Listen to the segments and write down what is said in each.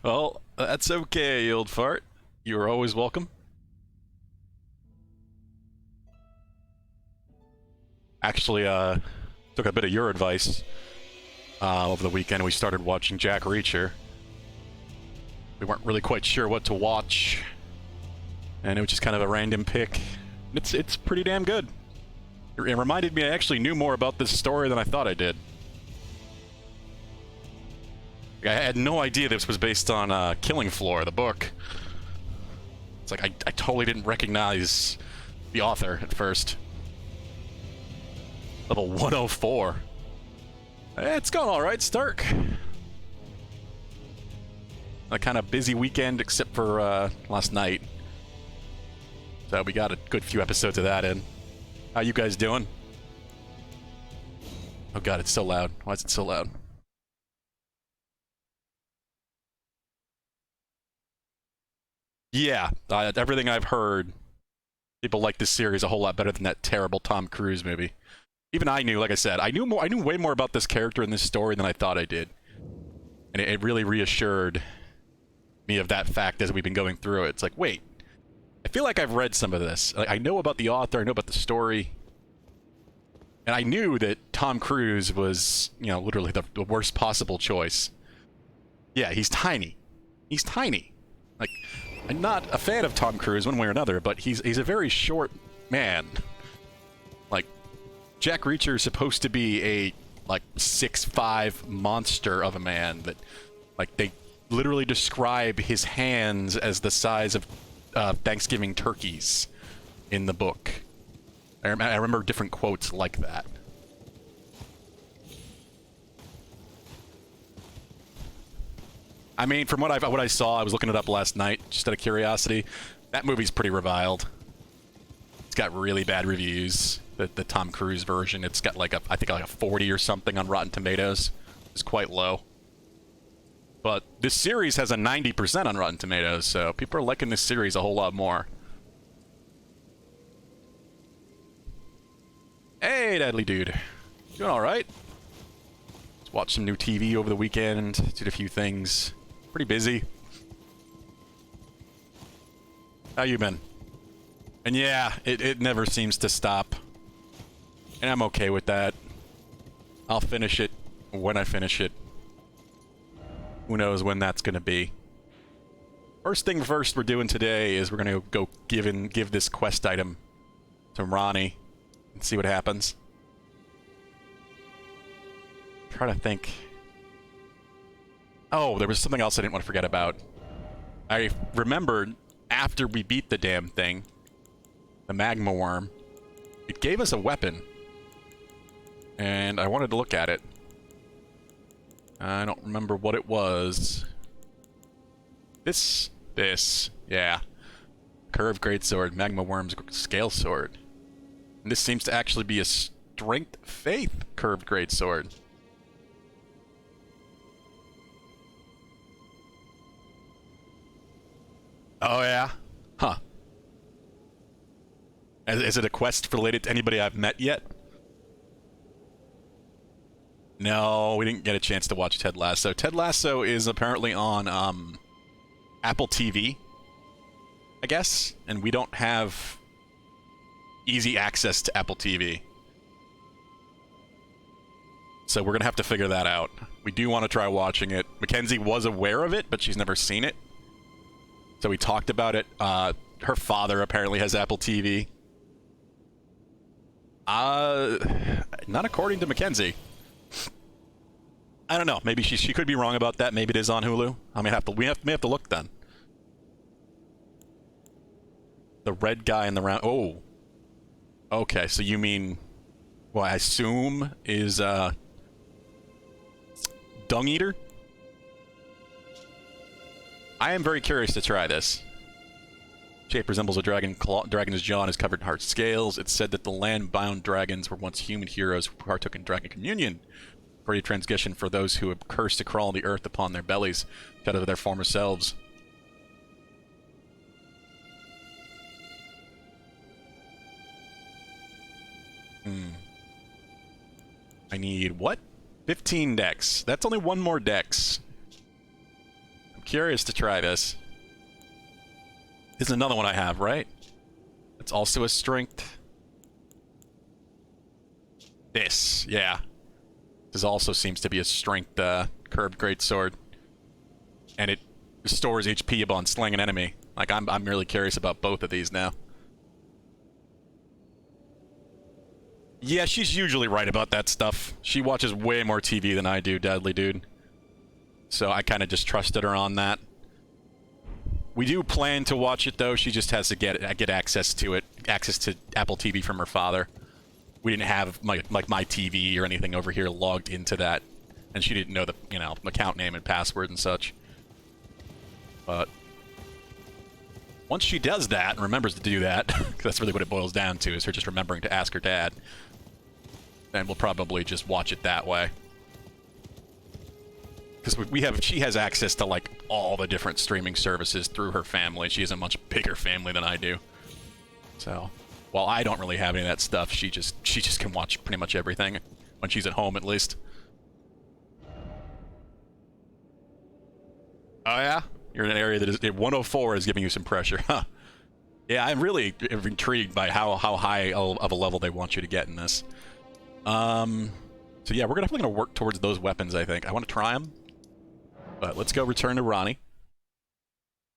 Well, that's okay, you old fart. You are always welcome. Actually, took a bit of your advice over the weekend. We started watching Jack Reacher. We weren't really quite sure what to watch, and it was just kind of a random pick. It's pretty damn good. It reminded me I actually knew more about this story than I thought I did. I had no idea this was based on Killing Floor, the book. It's like I totally didn't recognize the author at first. Level 104. It's going alright, Stark. A kind of busy weekend except for last night. So we got a good few episodes of that in. How you guys doing? Oh god, it's so loud. Why is it so loud? Yeah, everything I've heard, people like this series a whole lot better than that terrible Tom Cruise movie. Even I knew, like I said, I knew way more about this character in this story than I thought I did. And it really reassured me of that fact as we've been going through it. It's like, wait, I feel like I've read some of this. Like, I know about the author, I know about the story. And I knew that Tom Cruise was, you know, literally the worst possible choice. Yeah, he's tiny. He's tiny. Like, I'm not a fan of Tom Cruise one way or another, but he's a very short man. Like, Jack Reacher is supposed to be a, like, 6'5" monster of a man that, like, they literally describe his hands as the size of Thanksgiving turkeys in the book. I remember different quotes like that. I mean, from what I saw, I was looking it up last night, just out of curiosity. That movie's pretty reviled. It's got really bad reviews. The Tom Cruise version, it's got like I think like a 40 or something on Rotten Tomatoes. It's quite low. But this series has a 90% on Rotten Tomatoes, so people are liking this series a whole lot more. Hey, Deadly Dude. Doing alright? Just watched some new TV over the weekend, did a few things. Pretty busy. How you been? And yeah, it never seems to stop. And I'm okay with that. I'll finish it when I finish it. Who knows when that's gonna be. First thing first we're doing today is we're gonna go give this quest item to Ronnie and see what happens. Try to think. Oh, there was something else I didn't want to forget about. I remembered after we beat the damn thing, the magma worm, it gave us a weapon. And I wanted to look at it. I don't remember what it was. This, yeah. Curved greatsword, magma worm's scale sword. And this seems to actually be a strength faith curved greatsword. Oh yeah? Huh. Is it a quest related to anybody I've met yet? No, we didn't get a chance to watch Ted Lasso. Ted Lasso is apparently on Apple TV, I guess, and we don't have easy access to Apple TV. So we're gonna have to figure that out. We do want to try watching it. Mackenzie was aware of it, but she's never seen it. So we talked about it. Her father apparently has Apple TV. Not according to Mackenzie. I don't know. Maybe she could be wrong about that. Maybe it is on Hulu. I may have to may have to look then. The red guy in the round. Oh. Okay, so you mean, well, I assume is Dung Eater? I am very curious to try this. Shape resembles a dragon. Dragon's jaw is covered in hard scales. It's said that the land-bound dragons were once human heroes who partook in dragon communion. For a transgression for those who have cursed to crawl the earth upon their bellies, out of their former selves. I need what? 15 decks. That's only one more dex. curious to try this. This is another one I have, right? It's also a strength. This, yeah. This also seems to be a strength curved greatsword. And it restores HP upon slaying an enemy. Like, I'm really curious about both of these now. Yeah, she's usually right about that stuff. She watches way more TV than I do, Deadly Dude. So I kind of just trusted her on that. We do plan to watch it, though. She just has to get access to it. Access to Apple TV from her father. We didn't have, my TV or anything over here logged into that. And she didn't know the, you know, account name and password and such. But once she does that and remembers to do that, because that's really what it boils down to, is her just remembering to ask her dad, then we'll probably just watch it that way. Because she has access to, like, all the different streaming services through her family. She has a much bigger family than I do. So, while I don't really have any of that stuff, she just can watch pretty much everything, when she's at home at least. Oh yeah? You're in an area that is... 104 is giving you some pressure, huh? Yeah, I'm really intrigued by how high of a level they want you to get in this. So yeah, we're definitely going to work towards those weapons, I think. I want to try them. But let's go return to Ronnie.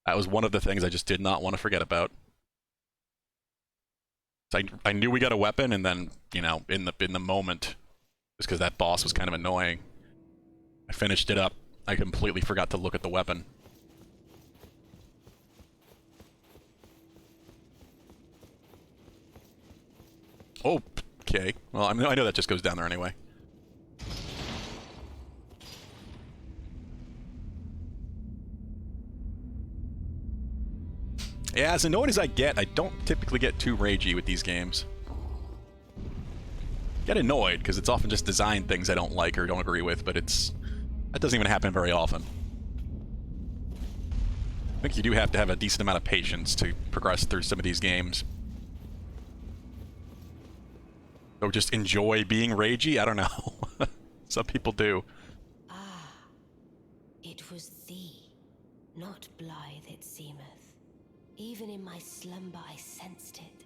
That was one of the things I just did not want to forget about. So I knew we got a weapon, and then, you know, in the moment, just because that boss was kind of annoying, I finished it up. I completely forgot to look at the weapon. Oh, okay. Well, I know that just goes down there anyway. Yeah, as annoyed as I get, I don't typically get too ragey with these games. Get annoyed, because it's often just design things I don't like or don't agree with, but that doesn't even happen very often. I think you do have to have a decent amount of patience to progress through some of these games. Or just enjoy being ragey? I don't know. Some people do. Ah, it was thee, not blithe it seemeth. Even in my slumber I sensed it.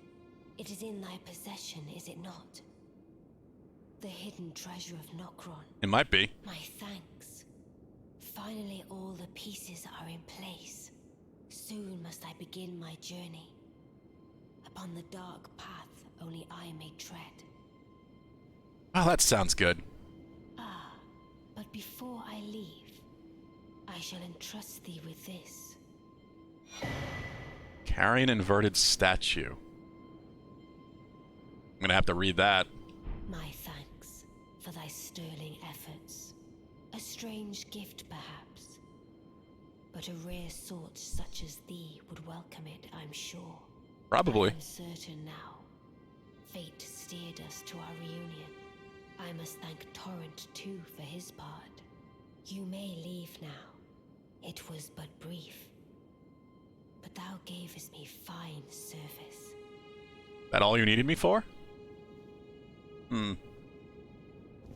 It is in thy possession, is it not? The hidden treasure of Nokron. It might be. My thanks. Finally all the pieces are in place. Soon must I begin my journey. Upon the dark path only I may tread. Oh, that sounds good. Ah, but before I leave, I shall entrust thee with this. Carry an inverted statue. I'm gonna have to read that. My thanks for thy sterling efforts. A strange gift, perhaps. But a rare sort such as thee would welcome it, I'm sure. Probably. I'm certain now. Fate steered us to our reunion. I must thank Torrent, too, for his part. You may leave now. It was but brief. But thou gavest me fine service. That all you needed me for?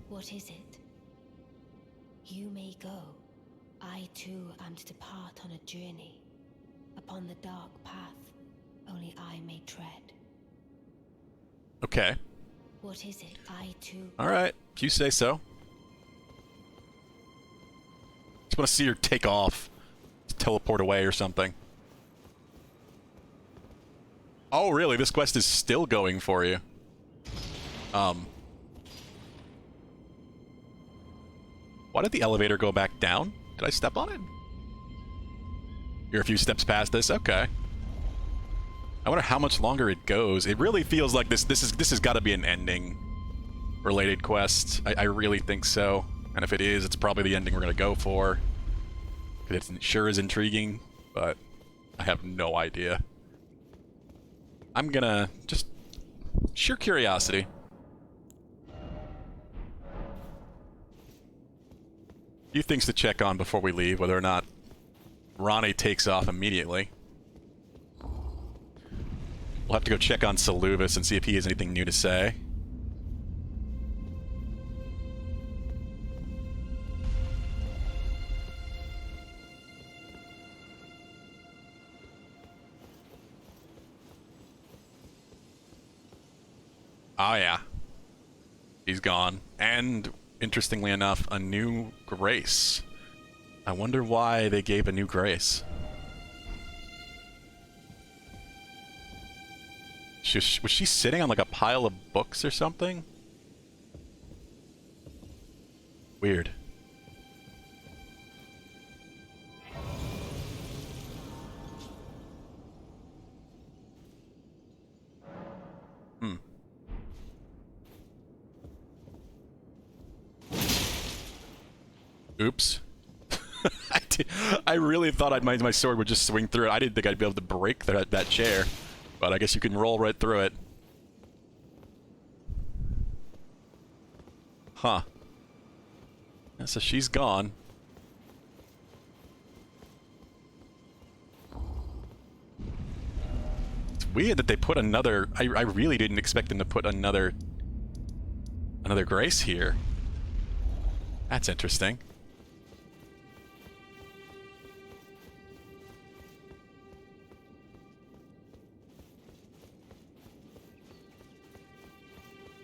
What is it? You may go. I too am to depart on a journey. Upon the dark path, only I may tread. Okay. What is it? I too... Alright, if you say so. Just want to see her take off. Teleport away or something. Oh, really? This quest is still going for you. Why did the elevator go back down? Did I step on it? You're a few steps past this? Okay. I wonder how much longer it goes. It really feels like this has got to be an ending related quest. I really think so. And if it is, it's probably the ending we're going to go for. It sure is intriguing, but I have no idea. I'm gonna just... sheer curiosity. A few things to check on before we leave, whether or not Ronnie takes off immediately. We'll have to go check on Saluvis and see if he has anything new to say. Oh yeah, he's gone. And interestingly enough, a new grace. I wonder why they gave a new grace. Was she sitting on like a pile of books or something? Weird. Hmm. Oops. I really thought my sword would just swing through it. I didn't think I'd be able to break that chair. But I guess you can roll right through it. Huh. Yeah, so she's gone. It's weird that they put another... I really didn't expect them to put another grace here. That's interesting.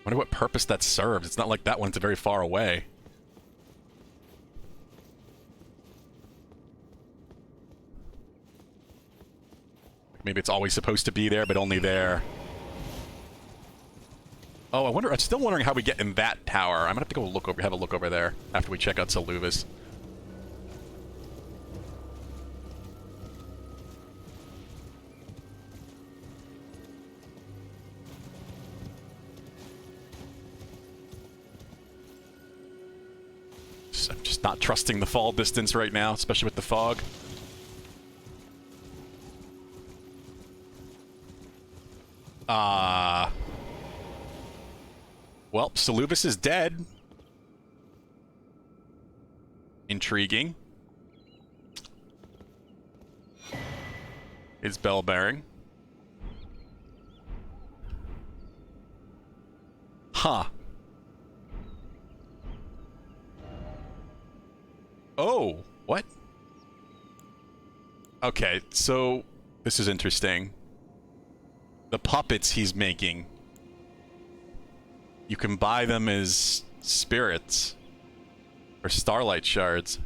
Wonder what purpose that serves. It's not like that one's very far away. Maybe it's always supposed to be there, but only there. Oh, I'm still wondering how we get in that tower. I'm gonna have to go have a look over there after we check out Saluvis. I'm just not trusting the fall distance right now, especially with the fog. Well, Saluvis is dead. Intriguing. Is bell bearing. Huh. Oh, what? Okay, so this is interesting. The puppets he's making, you can buy them as spirits or starlight shards.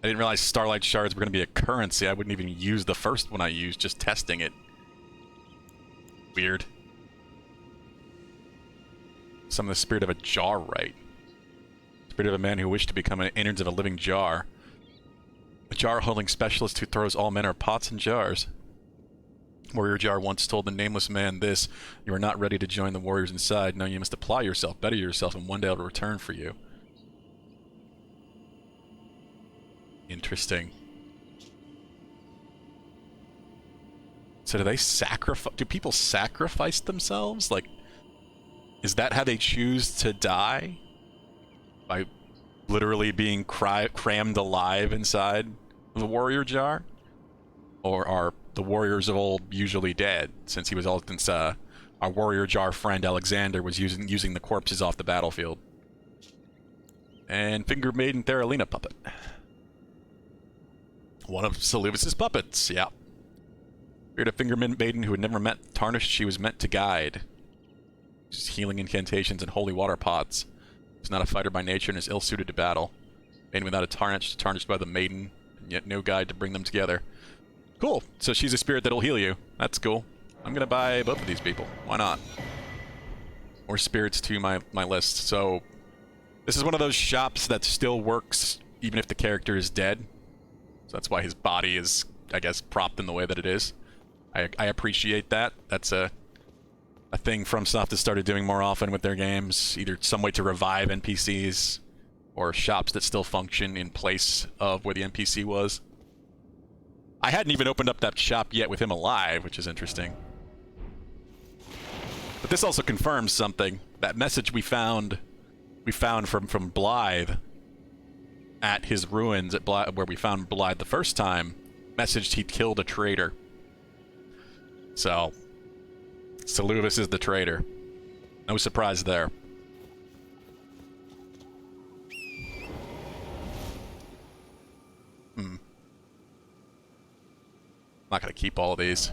I didn't realize starlight shards were going to be a currency. I wouldn't even use the first one I used, just testing it. Weird. Summon the spirit of a jar right. Spirit of a man who wished to become an innards of a living jar. A jar-holding specialist who throws all manner of pots and jars. Warrior Jar once told the nameless man this: "You are not ready to join the warriors inside. No, you must apply yourself, better yourself, and one day I'll return for you." Interesting. So do they sacrifice... Do people sacrifice themselves? Like, is that how they choose to die? By literally being crammed alive inside the warrior jar? Or are the warriors of old usually dead, since our warrior jar friend Alexander was using the corpses off the battlefield? And Finger Maiden Theralina puppet. One of Saluvis's puppets, yeah. Spirit of Finger Maiden who had never met Tarnished she was meant to guide. Just healing incantations and holy water pots. He's not a fighter by nature and is ill-suited to battle. Maiden without a tarnished by the maiden, and yet no guide to bring them together. Cool. So she's a spirit that'll heal you. That's cool. I'm gonna buy both of these people. Why not? More spirits to my list. So this is one of those shops that still works even if the character is dead. So that's why his body is, I guess, propped in the way that it is. I appreciate that. That's a thing FromSoft has started doing more often with their games. Either some way to revive NPCs, or shops that still function in place of where the NPC was. I hadn't even opened up that shop yet with him alive, which is interesting. But this also confirms something. That message we found from Blythe at his ruins at where we found Blythe the first time, messaged he'd killed a traitor. So, Saluvis is the traitor. No surprise there. I'm not gonna keep all of these.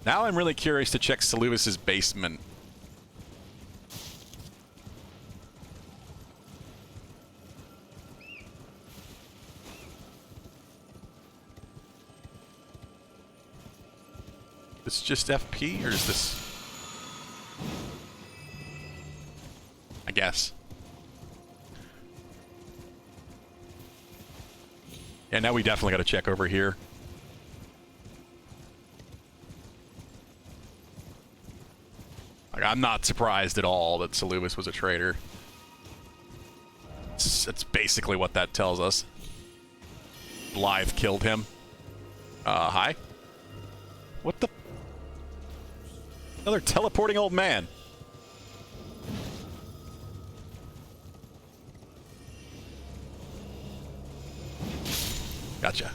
Now I'm really curious to check Seluvis's basement. Is this just FP, or is this... I guess. Yeah, now we definitely got to check over here. Like, I'm not surprised at all that Seluvis was a traitor. It's basically what that tells us. Blythe killed him. Hi? What the... Another teleporting old man. Gotcha.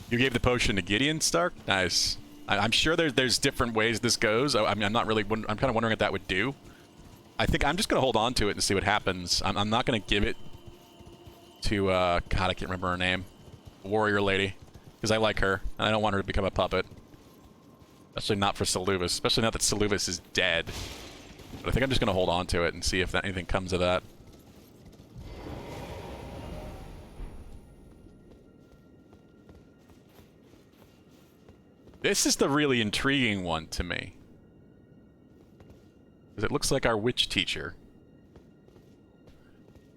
You gave the potion to Gideon Stark? Nice. I'm sure there's different ways this goes. I mean, I'm not really... I'm kind of wondering what that would do. I think I'm just going to hold on to it and see what happens. I'm not going to give it to... God, I can't remember her name. Warrior lady. Because I like her, and I don't want her to become a puppet. Especially not for Seluvis. Especially now that Seluvis is dead. But I think I'm just going to hold on to it and see if anything comes of that. This is the really intriguing one to me. Because it looks like our witch teacher.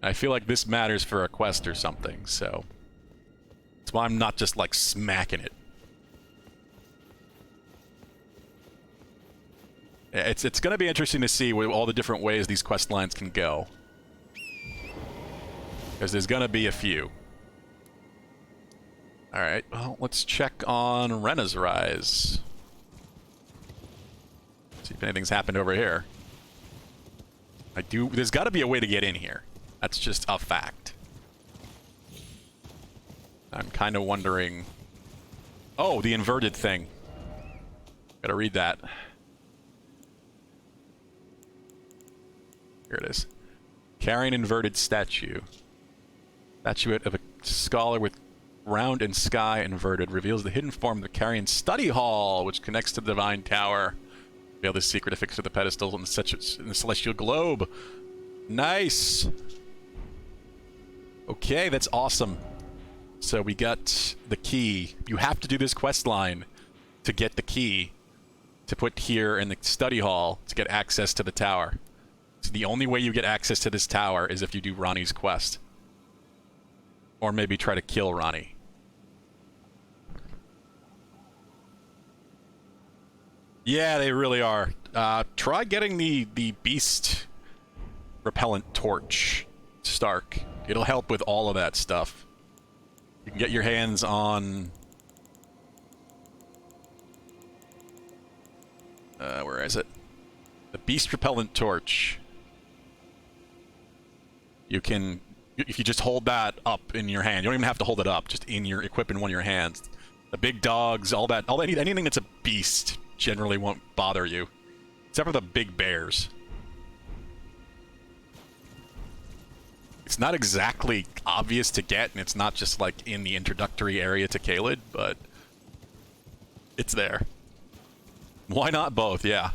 I feel like this matters for a quest or something, so... That's why I'm not just, like, smacking it. It's going to be interesting to see all the different ways these quest lines can go. Because there's going to be a few. Alright, well, let's check on Rena's Rise. See if anything's happened over here. There's got to be a way to get in here. That's just a fact. I'm kind of wondering... Oh, the inverted thing. Gotta read that. Here it is. Carrying inverted statue. Statuette of a scholar with round and sky inverted reveals the hidden form of the Carrion study hall, which connects to the divine tower. Reveal the secret affixed to the pedestal in the celestial globe. Nice. Okay, that's awesome. So we got the key. You have to do this quest line to get the key to put here in the study hall to get access to the tower. So the only way you get access to this tower is if you do Ronnie's quest. Or maybe try to kill Ronnie. Yeah, they really are. Try getting the beast repellent torch, Stark. It'll help with all of that stuff. You can get your hands on... where is it? The beast repellent torch. You can... If you just hold that up in your hand, you don't even have to hold it up, just equip in one of your hands. The big dogs, anything that's a beast generally won't bother you. Except for the big bears. It's not exactly obvious to get, and it's not just like in the introductory area to Caelid, but it's there. Why not both? Yeah.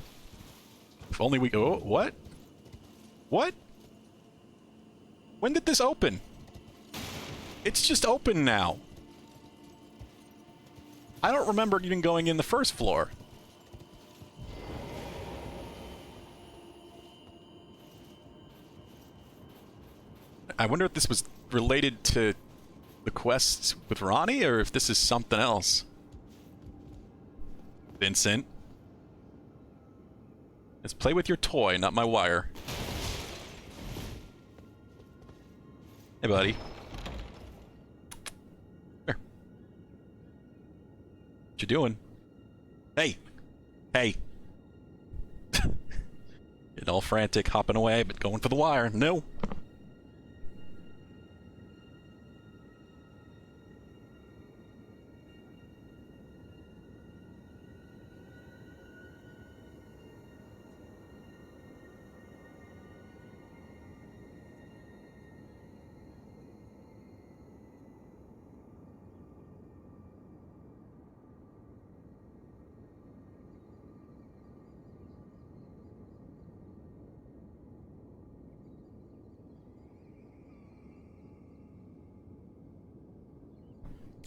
If only we... Oh, what? What? When did this open? It's just open now. I don't remember even going in the first floor. I wonder if this was related to the quests with Ronnie, or if this is something else. Vincent. Let's play with your toy, not my wire. Hey, buddy. Here. What you doing? Hey! Hey! Getting all frantic, hopping away, but going for the wire. No!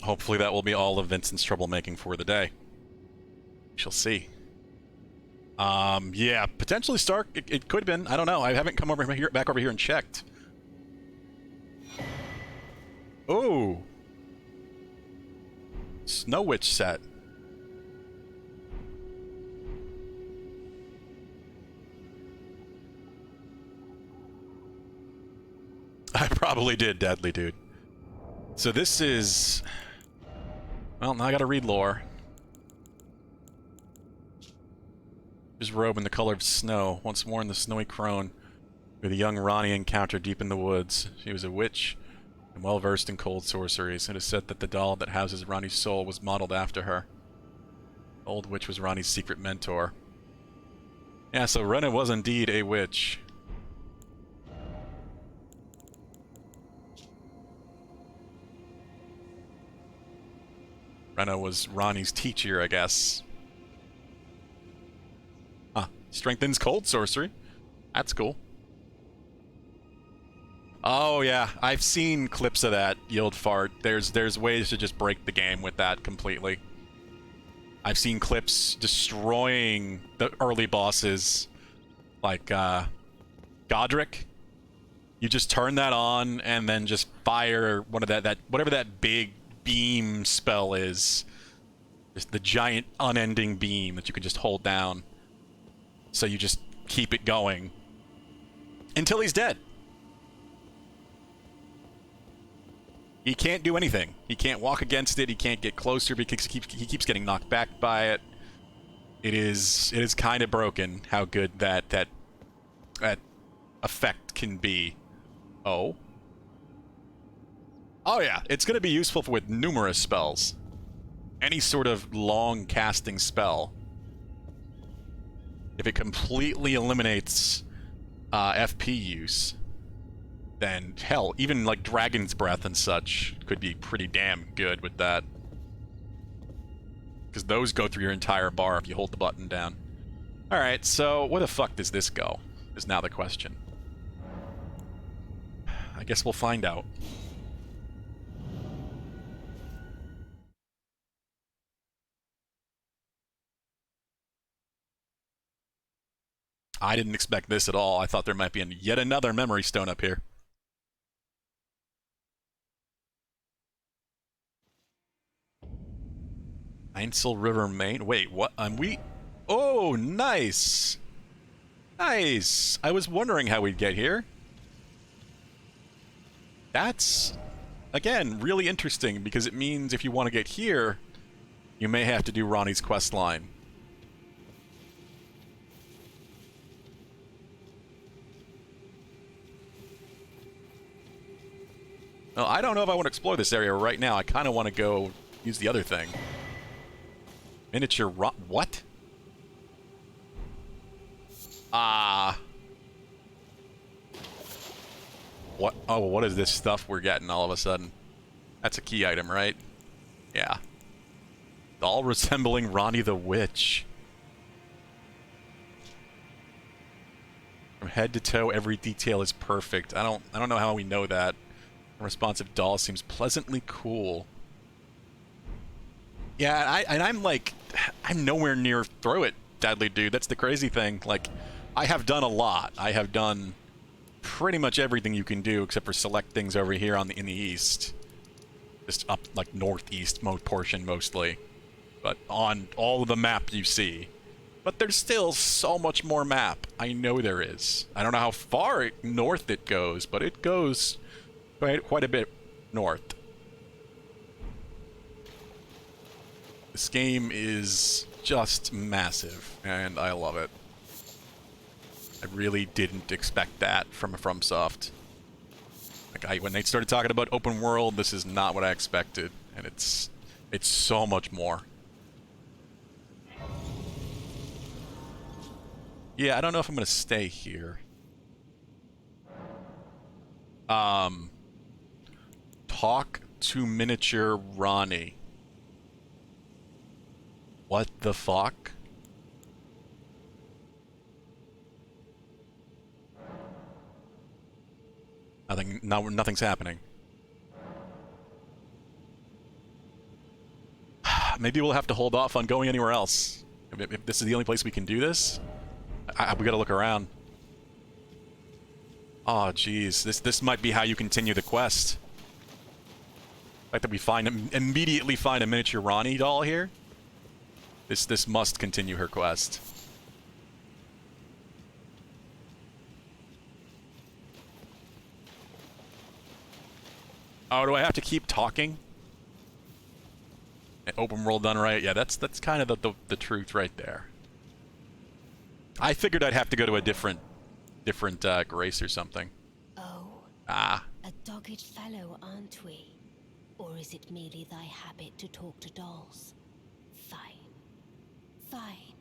hopefully that will be all of Vincent's troublemaking for the day. We shall see. Yeah, potentially Stark. It could have been. I don't know. I haven't come over here, back over here and checked. Oh, Snow Witch set. I probably did, Deadly Dude. So this is... Well, now I gotta read lore. His robe in the color of snow, once worn the snowy crone, who the young Ranni encountered deep in the woods. She was a witch and well versed in cold sorceries. It is said that the doll that houses Ranni's soul was modeled after her. The old witch was Ranni's secret mentor. Yeah, so Renna was indeed a witch. Renna was Ranni's teacher, I guess. Huh. Strengthens cold sorcery. That's cool. Oh yeah, I've seen clips of that, Yield Fart. There's ways to just break the game with that completely. I've seen clips destroying the early bosses, like Godric. You just turn that on and then just fire one of that whatever that big beam spell is. Just the giant unending beam that you can just hold down. So you just keep it going until he's dead. He can't do anything. He can't walk against it. He can't get closer because he keeps getting knocked back by it. It is kind of broken how good that effect can be. Oh. Oh yeah, it's going to be useful with numerous spells. Any sort of long casting spell. If it completely eliminates FP use, then hell, even like Dragon's Breath and such could be pretty damn good with that. Because those go through your entire bar if you hold the button down. Alright, so where the fuck does this go? Is now the question. I guess we'll find out. I didn't expect this at all. I thought there might be yet another memory stone up here. Einsel River, Maine. Wait, what? Oh, nice! Nice! I was wondering how we'd get here. That's, again, really interesting, because it means if you want to get here, you may have to do Ranni's quest line. Well, I don't know if I want to explore this area right now. I kind of want to go use the other thing. Miniature what? What? Oh, what is this stuff we're getting all of a sudden? That's a key item, right? Yeah. Doll resembling Ranni the Witch. From head to toe, every detail is perfect. I don't know how we know that. A responsive doll seems pleasantly cool. Yeah, I'm nowhere near through it, Deadly Dude. That's the crazy thing. Like, I have done a lot. I have done pretty much everything you can do except for select things over here in the east. Just up, like, northeast portion, mostly. But on all of the map you see. But there's still so much more map. I know there is. I don't know how far north it goes, but it goes quite a bit north. This game is just massive, and I love it. I really didn't expect that from FromSoft. Like, when they started talking about open world, this is not what I expected, and it's so much more. Yeah, I don't know if I'm gonna stay here. Talk to miniature Ranni. What the fuck? Nothing's happening. maybe we'll have to hold off on going anywhere else. If this is the only place we can do this, we gotta look around. Oh, jeez. This might be how you continue the quest. The fact that we immediately find a miniature Ronnie doll here. This must continue her quest. Oh, do I have to keep talking? Open world done right? Yeah, that's kind of the truth right there. I figured I'd have to go to a different grace or something. Oh, Ah. a dogged fellow, aren't we? Or is it merely thy habit to talk to dolls? Fine. Fine.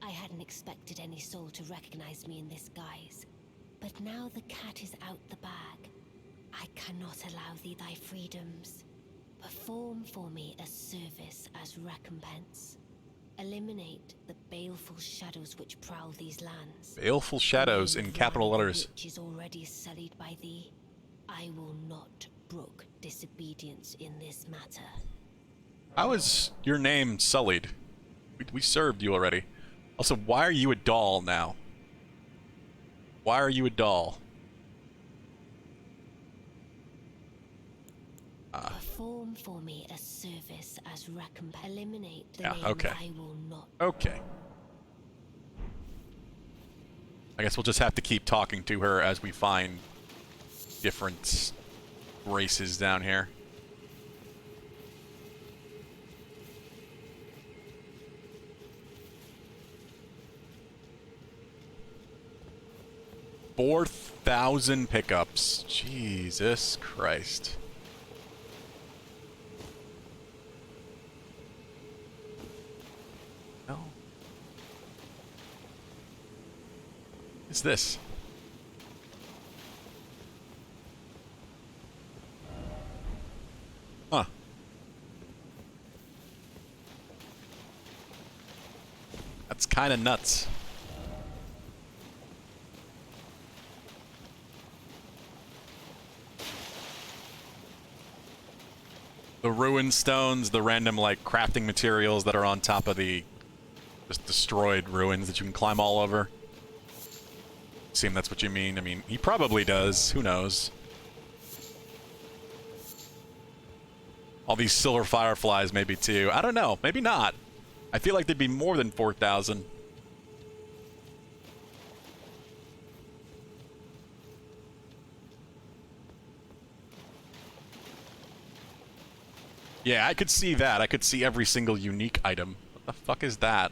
I hadn't expected any soul to recognize me in this guise. But now the cat is out the bag. I cannot allow thee thy freedoms. Perform for me a service as recompense. Eliminate the baleful shadows which prowl these lands. Baleful shadows in capital letters. Which is already sullied by thee. I will not brook disobedience in this matter. How is your name sullied? We served you already. Also, why are you a doll now? Why are you a doll? Perform for me a service as recompense. Eliminate the Yeah, name okay. I will not. Okay. I guess we'll just have to keep talking to her as we find different races down here. $4,000 pickups. Jesus Christ. No. What's this? Huh. That's kind of nuts. The ruin stones, the random, like, crafting materials that are on top of the just destroyed ruins that you can climb all over. Assume that's what you mean. I mean, he probably does. Who knows? All these silver fireflies, maybe, too. I don't know. Maybe not. I feel like there'd be more than 4,000. Yeah, I could see that. I could see every single unique item. What the fuck is that?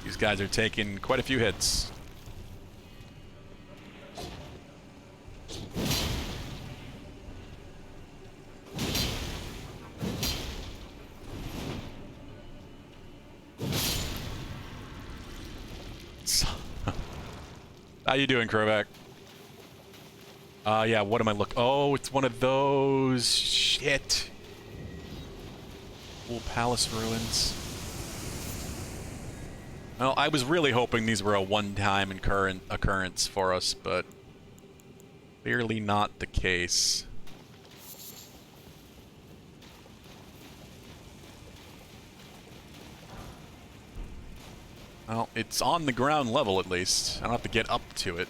These guys are taking quite a few hits. How you doing, Crowback? Yeah, what am I looking? Oh, it's one of those. Shit. Old palace ruins. Well, I was really hoping these were a one-time occurrence for us, but clearly not the case. Well, it's on the ground level at least. I don't have to get up to it.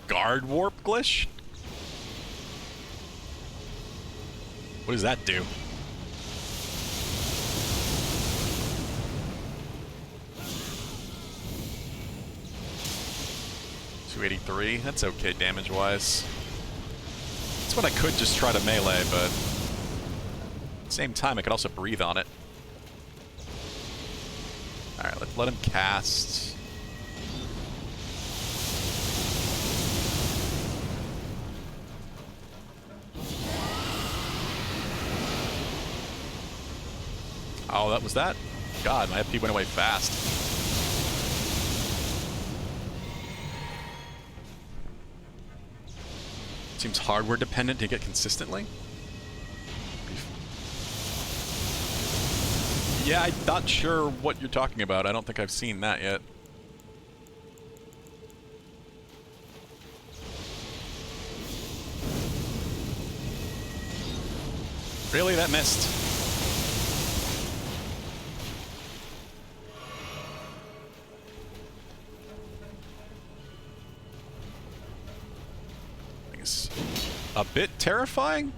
Guard warp glitch? What does that do? $283. That's okay damage-wise. That's what I could just try to melee, but at the same time, I could also breathe on it. Alright, let's let him cast. Oh, that was that? God, my FP went away fast. Seems hardware dependent to get consistently. Yeah, I'm not sure what you're talking about. I don't think I've seen that yet. Really? That missed? I think it's a bit terrifying.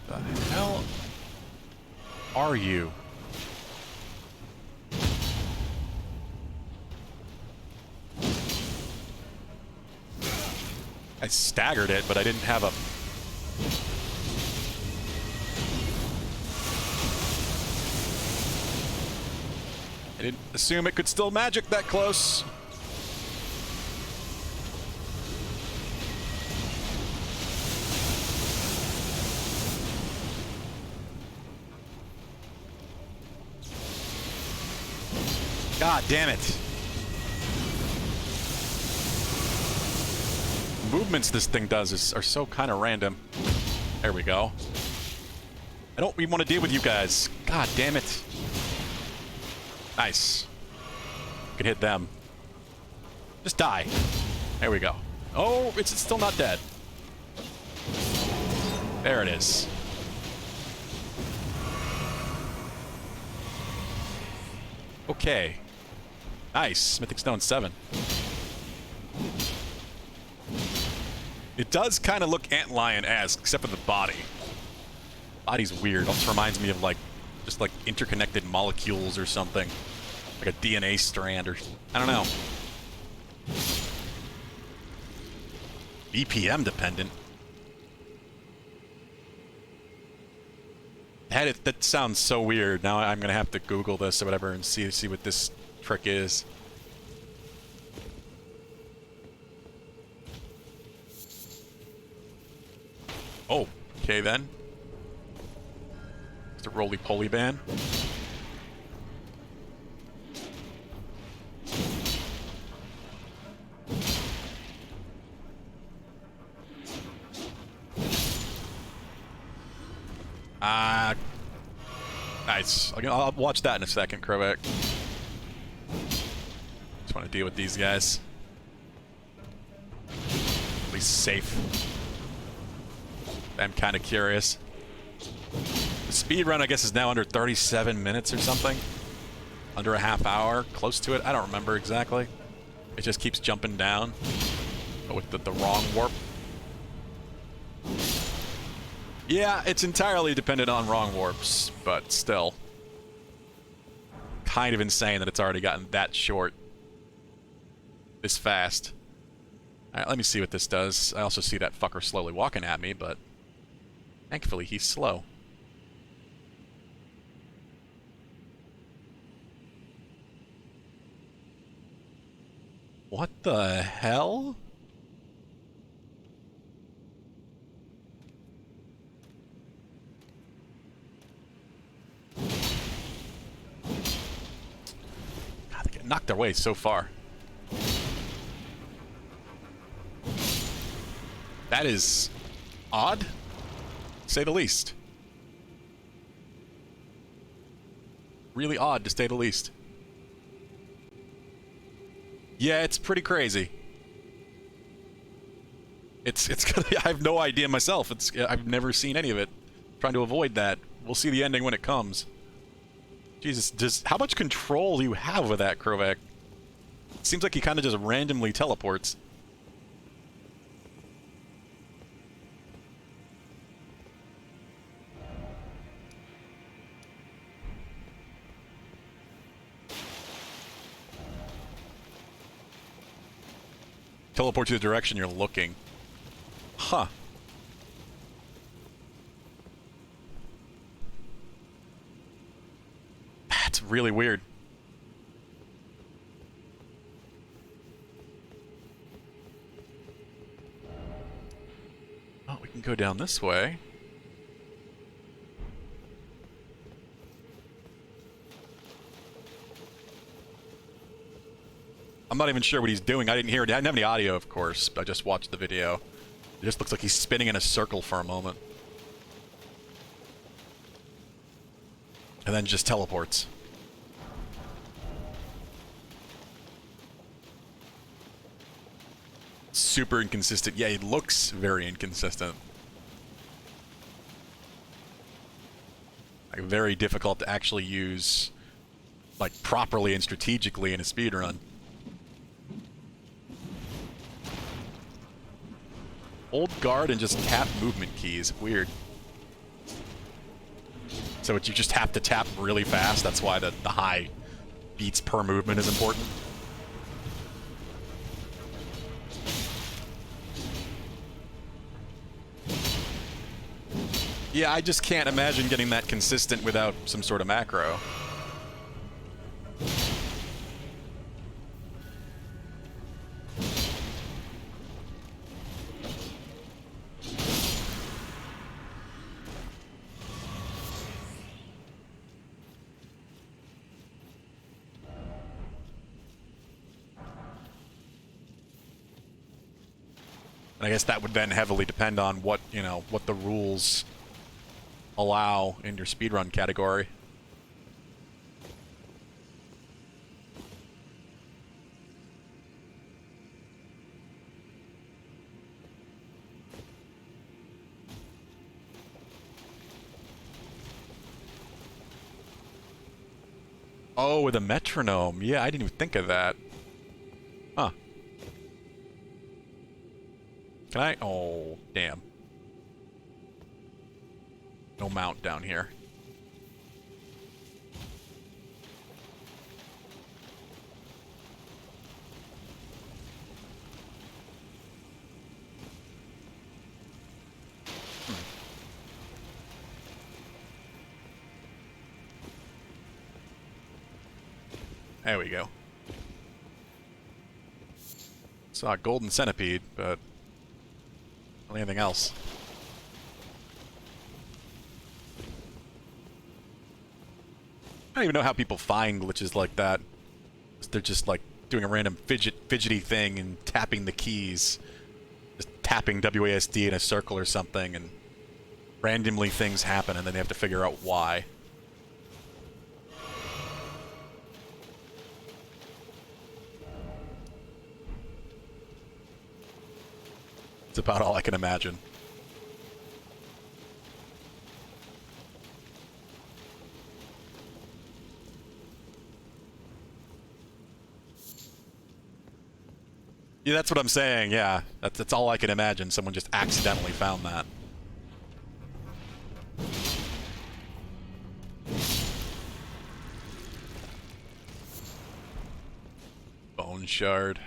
The hell are you? I staggered it, but I didn't have a... I didn't assume it could still magic that close. God damn it. Movements this thing does are so kind of random. There we go. I don't even want to deal with you guys. God damn it. Nice. You can hit them. Just die. There we go. Oh, it's still not dead. There it is. Okay. Nice. Mythic Stone 7. It does kind of look antlion-esque, except for the body. Body's weird. Almost reminds me of, like, just, like, interconnected molecules or something. Like a DNA strand or... I don't know. BPM dependent. That sounds so weird. Now I'm gonna have to Google this or whatever and see what this trick is. Oh, okay then. It's a roly-poly ban. Nice. I'll watch that in a second, Krovak. Just want to deal with these guys. At least safe. I'm kind of curious. The speed run, I guess, is now under 37 minutes or something. Under a half hour. Close to it. I don't remember exactly. It just keeps jumping down. But with the wrong warp. Yeah, it's entirely dependent on wrong warps, but still. Kind of insane that it's already gotten that short. This fast. Alright, let me see what this does. I also see that fucker slowly walking at me, but... thankfully, he's slow. What the hell? God, they get knocked their way so far. That is odd, to say the least. Really odd, to say the least. Yeah, it's pretty crazy. It's I have no idea myself. I've never seen any of it. I'm trying to avoid that. We'll see the ending when it comes. Jesus, how much control do you have with that, Krovak? It seems like he kind of just randomly teleports. Teleport to the direction you're looking. Huh. That's really weird. Oh, we can go down this way. I'm not even sure what he's doing. I didn't hear it. I didn't have any audio, of course. But I just watched the video. It just looks like he's spinning in a circle for a moment. And then just teleports. Super inconsistent. Yeah, he looks very inconsistent. Like, very difficult to actually use, like, properly and strategically in a speedrun. Hold guard and just tap movement keys. Weird. So you just have to tap really fast. That's why the high beats per movement is important. Yeah, I just can't imagine getting that consistent without some sort of macro. And I guess that would then heavily depend on what, you know, what the rules allow in your speedrun category. Oh, with a metronome. Yeah, I didn't even think of that. Huh. Can I? Oh, damn. No mount down here. There we go. Saw a golden centipede, but not anything else. I don't even know how people find glitches like that. They're just like doing a random fidgety thing and tapping the keys. Just tapping WASD in a circle or something, and randomly things happen, and then they have to figure out why. It's about all I can imagine. Yeah, that's what I'm saying, yeah. That's all I can imagine. Someone just accidentally found that. Bone shard.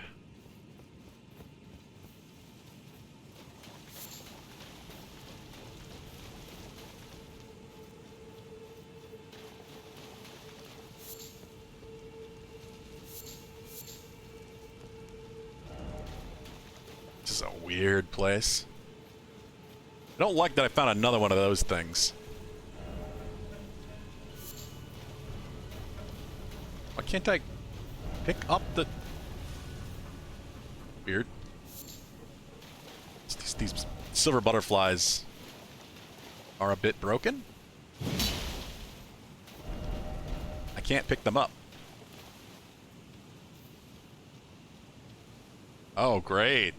This is a weird place. I don't like that I found another one of those things. Why can't I pick up the... Weird. These silver butterflies are a bit broken. I can't pick them up. Oh, great.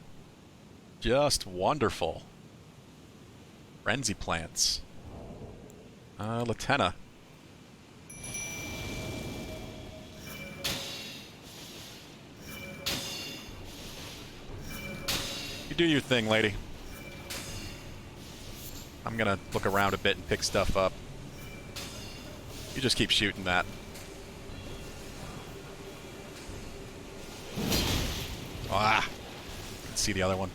Just wonderful. Frenzy plants. Latenna. You do your thing, lady. I'm gonna look around a bit and pick stuff up. You just keep shooting that. Ah! Let's see the other one.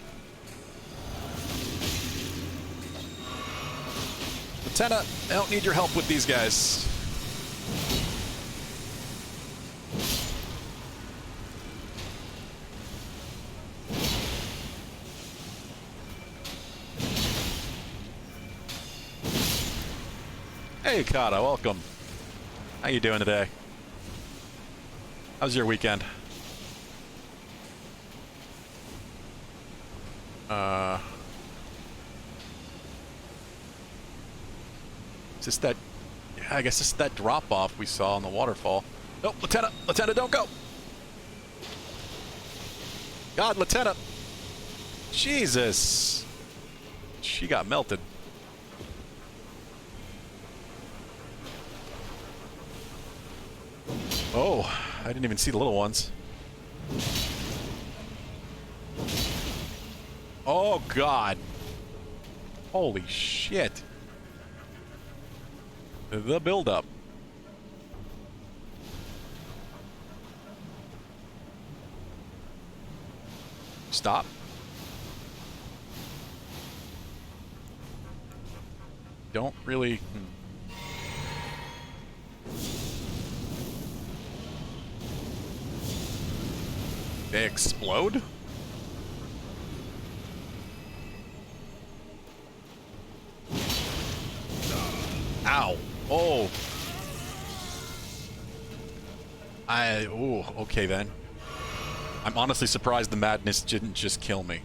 Lieutenant, I don't need your help with these guys. Hey, Kata, welcome. How you doing today? How's your weekend? Uh... Is this that... Yeah, I guess this is that drop-off we saw on the waterfall. Nope, Lieutenant! Lieutenant, don't go! God, Lieutenant! Jesus! She got melted. Oh, I didn't even see the little ones. Oh, God. Holy shit. The build-up. Stop. Don't really... They explode? Ow. Oh. Ooh, okay then. I'm honestly surprised the madness didn't just kill me.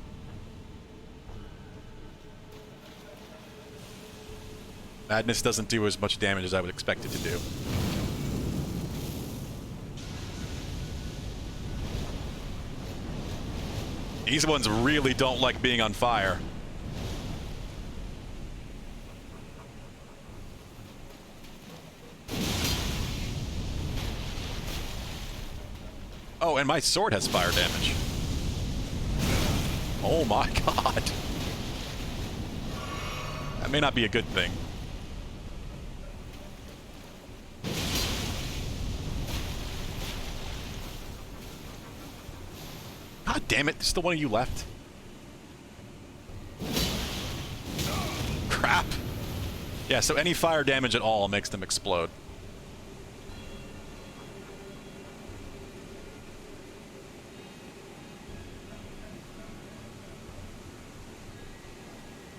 Madness doesn't do as much damage as I would expect it to do. These ones really don't like being on fire. Oh, and my sword has fire damage. Oh my god. That may not be a good thing. God damn it, there's still one of you left. Crap. Yeah, so any fire damage at all makes them explode.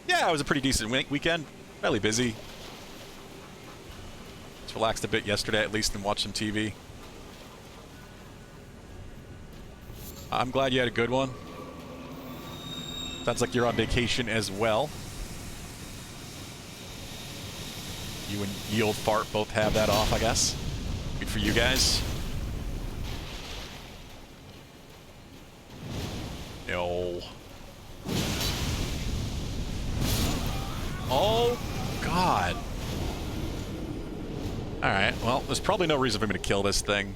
Yeah, it was a pretty decent weekend. Fairly busy. Just relaxed a bit yesterday at least and watched some TV. I'm glad you had a good one. Sounds like you're on vacation as well. You and Yield Fart both have that off, I guess. Good for you guys. No. Oh, God. Alright, well, there's probably no reason for me to kill this thing.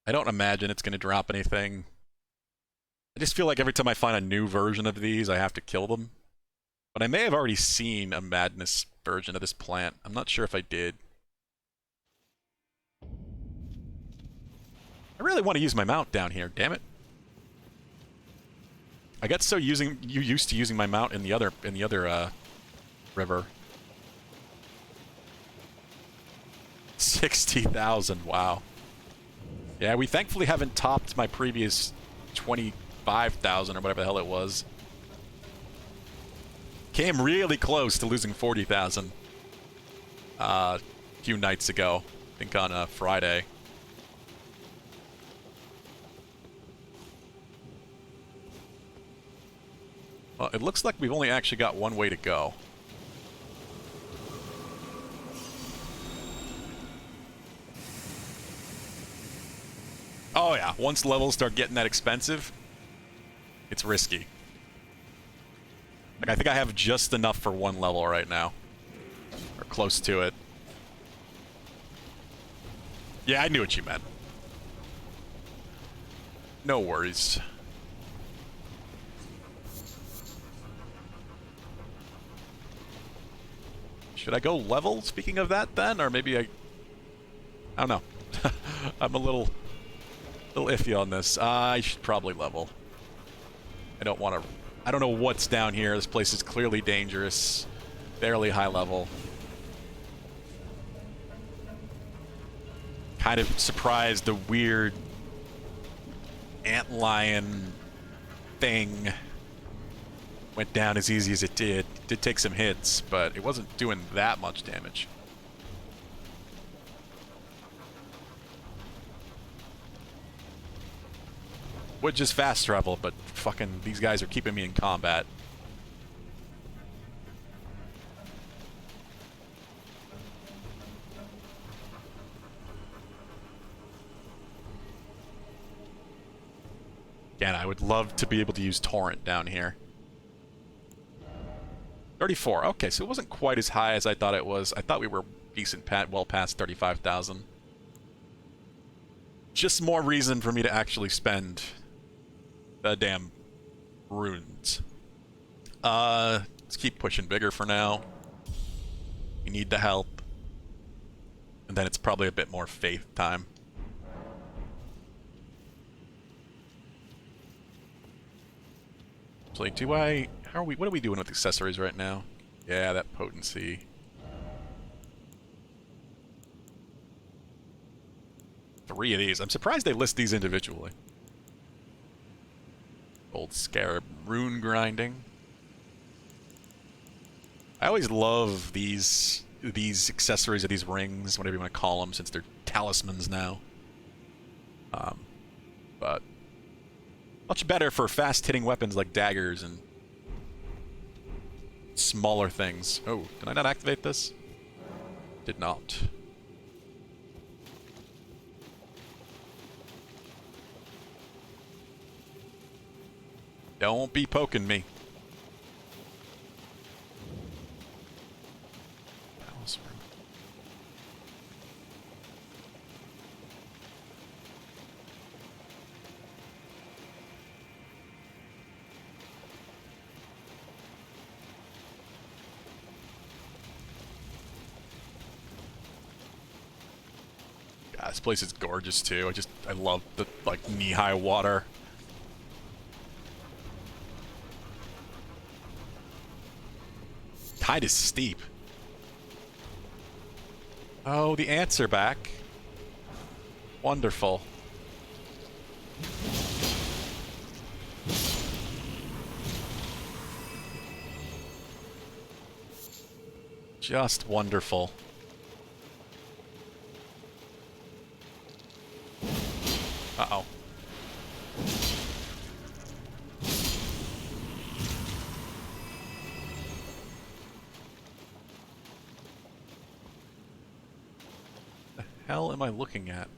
I don't imagine it's going to drop anything. I just feel like every time I find a new version of these, I have to kill them. But I may have already seen a madness version of this plant. I'm not sure if I did. I really want to use my mount down here, damn it. I got so used to using my mount in the other river. 60,000, wow. Yeah, we thankfully haven't topped my previous 25,000 or whatever the hell it was. Came really close to losing 40,000 a few nights ago. I think on Friday. Well, it looks like we've only actually got one way to go. Oh yeah, once levels start getting that expensive, it's risky. Like, I think I have just enough for one level right now. Or close to it. Yeah, I knew what you meant. No worries. Should I go level, speaking of that, then? Or maybe I don't know. I'm a little iffy on this. I should probably level. I don't want to... I don't know what's down here. This place is clearly dangerous. Barely high level. Kind of surprised the weird antlion thing went down as easy as it did. It did take some hits, but it wasn't doing that much damage. Would just fast travel, but fucking these guys are keeping me in combat. Again, I would love to be able to use Torrent down here. 34. Okay, so it wasn't quite as high as I thought it was. I thought we were decent, well past 35,000. Just more reason for me to actually spend the damn runes. Let's keep pushing bigger for now. We need the help. And then it's probably a bit more faith time. So, like, what are we doing with accessories right now? Yeah, that potency. Three of these. I'm surprised they list these individually. Old Scarab rune grinding. I always love these accessories or these rings, whatever you want to call them, since they're talismans now. But much better for fast-hitting weapons like daggers and smaller things. Oh, did I not activate this? Did not. Don't be poking me. God, this place is gorgeous too. I love the like knee-high water. Tide is steep. Oh, the ants are back. Wonderful. Just wonderful. Uh-oh. The hell am I looking at?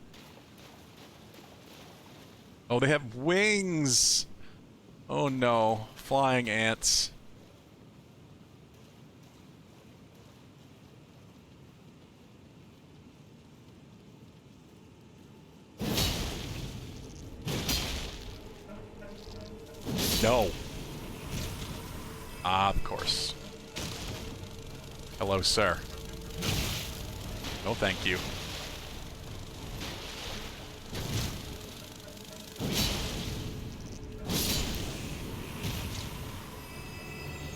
Oh, they have wings! Oh no. Flying ants. No. Ah, of course. Hello, sir. No, thank you.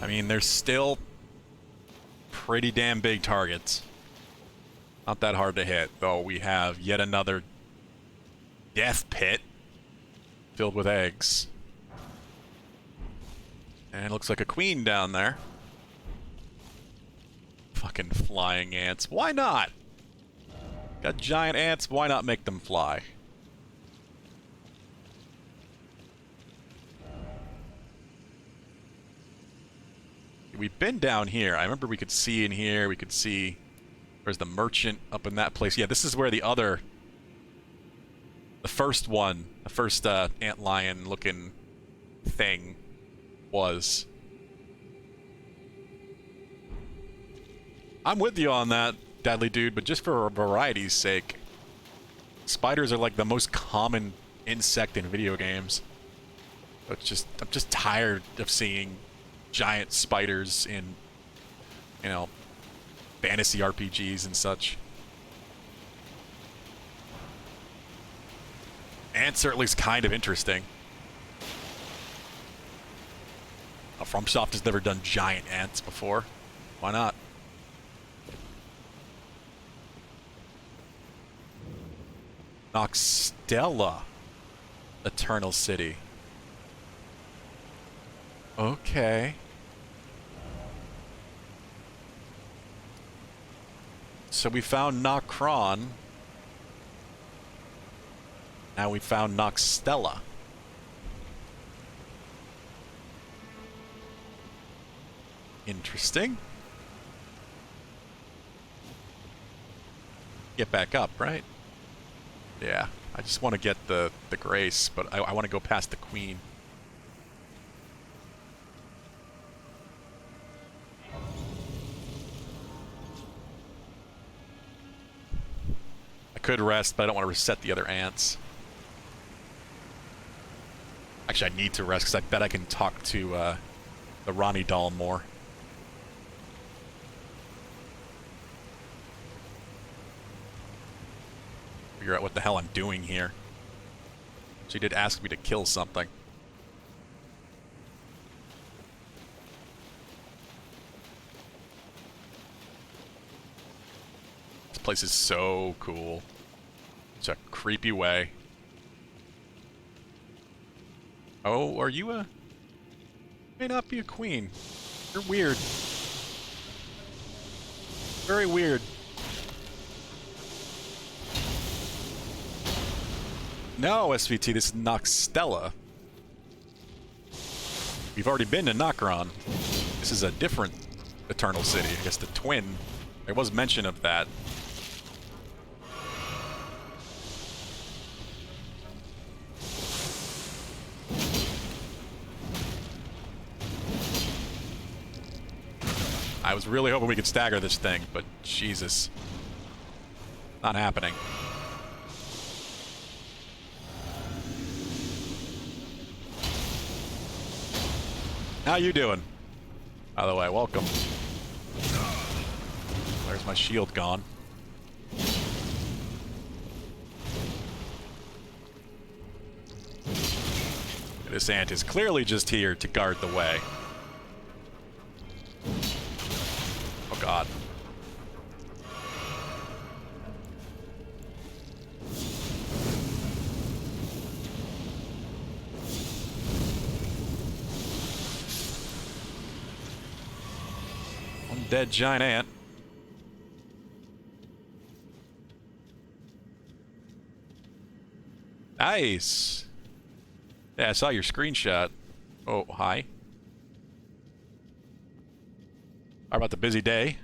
I mean, they're still pretty damn big targets. Not that hard to hit, though we have yet another death pit filled with eggs. And it looks like a queen down there. Fucking flying ants. Why not? Got giant ants, why not make them fly? We've been down here. I remember we could see in here, we could see... Where's the merchant up in that place? Yeah, this is where the first one, the first antlion looking thing was. I'm with you on that, Deadly Dude, but just for variety's sake. Spiders are like the most common insect in video games. I'm just tired of seeing giant spiders in, you know, fantasy RPGs and such. Ants are at least kind of interesting. FromSoft has never done giant ants before. Why not? Noxtella. Eternal City. Okay. So we found Nokron. Now we found Noxtella. Interesting. Get back up, right? Yeah. I just want to get the grace, but I want to go past the queen. I could rest, but I don't want to reset the other ants. Actually, I need to rest because I bet I can talk to the Ronnie doll more. Figure out what the hell I'm doing here. She did ask me to kill something. This place is so cool. It's a creepy way. Oh, are you a... May not be a queen. You're weird. Very weird. No, SVT, this is Noxtella. We've already been to Nokron. This is a different Eternal City. I guess the twin. There was mention of that. I was really hoping we could stagger this thing, but Jesus. Not happening. How you doing? By the way, welcome. Where's my shield gone? This ant is clearly just here to guard the way. Oh god. One dead giant ant. Nice. Yeah, I saw your screenshot. Oh, hi. How about the busy day?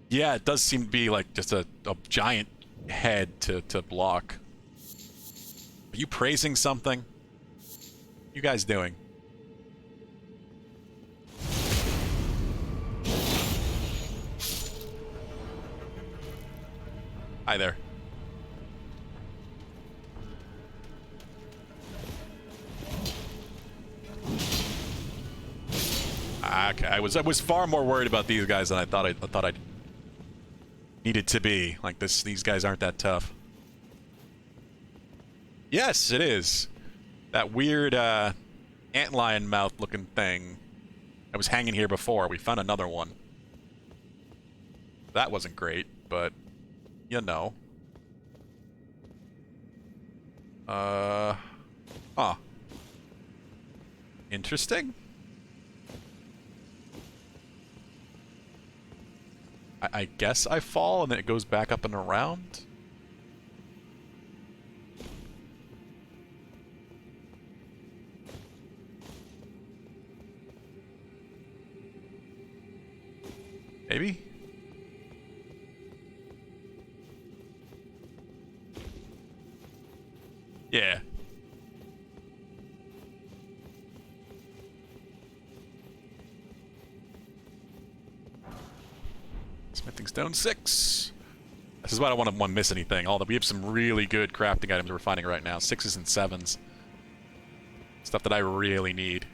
Yeah, it does seem to be like just a giant head to block. Are you praising something? What you guys doing? Hi there. Okay, I was far more worried about these guys than I thought I needed to be. Like these guys aren't that tough. Yes, it is. That weird antlion mouth looking thing that was hanging here before. We found another one. That wasn't great, but you know. Huh. Interesting. I guess I fall and then it goes back up and around. Maybe? Yeah. Smithing stone 6. This is why I don't want to miss anything. We have some really good crafting items we're finding right now. 6s and 7s. Stuff that I really need.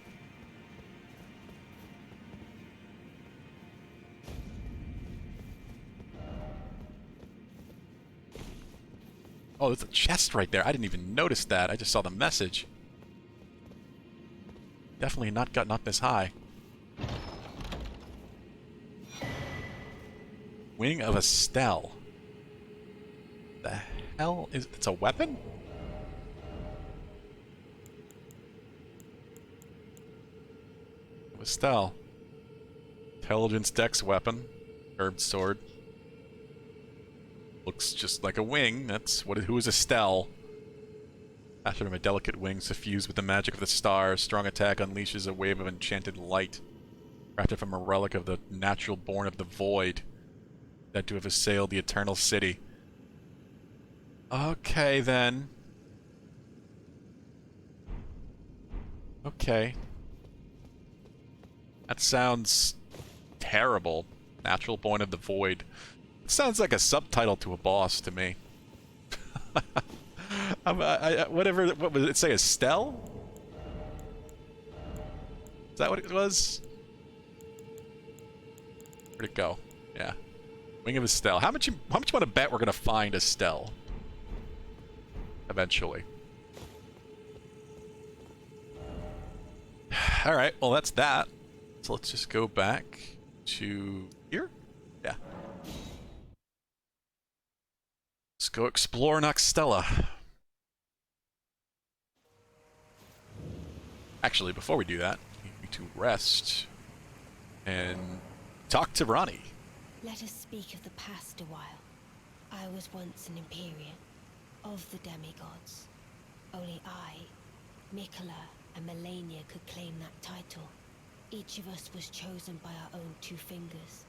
Oh, there's a chest right there. I didn't even notice that. I just saw the message. Definitely not gotten up this high. Wing of Estelle. The hell is... It's a weapon? Estelle. Intelligence dex weapon. Curved sword. Looks just like a wing. That's... Who is Estelle? After my delicate wings suffused with the magic of the stars, strong attack unleashes a wave of enchanted light. Crafted from a relic of the natural born of the void, said to have assailed the eternal city. Okay, then. Okay. That sounds terrible. Natural born of the void. It sounds like a subtitle to a boss to me. Whatever. What would it say? Estelle? Is that what it was? Where'd it go? Yeah. Wing of Estelle. How much you want to bet we're gonna find Estelle? Eventually. Alright, well that's that. So let's just go back to here? Yeah. Let's go explore Noxtella. Actually, before we do that, we need to rest and talk to Ronnie. Let us speak of the past a while. I was once an Empyrean of the demigods. Only I, Mikola, and Melania could claim that title. Each of us was chosen by our own two fingers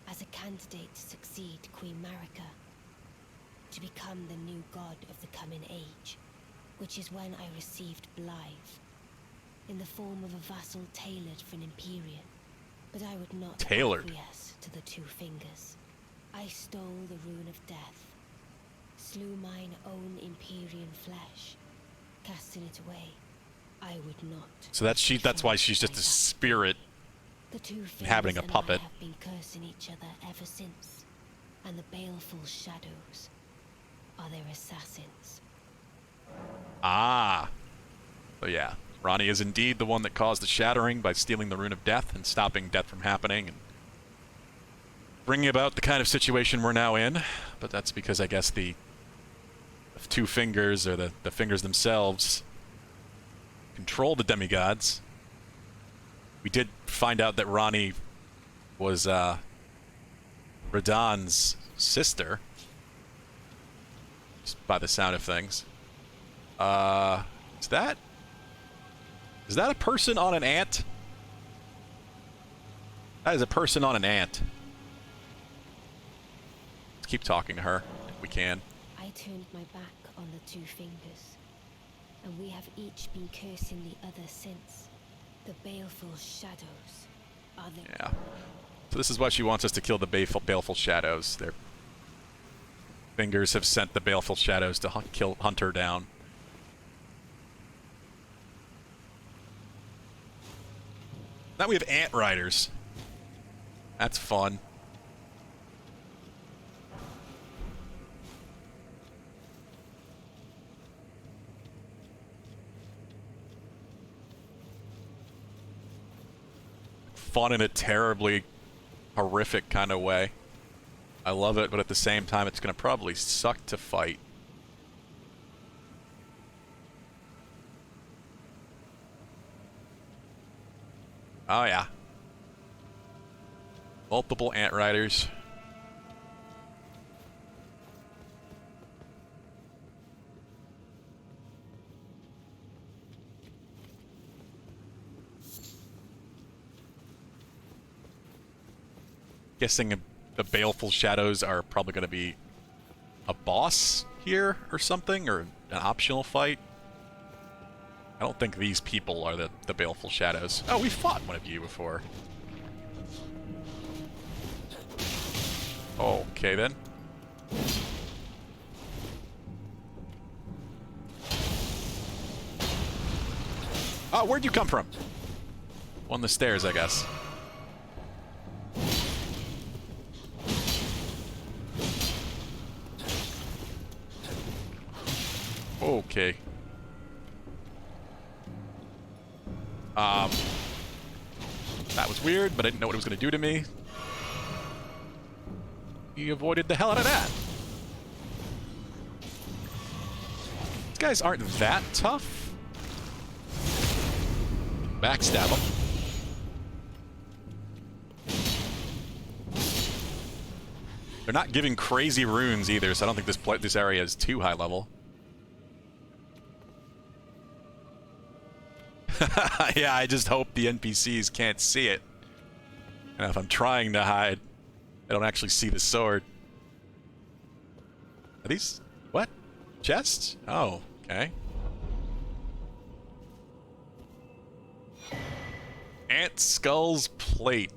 as a candidate to succeed Queen Marika, to become the new god of the coming age, which is when I received Blythe, in the form of a vassal tailored for an Empyrean. But I would not acquiesce to the two fingers. I stole the rune of death, slew mine own Empyrean flesh, casting it away. I would not. So that's why she's just a spirit the two inhabiting a puppet. I have been cursing each other ever since, and the baleful shadows are their assassins. Ah. So yeah, Ronnie is indeed the one that caused the shattering by stealing the rune of death and stopping death from happening and bringing about the kind of situation we're now in. But that's because I guess the two fingers, or the fingers themselves, control the demigods. We did find out that Ronnie was Radahn's sister, just by the sound of things. Is that a person on an ant? That is a person on an ant. Let's keep talking to her if we can. I turned my back on the two fingers, and we have each been cursing the other since. The baleful shadows are the... Yeah. So this is why she wants us to kill the baleful shadows. Their fingers have sent the baleful shadows to hunt her down. Now we have ant riders. That's fun. Fun in a terribly horrific kind of way. I love it, but at the same time, it's going to probably suck to fight. Oh yeah. Multiple ant riders. Guessing the baleful shadows are probably going to be a boss here or something, or an optional fight. I don't think these people are the baleful shadows. Oh, we fought one of you before. Okay then. Oh, where'd you come from? On the stairs, I guess. Okay. That was weird, but I didn't know what it was going to do to me. He avoided the hell out of that. These guys aren't that tough. Backstab them. They're not giving crazy runes either, so I don't think this area is too high level. Yeah, I just hope the NPCs can't see it. And if I'm trying to hide, I don't actually see the sword. Are these... what? Chests? Oh, okay. Ant Skull's plate.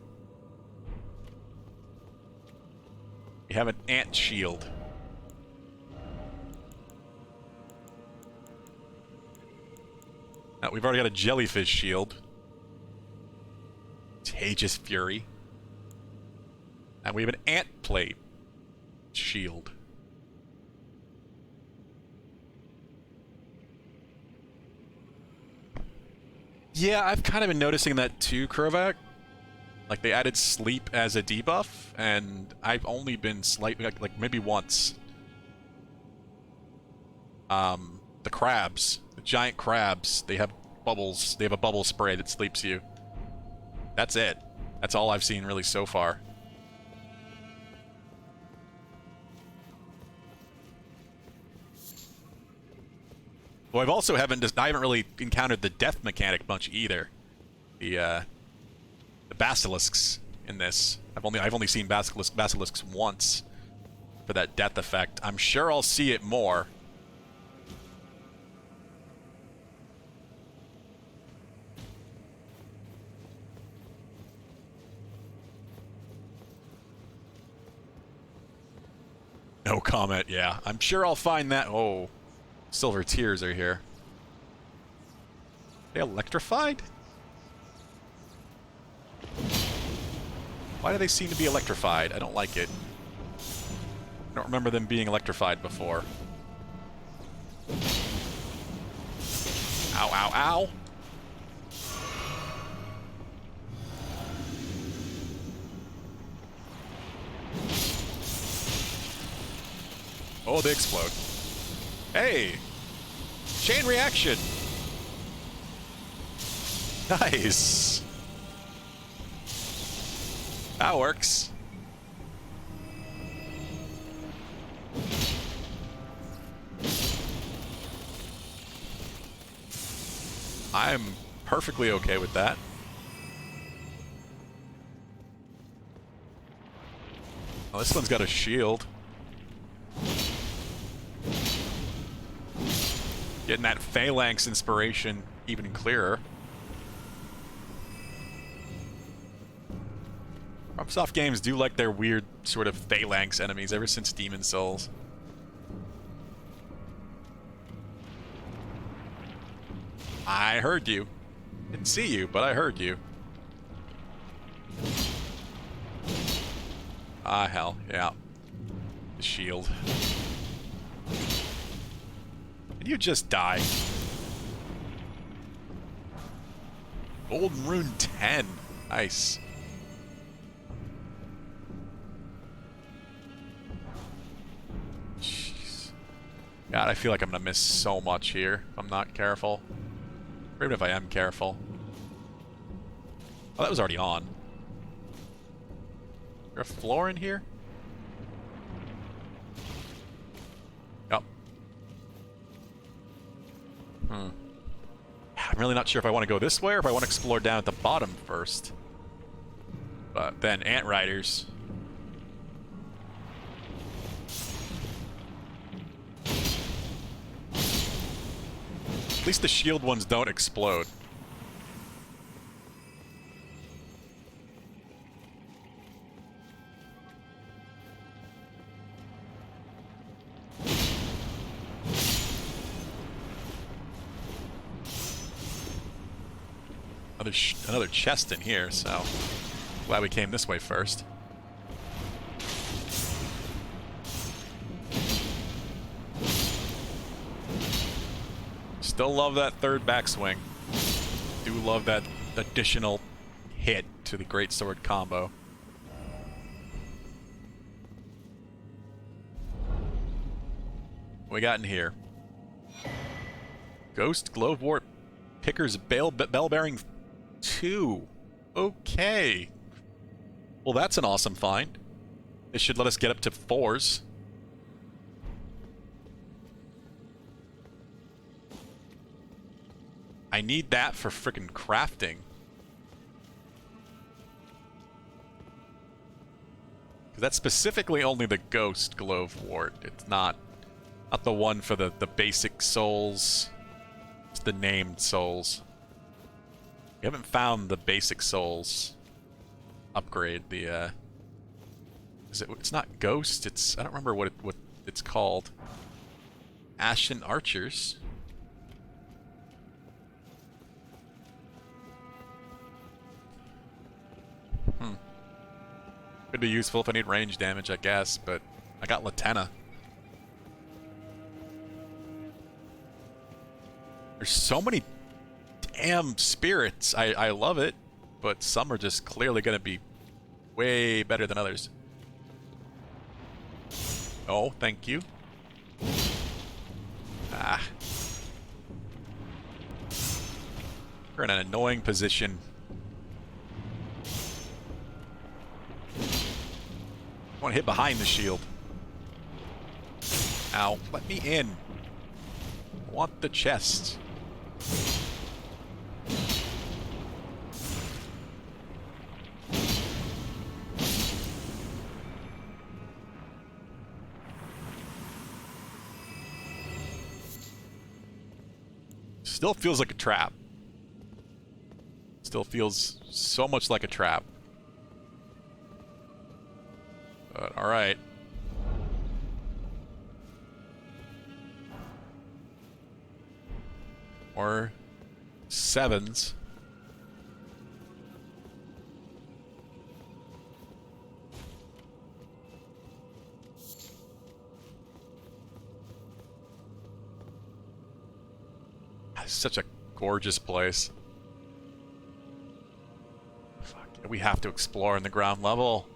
We have an ant shield. Now, we've already got a jellyfish shield. Contagious Fury. And we have an ant plate shield. Yeah, I've kind of been noticing that too, Krovak. Like, they added sleep as a debuff, and I've only been slightly, like maybe once. The crabs, the giant crabs, they have bubbles, they have a bubble spray that sleeps you. That's it. That's all I've seen really so far. Well, I haven't really encountered the death mechanic much either. The basilisks in this. I've only seen basilisks once for that death effect. I'm sure I'll see it more. No comment, yeah. I'm sure I'll find that. Oh, silver tears are here. They electrified? Why do they seem to be electrified? I don't like it. I don't remember them being electrified before. Ow, ow, ow! Oh, they explode. Hey! Chain reaction! Nice! That works. I'm perfectly okay with that. Oh, this one's got a shield. Getting that phalanx inspiration even clearer. FromSoft games do like their weird sort of phalanx enemies ever since Demon Souls. I heard you. Didn't see you, but I heard you. Ah, hell, yeah. The shield. Can you just die? Golden Rune 10. Nice. Jeez. God, I feel like I'm gonna miss so much here if I'm not careful. Or even if I am careful. Oh, that was already on. Is there a floor in here? Yep. I'm really not sure if I want to go this way or if I want to explore down at the bottom first. But then ant riders. At least the shield ones don't explode. Another chest in here, so glad we came this way first. Still love that third backswing. Do love that additional hit to the greatsword combo. What we got in here? Ghost Glowwort Picker's Bell Bearing 2. Okay. Well, that's an awesome find. It should let us get up to 4s. I need that for frickin' crafting. Because that's specifically only the Ghost Glove Wart. It's not the one for the basic souls. It's the named souls. We haven't found the basic souls upgrade. The it's not Ghost. It's I don't remember what it's called. Ashen Archers. Could be useful if I need range damage, I guess, but I got Latenna. There's so many damn spirits. I love it, but some are just clearly going to be way better than others. Oh, thank you. Ah. We're in an annoying position. I want to hit behind the shield. Ow. Let me in. I want the chest. Still feels like a trap. Still feels so much like a trap. But, alright. More 7s. It's such a gorgeous place. Fuck, we have to explore in the ground level.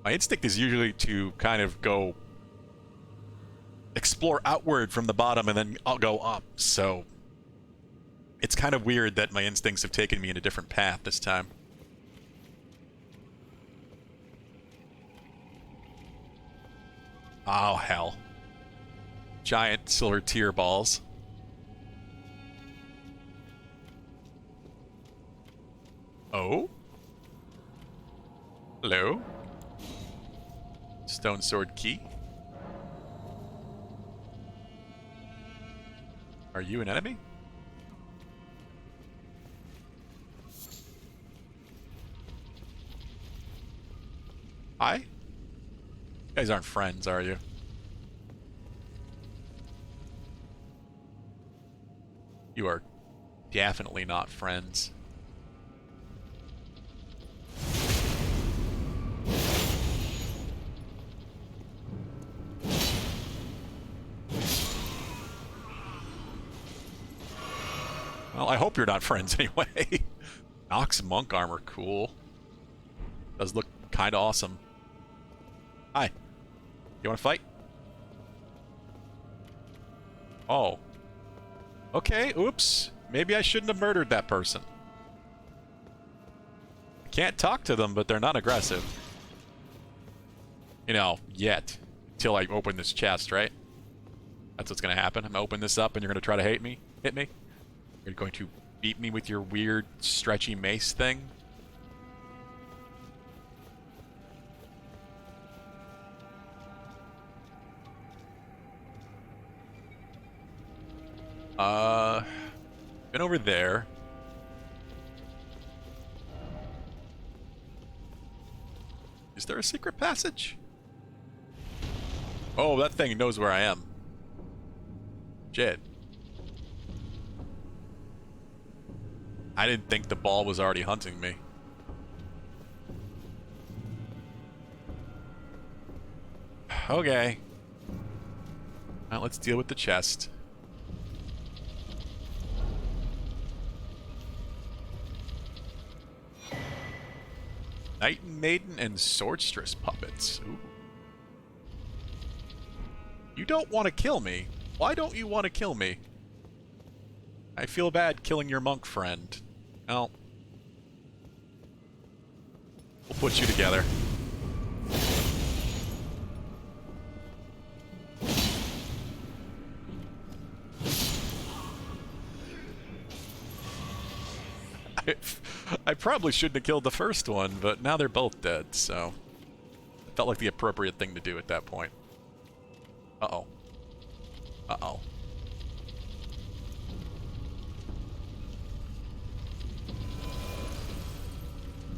My instinct is usually to kind of go explore outward from the bottom and then I'll go up, so it's kind of weird that my instincts have taken me in a different path this time. Oh, hell. Giant silver tear balls. Oh? Hello? Stone sword key. Are you an enemy? Hi? You guys aren't friends, are you? You are definitely not friends. Well, I hope you're not friends anyway. Nox monk armor, cool. Does look kind of awesome. Hi. You want to fight? Oh. Okay, oops. Maybe I shouldn't have murdered that person. I can't talk to them, but they're not aggressive. You know, yet. Until I open this chest, right? That's what's going to happen. I'm going to open this up and you're going to try to hit me? You're going to beat me with your weird, stretchy mace thing? Been over there. Is there a secret passage? Oh, that thing knows where I am. Shit. I didn't think the ball was already hunting me. Okay. Now let's deal with the chest. Knight and Maiden and Swordstress puppets. Ooh. You don't want to kill me. Why don't you want to kill me? I feel bad killing your monk friend. Well, we'll put you together. I probably shouldn't have killed the first one, but now they're both dead, so... It felt like the appropriate thing to do at that point. Uh-oh. Uh-oh.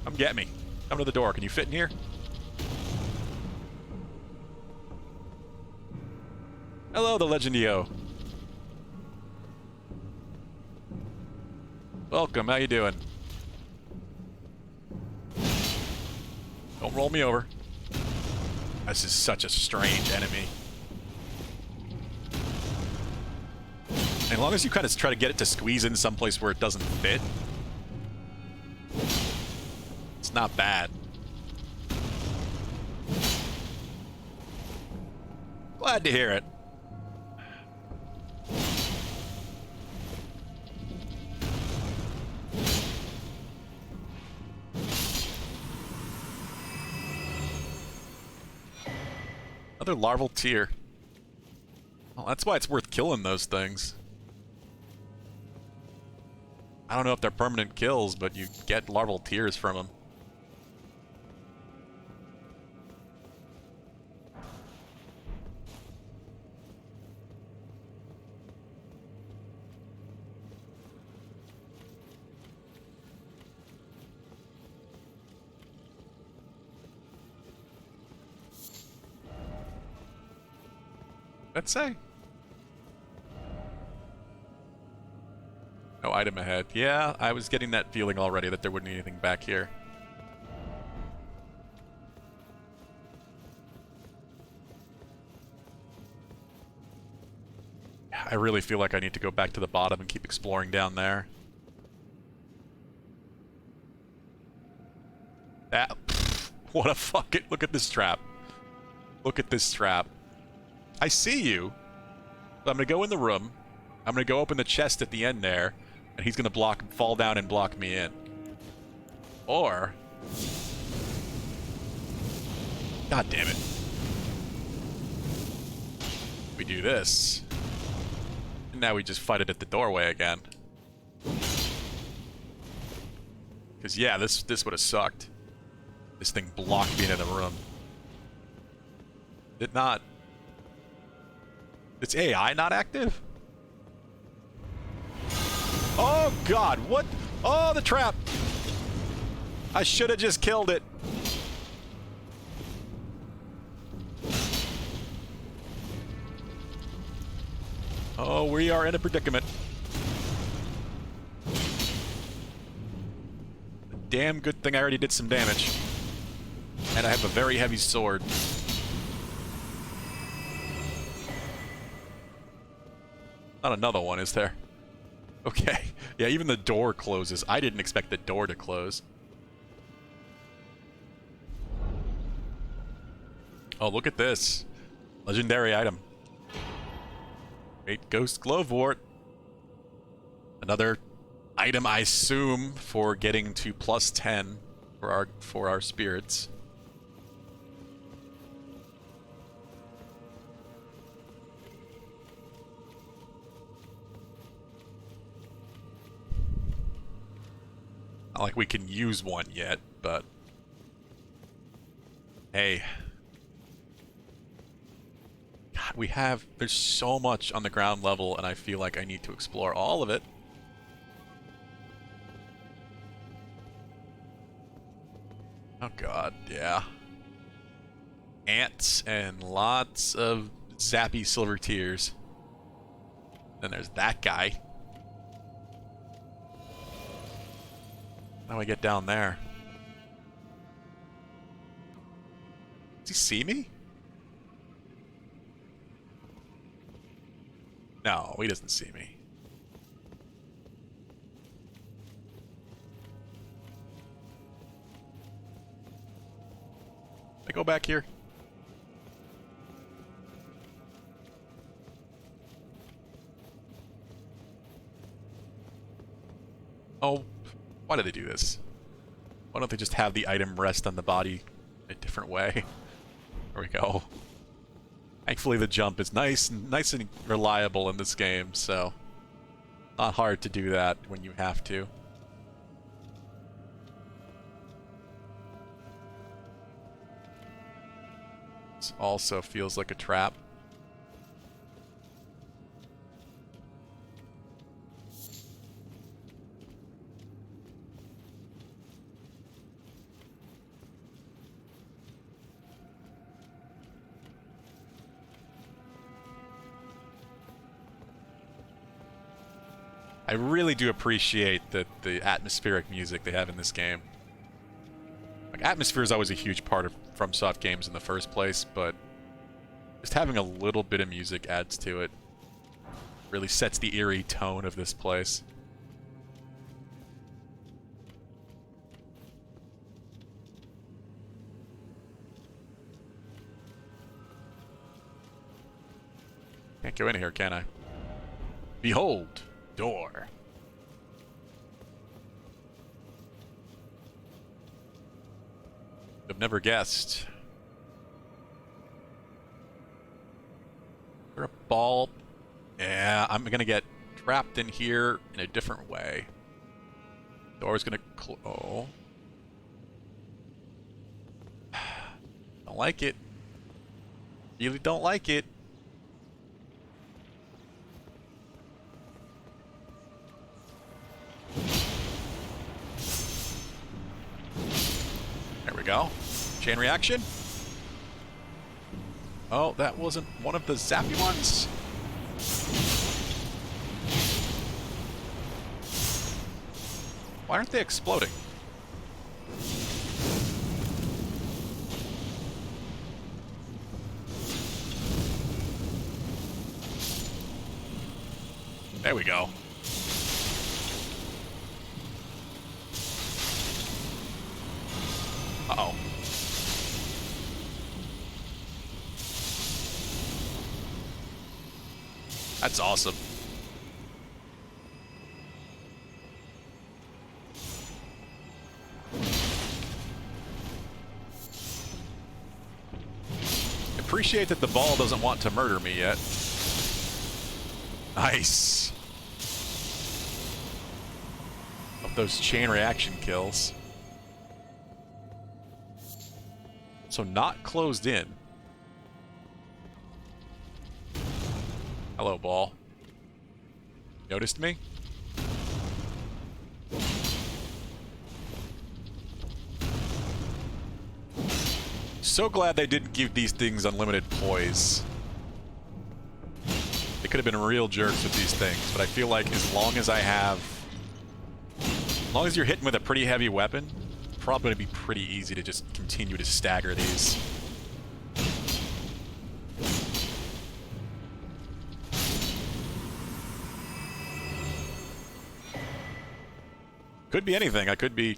Come get me. Come to the door. Can you fit in here? Hello, the Legendio. Welcome, how you doing? Don't roll me over. This is such a strange enemy. And as long as you kind of try to get it to squeeze in someplace where it doesn't fit, it's not bad. Glad to hear it. Another larval tear. Well, that's why it's worth killing those things. I don't know if they're permanent kills, but you get larval tears from them. Let's say. No item ahead. Yeah, I was getting that feeling already that there wouldn't be anything back here. I really feel like I need to go back to the bottom and keep exploring down there. That... What a fucking... Look at this trap. Look at this trap. I see you. I'm gonna go in the room. I'm gonna go open the chest at the end there, and he's gonna fall down and block me in. Or... God damn it. We do this. And now we just fight it at the doorway again. Because, yeah, this would have sucked. This thing blocked me in the room. Did not... It's AI not active? Oh god, what? Oh, the trap! I should have just killed it. Oh, we are in a predicament. Damn good thing I already did some damage. And I have a very heavy sword. Not another one, is there? Okay. Yeah, even the door closes. I didn't expect the door to close. Oh, look at this. Legendary item. Great Ghost Glowwort. Another item, I assume, for getting to +10 for our spirits. Not like we can use one yet, but... Hey. God, there's so much on the ground level, and I feel like I need to explore all of it. Oh god, yeah. Ants and lots of zappy silver tears. Then there's that guy. How do I get down there? Does he see me? No, he doesn't see me. I go back here. Oh, why do they do this? Why don't they just have the item rest on the body a different way? There we go. Thankfully the jump is nice and reliable in this game, so not hard to do that when you have to. This also feels like a trap. I really do appreciate the atmospheric music they have in this game. Like, atmosphere is always a huge part of FromSoft games in the first place, but just having a little bit of music adds to it. Really sets the eerie tone of this place. Can't go in here, can I? Behold, door. I've never guessed. Is there a ball? Yeah, I'm gonna get trapped in here in a different way. Door's gonna oh. Don't like it. Really don't like it. There we go. Chain reaction. Oh, that wasn't one of the zappy ones. Why aren't they exploding? There we go. Uh-oh. That's awesome. Appreciate that the ball doesn't want to murder me yet. Nice. Of those chain reaction kills. So not closed in. Hello, ball. Noticed me? So glad they didn't give these things unlimited poise. They could have been real jerks with these things, but I feel like as long as you're hitting with a pretty heavy weapon, it's probably going to be pretty easy to just continue to stagger these. Could be anything. I could be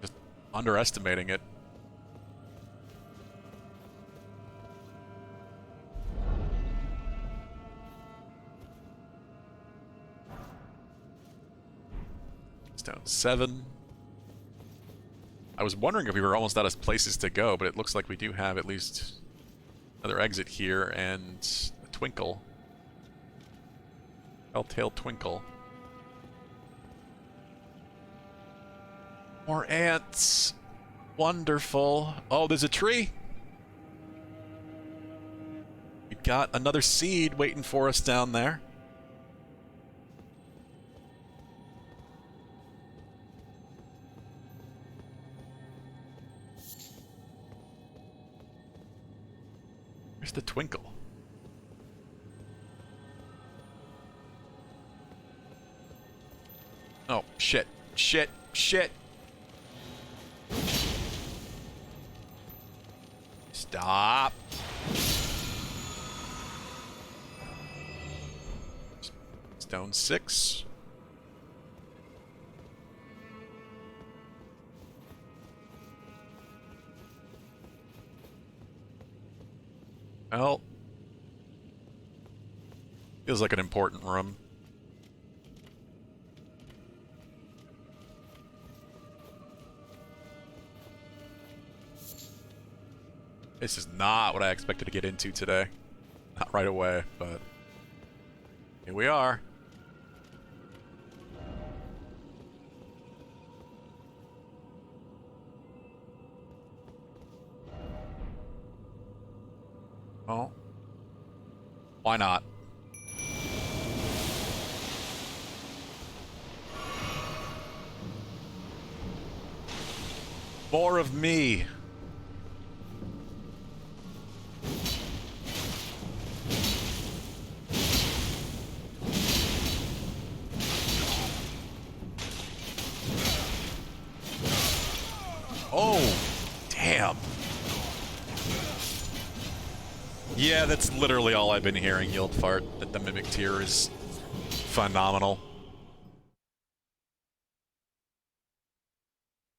just underestimating it. Stone 7. I was wondering if we were almost out of places to go, but it looks like we do have at least another exit here and a twinkle. Telltale twinkle. More ants. Wonderful. Oh, there's a tree. We've got another seed waiting for us down there. Where's the twinkle? Oh, shit. Shit. Shit. Stop. Stone 6. Well, feels like an important room. This is not what I expected to get into today. Not right away, but here we are. Oh. Why not? More of me. Oh, damn. Yeah, that's literally all I've been hearing, Yield Fart, that the Mimic tier is phenomenal.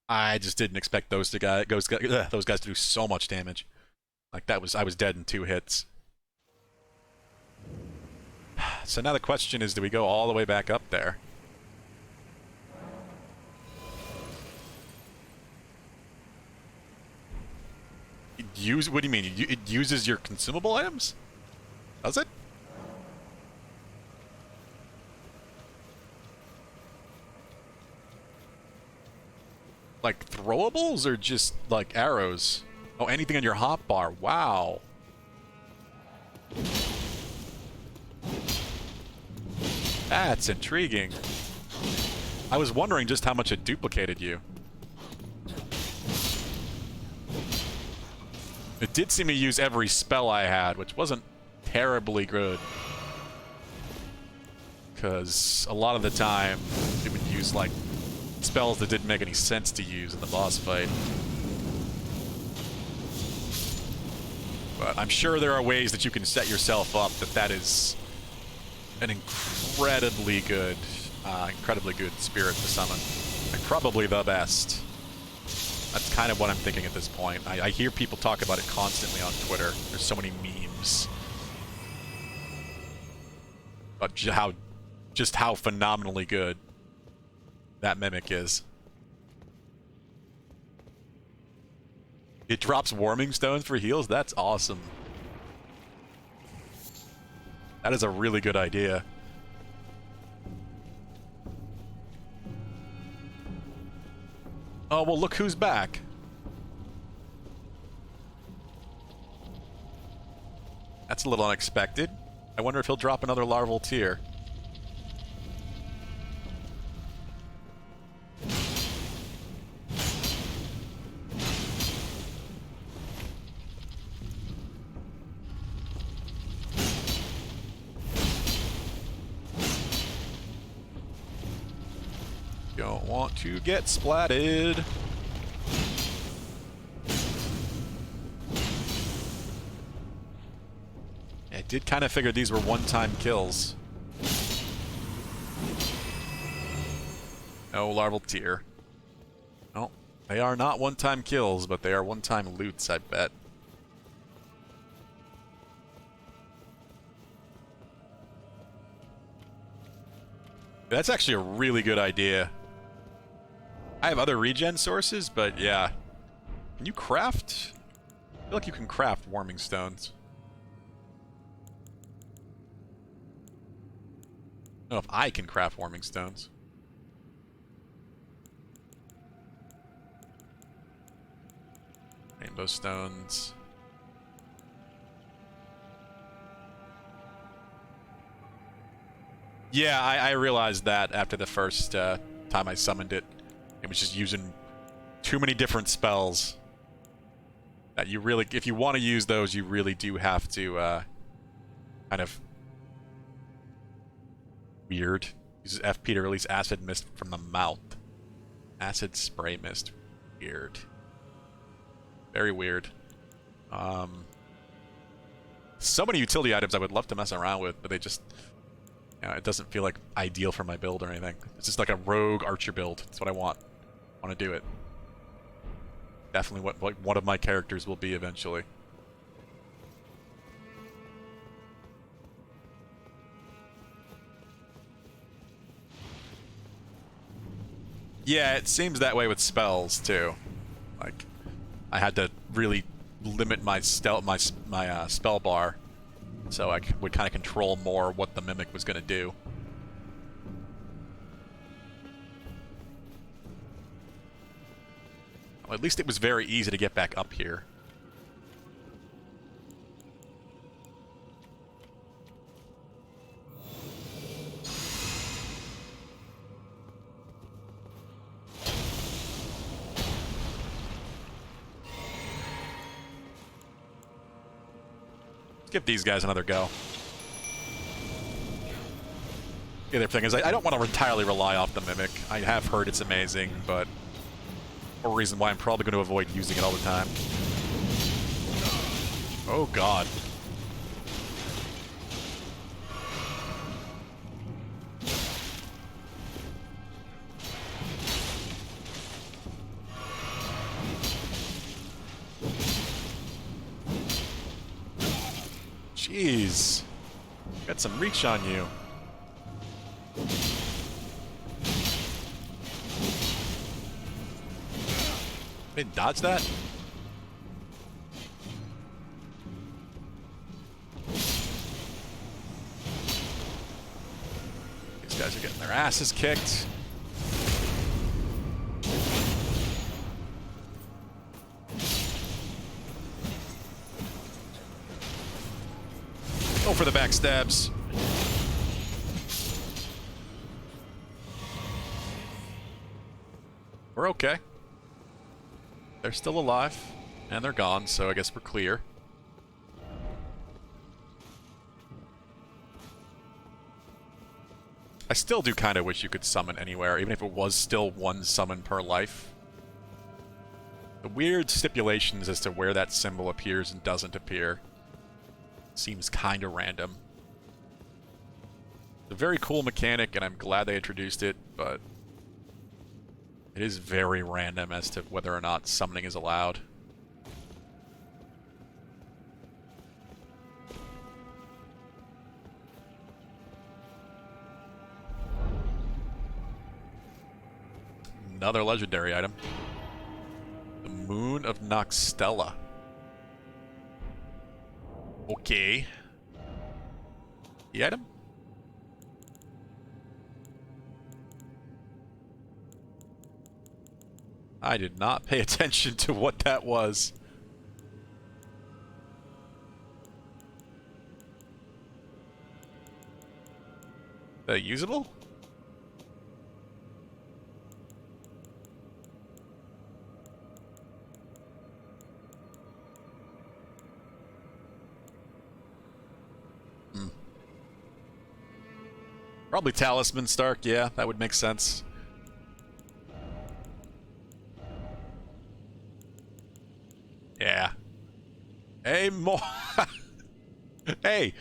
I just didn't expect those guys to do so much damage. Like I was dead in 2 hits. So now the question is, do we go all the way back up there? What do you mean? It uses your consumable items? Does it? Like throwables or just like arrows? Oh, anything on your hotbar. Wow. That's intriguing. I was wondering just how much it duplicated you. It did seem to use every spell I had, which wasn't terribly good. Because a lot of the time, it would use, like, spells that didn't make any sense to use in the boss fight. But I'm sure there are ways that you can set yourself up that is an incredibly good spirit to summon. And probably the best. That's kind of what I'm thinking at this point. I hear people talk about it constantly on Twitter. There's so many memes. But just how phenomenally good that Mimic is. It drops warming stones for heals? That's awesome. That is a really good idea. Oh, well, look who's back. That's a little unexpected. I wonder if he'll drop another larval tier. Don't want to get splatted. I did kind of figure these were one-time kills. No larval tier. No, they are not one-time kills, but they are one-time loots, I bet. That's actually a really good idea. I have other regen sources, but yeah. Can you craft? I feel like you can craft warming stones. I don't know if I can craft warming stones. Rainbow stones. Yeah, I realized that after the first time I summoned it. It was just using too many different spells. That you really, if you want to use those, you really do have to kind of weird. Uses FP to release acid mist from the mouth. Acid spray mist. Weird. Very weird. So many utility items I would love to mess around with, but they just, you know, it doesn't feel like ideal for my build or anything. It's just like a rogue archer build. That's what I want. I want to do it. Definitely what like one of my characters will be eventually. Yeah, it seems that way with spells too. Like, I had to really limit my spell bar, so I would kind of control more what the Mimic was going to do. Well, at least it was very easy to get back up here. Give these guys another go. The other thing is, I don't want to entirely rely off the Mimic. I have heard it's amazing, but a reason why I'm probably going to avoid using it all the time. Oh god. Jeez. Got some reach on you. Didn't dodge that? These guys are getting their asses kicked. Go for the backstabs. We're okay. They're still alive, and they're gone, so I guess we're clear. I still do kind of wish you could summon anywhere, even if it was still one summon per life. The weird stipulations as to where that symbol appears and doesn't appear seems kind of random. It's a very cool mechanic, and I'm glad they introduced it, but it is very random as to whether or not summoning is allowed. Another legendary item. The Moon of Noxtella. Okay. The item? I did not pay attention to what that was. Usable? Probably Talisman, Stark. Yeah, that would make sense. Yeah. Hey, more. Hey,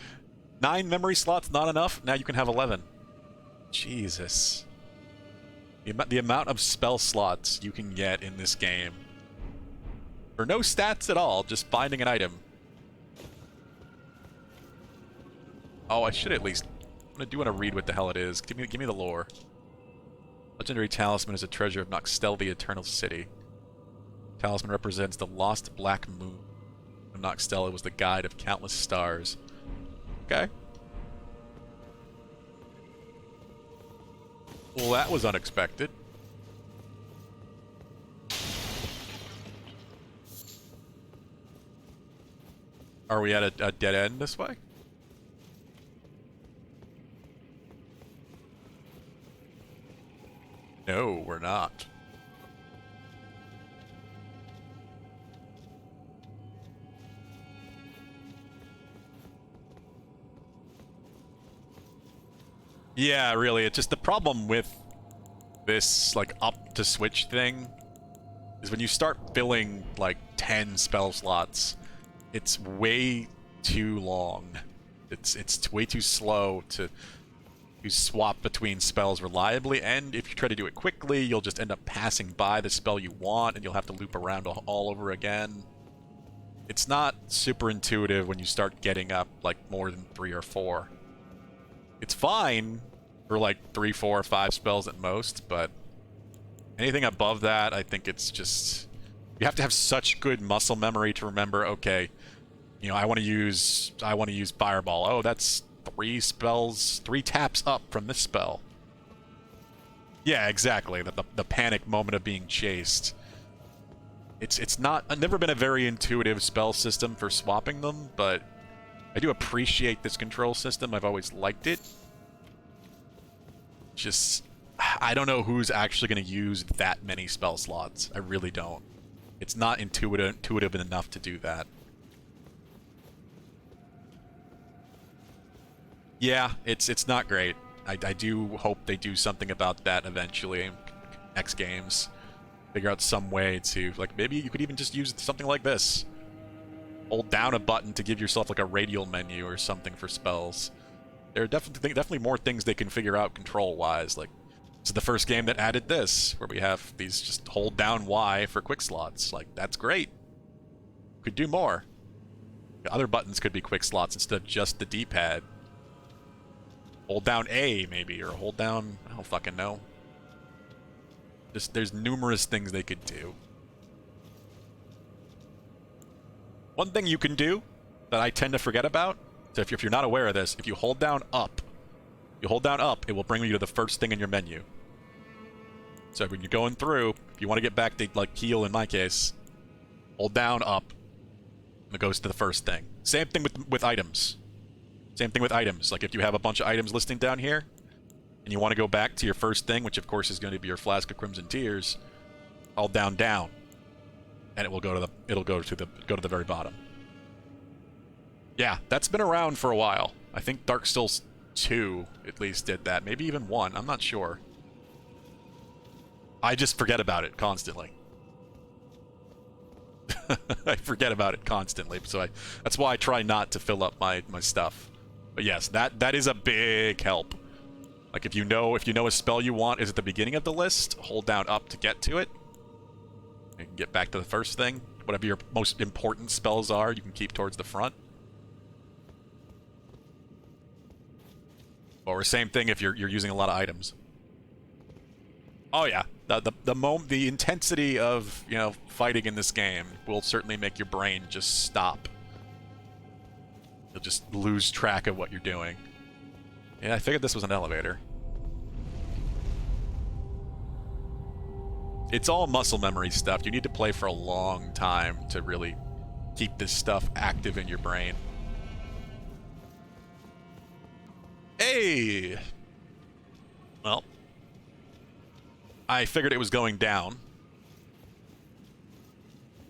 9 memory slots not enough? Now you can have 11. Jesus. The amount of spell slots you can get in this game. For no stats at all, just finding an item. Oh, I should at least... I do want to read what the hell it is. Give me the lore. Legendary Talisman is a treasure of Noxtel, the Eternal City. Talisman represents the lost black moon of Noxtel. It was the guide of countless stars. Okay. Well, that was unexpected. Are we at a dead end this way? No, we're not. Yeah, really, it's just the problem with this, like, up to switch thing is when you start filling, like, 10 spell slots, it's way too long. It's way too slow to swap between spells reliably, and if you try to do it quickly, you'll just end up passing by the spell you want, and you'll have to loop around all over again. It's not super intuitive when you start getting up, like, more than 3 or 4. It's fine for, like, 3, 4, 5 spells at most, but anything above that, I think it's just... You have to have such good muscle memory to remember, okay, you know, I want to use Fireball. Oh, that's 3 spells, 3 taps up from this spell. Yeah, exactly. The panic moment of being chased. It's never been a very intuitive spell system for swapping them, but I do appreciate this control system. I've always liked it. Just, I don't know who's actually going to use that many spell slots. I really don't. It's not intuitive enough to do that. Yeah, it's not great. I do hope they do something about that eventually. Next games, figure out some way to, like, maybe you could even just use something like this. Hold down a button to give yourself like a radial menu or something for spells. There are definitely more things they can figure out control-wise. Like, this is the first game that added this, where we have these just hold down Y for quick slots. Like, that's great. Could do more. Other buttons could be quick slots instead of just the D-pad. Hold down A, maybe, or hold down... I don't fucking know. Just, there's numerous things they could do. One thing you can do that I tend to forget about, so if you're not aware of this, if you hold down up, it will bring you to the first thing in your menu. So when you're going through, if you want to get back to, like, heal in my case, hold down up, and it goes to the first thing. Same thing with items. Same thing with items. Like, if you have a bunch of items listing down here, and you want to go back to your first thing, which of course is going to be your Flask of Crimson Tears, hold down, and it will go to the very bottom. Yeah, that's been around for a while. I think Dark Souls 2 at least did that. Maybe even 1. I'm not sure. I just forget about it constantly. I forget about it constantly, so that's why I try not to fill up my stuff. But yes, that is a big help. Like, if you know a spell you want is at the beginning of the list, hold down up to get to it. You can get back to the first thing. Whatever your most important spells are, you can keep towards the front. Or same thing if you're using a lot of items. Oh yeah, the intensity of, you know, fighting in this game will certainly make your brain just stop. You'll just lose track of what you're doing. Yeah, I figured this was an elevator. It's all muscle memory stuff. You need to play for a long time to really keep this stuff active in your brain. Hey! Well, I figured it was going down.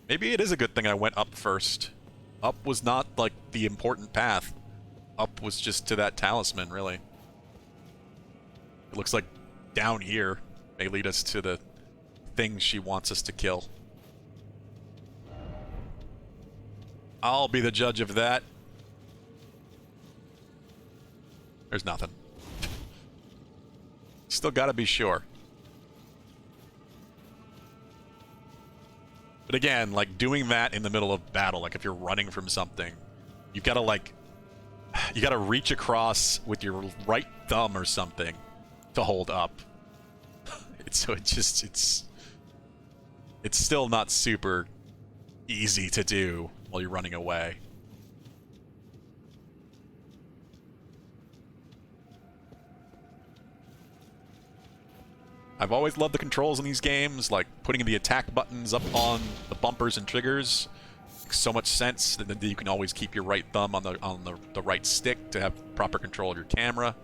Maybe it is a good thing I went up first. Up was not, like, the important path. Up was just to that talisman, really. It looks like down here may lead us to the thing she wants us to kill. I'll be the judge of that. There's nothing. Still gotta be sure. But again, like, doing that in the middle of battle, like if you're running from something, you've gotta, like, you gotta reach across with your right thumb or something to hold up. It's still not super easy to do while you're running away. I've always loved the controls in these games, like putting the attack buttons up on the bumpers and triggers. Makes so much sense that you can always keep your right thumb on the right stick to have proper control of your camera.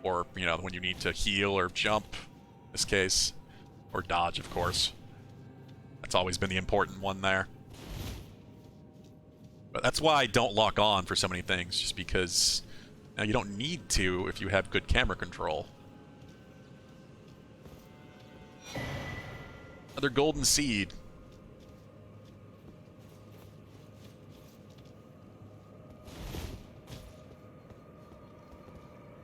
Or, you know, when you need to heal or jump, in this case. Or dodge, of course. That's always been the important one there. But that's why I don't lock on for so many things, just because, you know, you don't need to if you have good camera control. Another golden seed.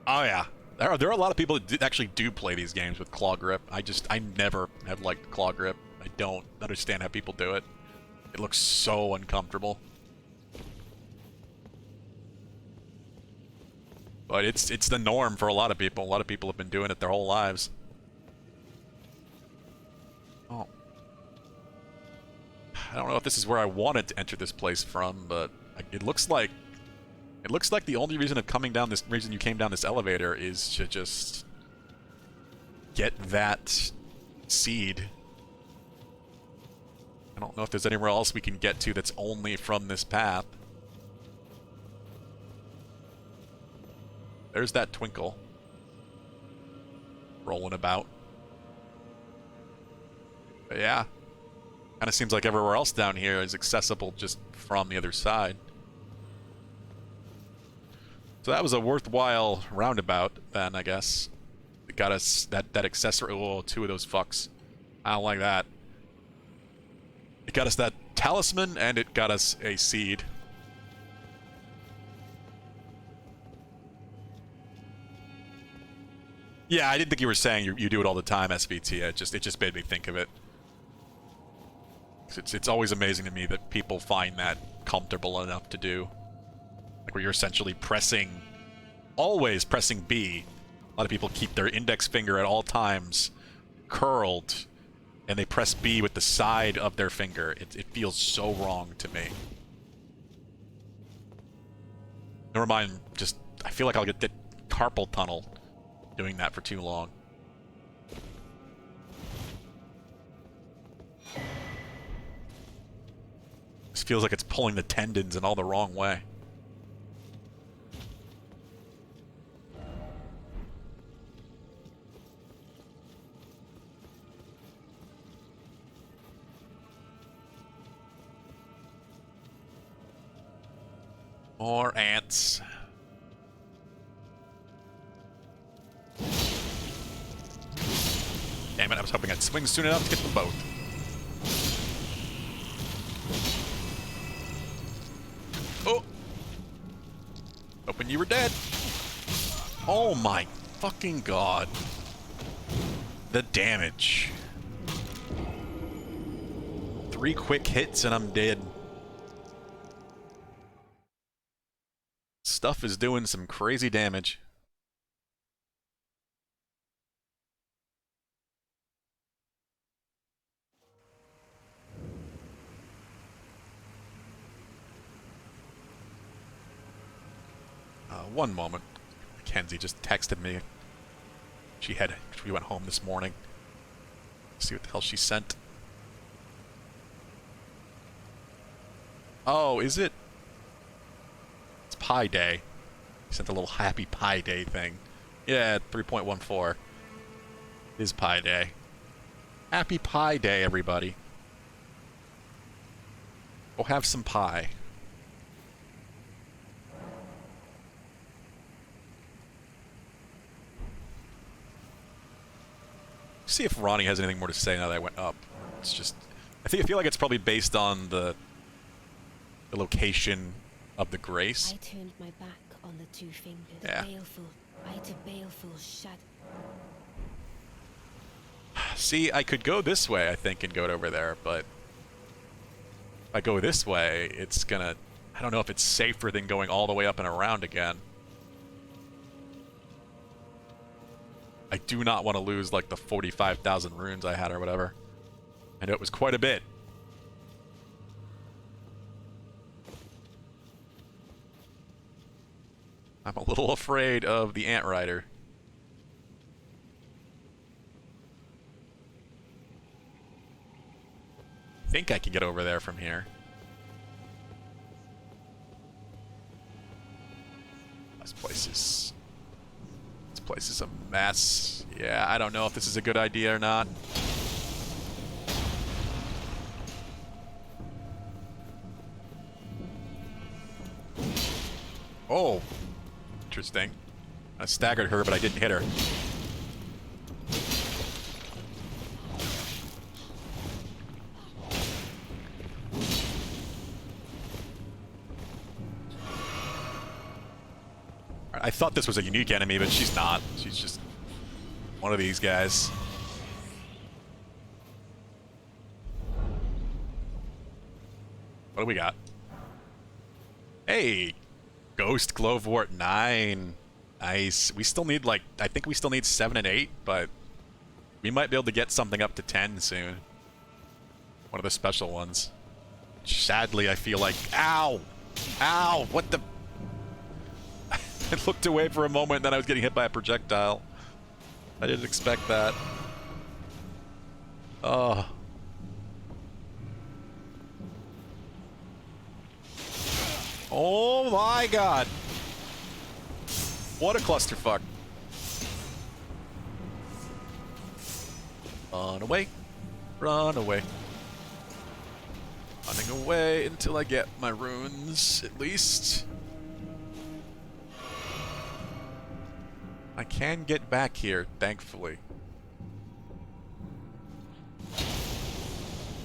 Oh yeah. There are a lot of people that actually do play these games with claw grip. I never have liked claw grip. I don't understand how people do it. It looks so uncomfortable. But it's the norm for a lot of people. A lot of people have been doing it their whole lives. Oh. I don't know if this is where I wanted to enter this place from, but it looks like the only reason you came down this elevator is to just get that seed. I don't know if there's anywhere else we can get to that's only from this path. There's that twinkle rolling about. But yeah, kind of seems like everywhere else down here is accessible just from the other side. So that was a worthwhile roundabout, then, I guess. It got us that accessory. Oh, two of those fucks. I don't like that. It got us that talisman, and it got us a seed. Yeah, I didn't think you were saying you do it all the time, SVT. It just made me think of it. It's always amazing to me that people find that comfortable enough to do. Like where you're essentially always pressing B. A lot of people keep their index finger at all times curled, and they press B with the side of their finger. It feels so wrong to me. Never mind, just, I feel like I'll get carpal tunnel doing that for too long. This feels like it's pulling the tendons in all the wrong way. More ants. Damn it, I was hoping I'd swing soon enough to get them both. Oh! Hoping you were dead. Oh my fucking god. The damage. 3 quick hits and I'm dead. Stuff is doing some crazy damage. One moment. Mackenzie just texted me. We went home this morning. See what the hell she sent. Oh, is it? It's Pi Day. He sent a little happy Pi Day thing. Yeah, 3.14. It is Pi Day. Happy Pi Day, everybody. Go have some pie. See if Ronnie has anything more to say now that I went up. It's just, I feel like it's probably based on the location of the grace. I turned my back on the two fingers. Yeah. Baleful shadow. See, I could go this way, I think, and go over there, but if I go this way, it's gonna, I don't know if it's safer than going all the way up and around again. I do not want to lose, like, the 45,000 runes I had or whatever. I know it was quite a bit. I'm a little afraid of the Ant Rider. I think I can get over there from here. This place is a mess. Yeah, I don't know if this is a good idea or not. Oh, interesting. I staggered her, but I didn't hit her. I thought this was a unique enemy, but she's not. She's just one of these guys. What do we got? Hey! Ghost Glowwort 9. Nice. We still need, like, I think we still need 7 and 8, but we might be able to get something up to 10 soon. One of the special ones. Sadly, I feel like... Ow! Ow! What the... I looked away for a moment, and then I was getting hit by a projectile. I didn't expect that. Oh. Oh my god. What a clusterfuck. Run away. Run away. Running away until I get my runes, at least. I can get back here, thankfully.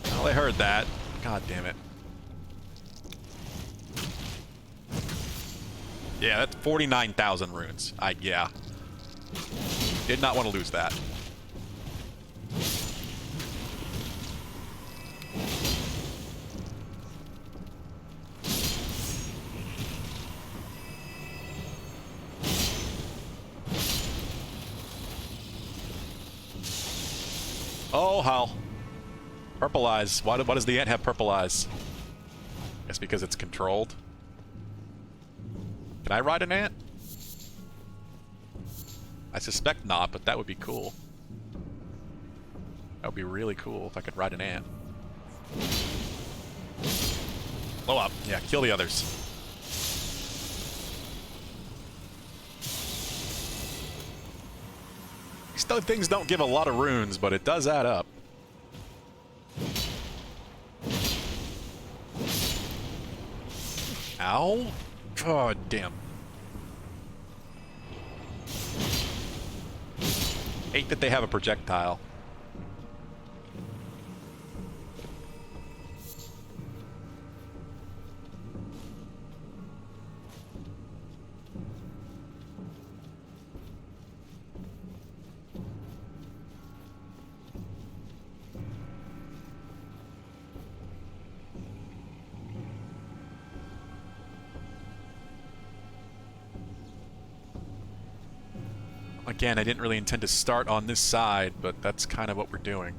Well, I heard that. God damn it. Yeah, that's 49,000 runes. Yeah. Did not want to lose that. Oh, how. Purple eyes. Why does the ant have purple eyes? Guess because it's controlled. Can I ride an ant? I suspect not, but that would be cool. That would be really cool if I could ride an ant. Blow up. Yeah, kill the others. These things don't give a lot of runes, but it does add up. Ow. God damn. Hate that they have a projectile. Again, I didn't really intend to start on this side, but that's kind of what we're doing.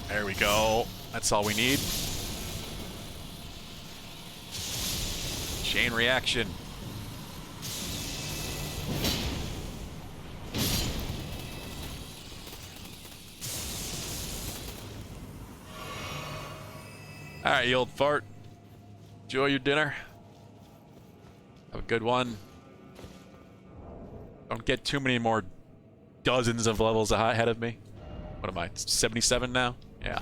There we go. That's all we need. Chain reaction. Alright, you old fart. Enjoy your dinner. Have a good one. Don't get too many more dozens of levels ahead of me. What am I, 77 now? Yeah.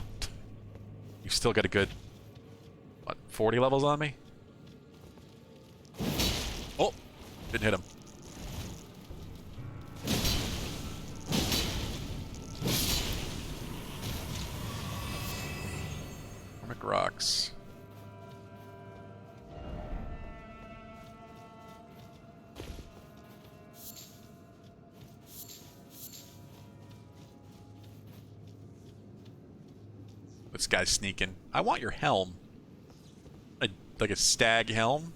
You still got a good, what, 40 levels on me? Oh! Didn't hit him. Karmic rocks. This guy's sneaking. I want your helm. Like a stag helm.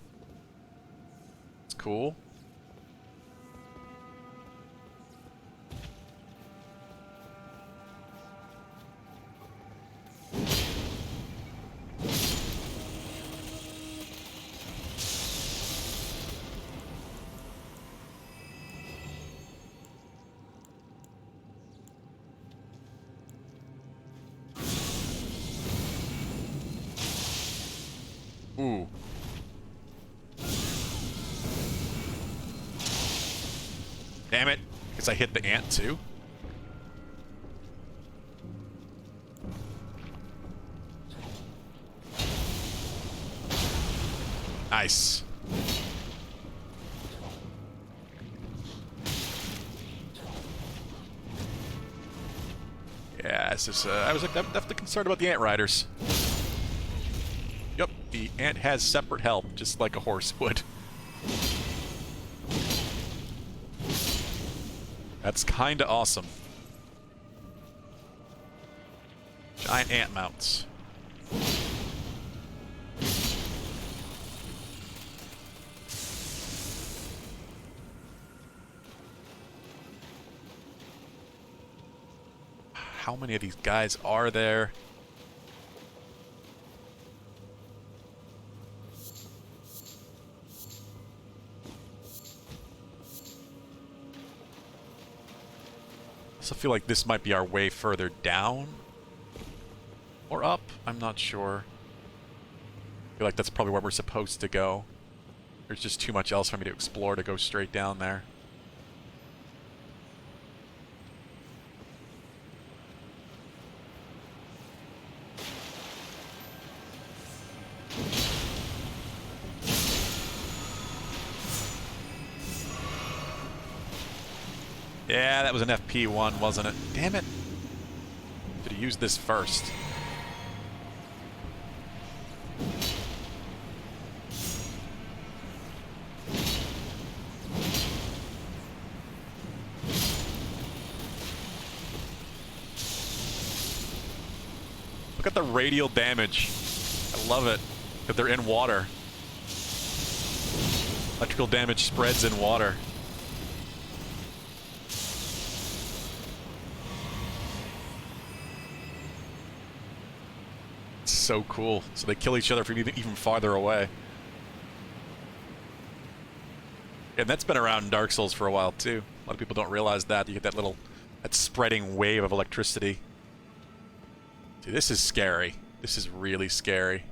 It's cool. Ooh. Damn it. Guess I hit the ant too. Nice. Yeah, it's just, I was definitely concerned about the ant riders. Yep, the ant has separate health, just like a horse would. That's kinda awesome. Giant ant mounts. How many of these guys are there? I also feel like this might be our way further down. Or up? I'm not sure. I feel like that's probably where we're supposed to go. There's just too much else for me to explore to go straight down there. Yeah, that was an FP1, wasn't it? Damn it. Should have used this first. Look at the radial damage. I love it. That they're in water. Electrical damage spreads in water. It's so cool. So they kill each other from even farther away. And that's been around in Dark Souls for a while too. A lot of people don't realize that. You get that spreading wave of electricity. Dude, this is scary. This is really scary.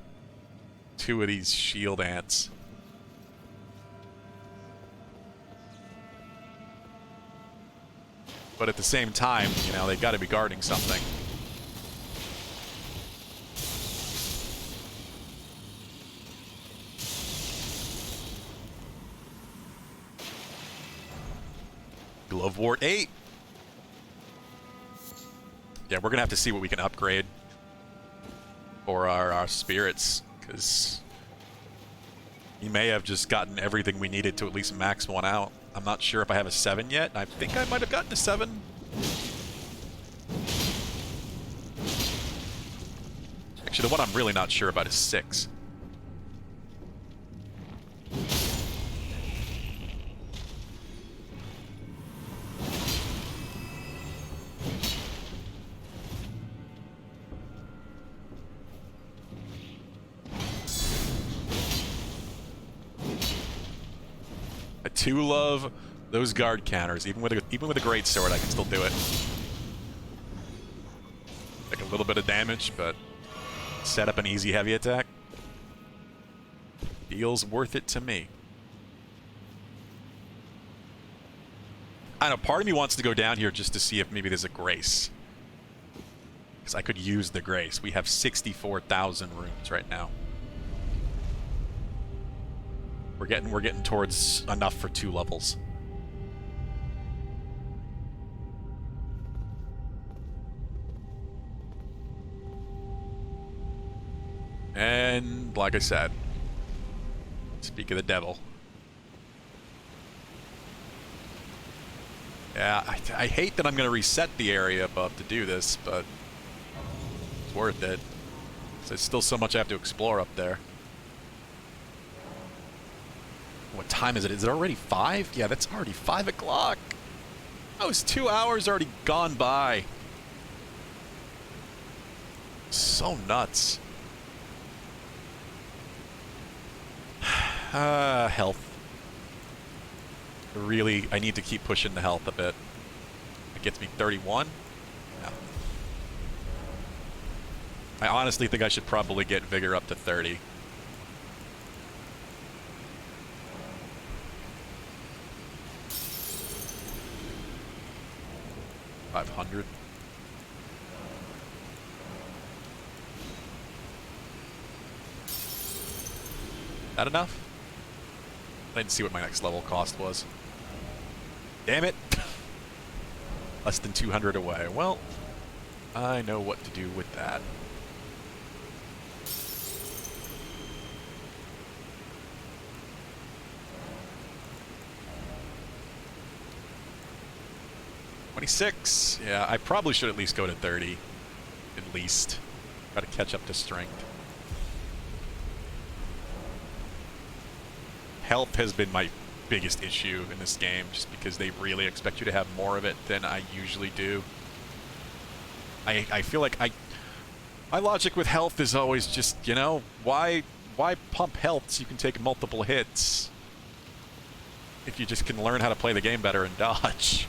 2 of these shield ants. But at the same time, you know, they gotta be guarding something. Glove Wart 8. Yeah, we're gonna have to see what we can upgrade for our spirits, because we may have just gotten everything we needed to at least max one out. I'm not sure if I have a 7 yet. I think I might have gotten a 7. Actually, the one I'm really not sure about is 6. I do love those guard counters. Even with a great sword, I can still do it. Take a little bit of damage, but set up an easy heavy attack. Feels worth it to me. I don't know, part of me wants to go down here just to see if maybe there's a grace. Because I could use the grace. We have 64,000 runes right now. We're getting towards enough for 2 levels. And like I said, speak of the devil. Yeah, I hate that I'm going to reset the area above to do this, but it's worth it. There's still so much I have to explore up there. What time is it? Is it already 5? Yeah, that's already 5 o'clock. Those 2 hours already gone by. So nuts. Health. Really, I need to keep pushing the health a bit. It gets me 31. No. I honestly think I should probably get Vigor up to 30. $500. That enough? I didn't see what my next level cost was. Damn it! Less than 200 away. Well, I know what to do with that. $26. Yeah, I probably should at least go to 30. At least. Try to catch up to strength. Health has been my biggest issue in this game, just because they really expect you to have more of it than I usually do. I feel like my logic with health is always just, you know, why pump health so you can take multiple hits if you just can learn how to play the game better and dodge?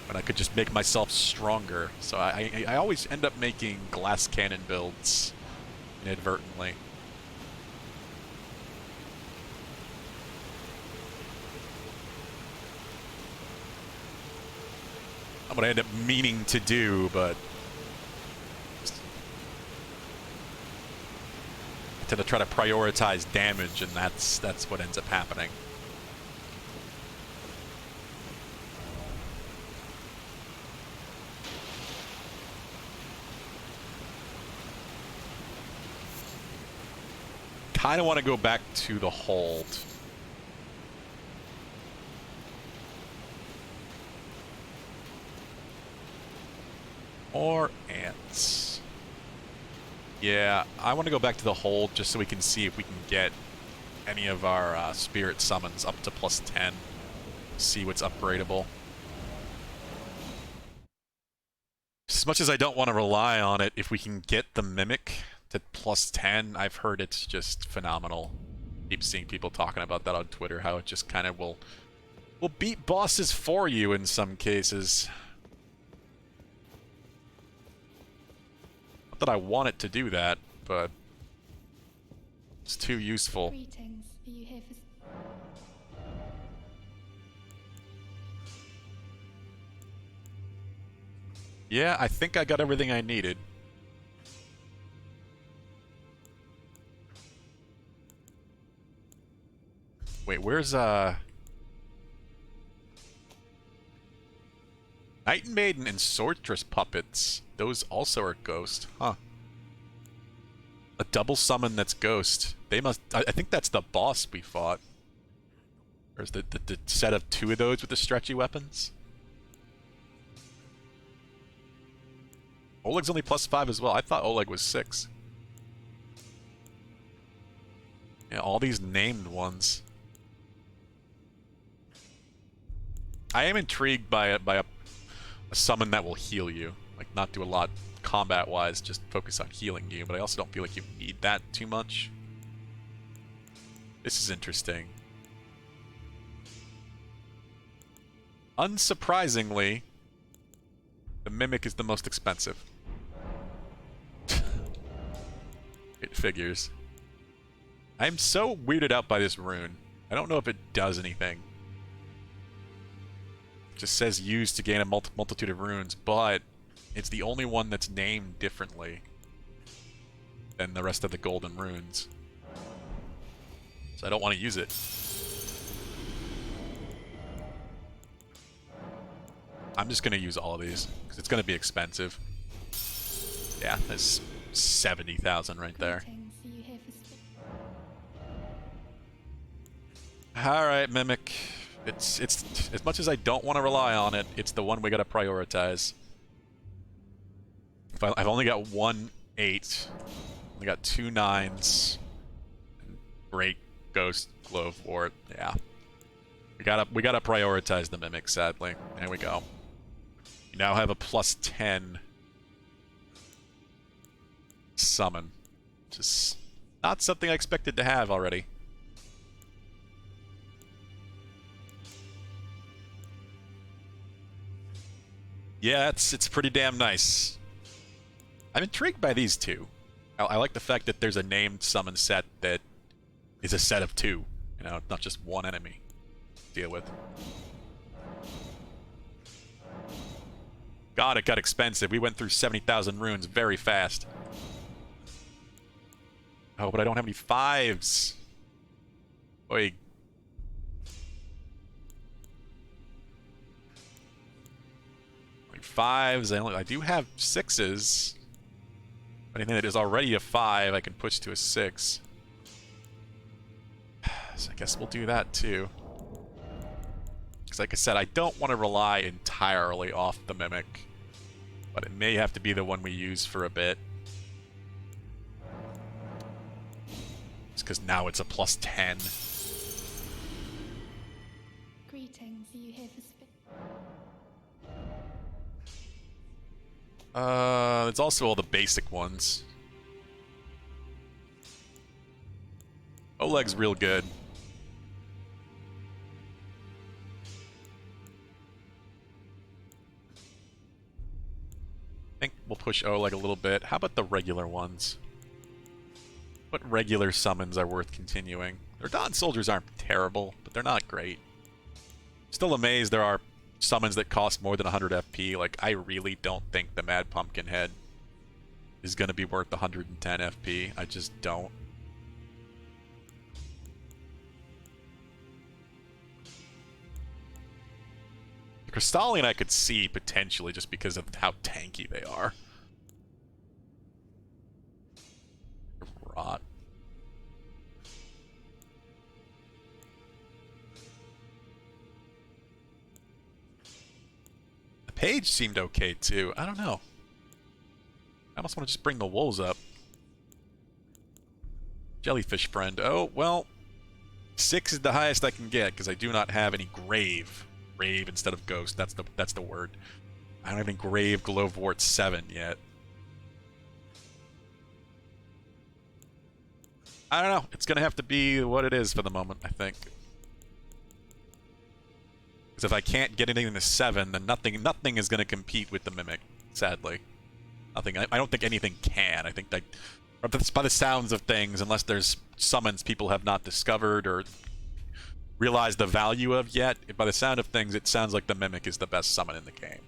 But I could just make myself stronger. So I always end up making glass cannon builds inadvertently. I'm gonna end up meaning to do, but I tend to try to prioritize damage, and that's what ends up happening. kind of want to go back to the hold. Or ants. Yeah, I want to go back to the hold just so we can see if we can get any of our spirit summons up to +10. See what's upgradable. As much as I don't want to rely on it, if we can get the Mimic to +10, I've heard it's just phenomenal. Keep seeing people talking about that on Twitter, how it just kind of will beat bosses for you in some cases. Not that I want it to do that, but it's too useful. Greetings. Are you here for... Yeah, I think I got everything I needed. Wait, where's Knight and Maiden and Sortress puppets? Those also are ghost, huh? A double summon that's ghost. They must. I think that's the boss we fought. Or is the set of 2 of those with the stretchy weapons? Oleg's only +5 as well. I thought Oleg was 6. Yeah, all these named ones. I am intrigued by a summon that will heal you. Like, not do a lot combat-wise, just focus on healing you, but I also don't feel like you need that too much. This is interesting. Unsurprisingly, the Mimic is the most expensive. It figures. I'm so weirded out by this rune. I don't know if it does anything. It just says used to gain a multitude of runes, but it's the only one that's named differently than the rest of the golden runes. So I don't want to use it. I'm just going to use all of these, because it's going to be expensive. Yeah, there's 70,000 right there. Alright, Mimic. It's as much as I don't want to rely on it, it's the one we gotta prioritize. I've only got 1 8. Only got 2 9s. Great Ghost Glove Ward. Yeah. We gotta prioritize the Mimic, sadly. There we go. You now have a +10 summon. Just not something I expected to have already. Yeah, it's pretty damn nice. I'm intrigued by these two. I like the fact that there's a named summon set that is a set of 2. You know, not just one enemy to deal with. God, it got expensive. We went through 70,000 runes very fast. Oh, but I don't have any 5s. Oy. Like 5s. I do have 6s. Anything that is already a 5, I can push to a 6. So I guess we'll do that too. Because like I said, I don't want to rely entirely off the Mimic. But it may have to be the one we use for a bit. Just because now it's a +10. Greetings. Are you here for It's also all the basic ones. Oleg's real good. I think we'll push Oleg a little bit. How about the regular ones? What regular summons are worth continuing? Their Dawn Soldiers aren't terrible, but they're not great. Still amazed there are summons that cost more than 100 FP. Like, I really don't think the Mad Pumpkinhead is going to be worth 110 FP. I just don't. The Crystallian I could see potentially just because of how tanky they are. Rot. page seemed okay too. I don't know. I almost want to just bring the wolves up. Jellyfish friend. Oh, well, 6 is the highest I can get because I do not have any grave. Grave instead of ghost. That's the word. I don't have any grave glowwort 7 yet. I don't know. It's gonna have to be what it is for the moment, I think. Because if I can't get anything to 7, then nothing is gonna compete with the mimic. Sadly, nothing. I don't think anything can. I think that, by the sounds of things, unless there's summons people have not discovered or realized the value of yet, by the sound of things, it sounds like the mimic is the best summon in the game.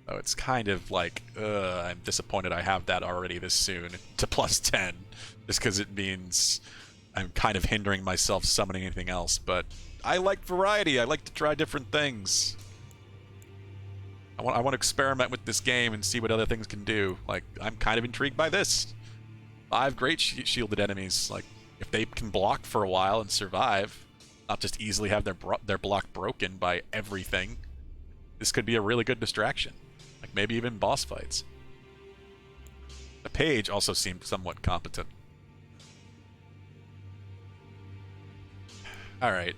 So it's kind of like, I'm disappointed I have that already this soon to +10, just because it means I'm kind of hindering myself summoning anything else. But I like variety. I like to try different things. I want to experiment with this game and see what other things can do. Like, I'm kind of intrigued by this. 5 great shielded enemies. Like, if they can block for a while and survive, not just easily have their block broken by everything, this could be a really good distraction. Like, maybe even boss fights. The page also seemed somewhat competent. Alright,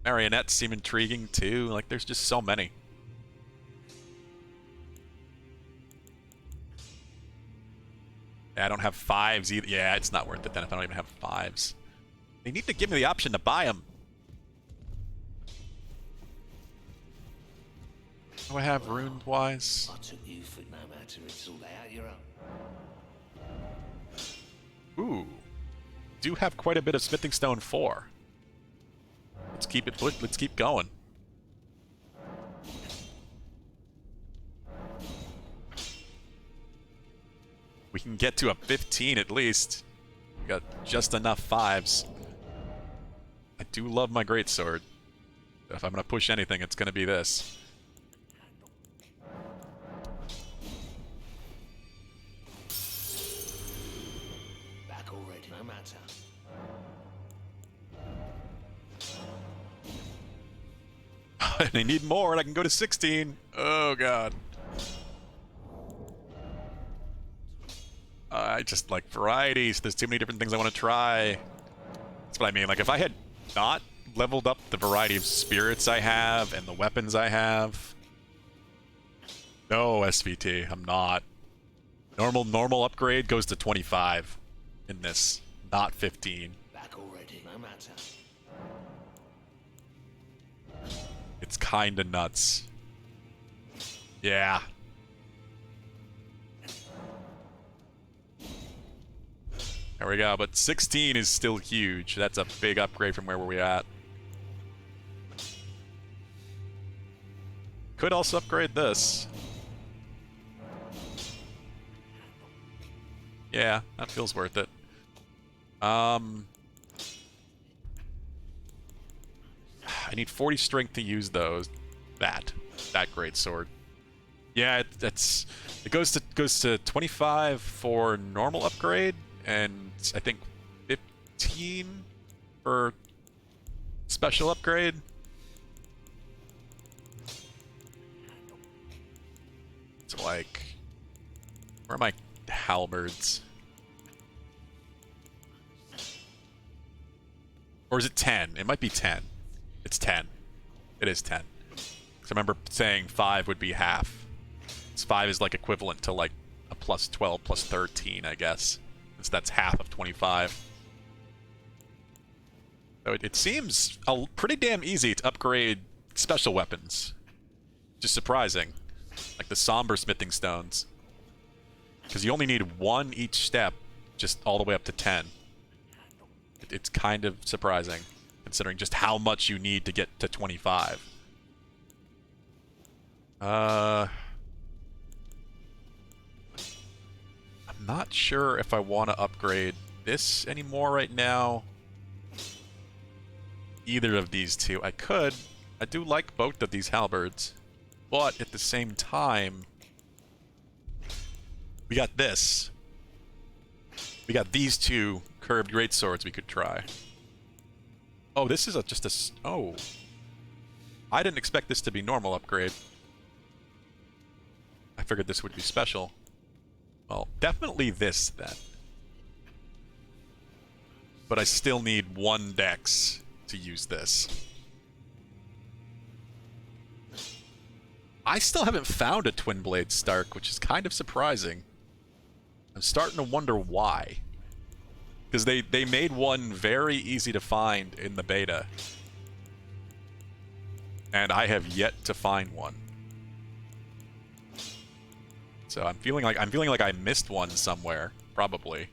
marionettes seem intriguing too. Like, there's just so many. Yeah, I don't have 5s either. Yeah, it's not worth it then if I don't even have 5s. They need to give me the option to buy them. Do I have rune-wise? I took you for no matter, it's all out your own. Ooh. Do have quite a bit of smithing stone 4. Let's keep going. We can get to a 15 at least. We got just enough 5s. I do love my greatsword. If I'm gonna push anything, it's gonna be this. Back already, no matter. And I need more, and I can go to 16. Oh god. I just like varieties. There's too many different things I want to try. That's what I mean. Like, if I had not leveled up the variety of spirits I have and the weapons I have. No, SVT, I'm not. Normal upgrade goes to 25 in this, not 15. Back already, no matter. It's kinda nuts. Yeah. There we go, but 16 is still huge. That's a big upgrade from where we're at. Could also upgrade this. Yeah, that feels worth it. I need 40 strength to use those. That great sword. Yeah, it goes to 25 for normal upgrade, and I think 15 for special upgrade. It's like, where are my halberds? Or is it 10? It might be 10. It's 10. It is 10. Because I remember saying 5 would be half. 5 is like equivalent to like a plus 12, plus 13, I guess. So that's half of 25. So it seems pretty damn easy to upgrade special weapons. Just surprising. Like the somber smithing stones. Because you only need 1 each step, just all the way up to 10. It's kind of surprising, considering just how much you need to get to 25. I'm not sure if I want to upgrade this anymore right now. Either of these two. I could. I do like both of these halberds. But at the same time, we got this. We got these two curved greatswords we could try. Oh, this is just a... Oh. I didn't expect this to be normal upgrade. I figured this would be special. Well, definitely this, then. But I still need 1 dex to use this. I still haven't found a Twin Blade Stark, which is kind of surprising. I'm starting to wonder why. Because they made one very easy to find in the beta. And I have yet to find one. So I'm feeling like I missed one somewhere, probably.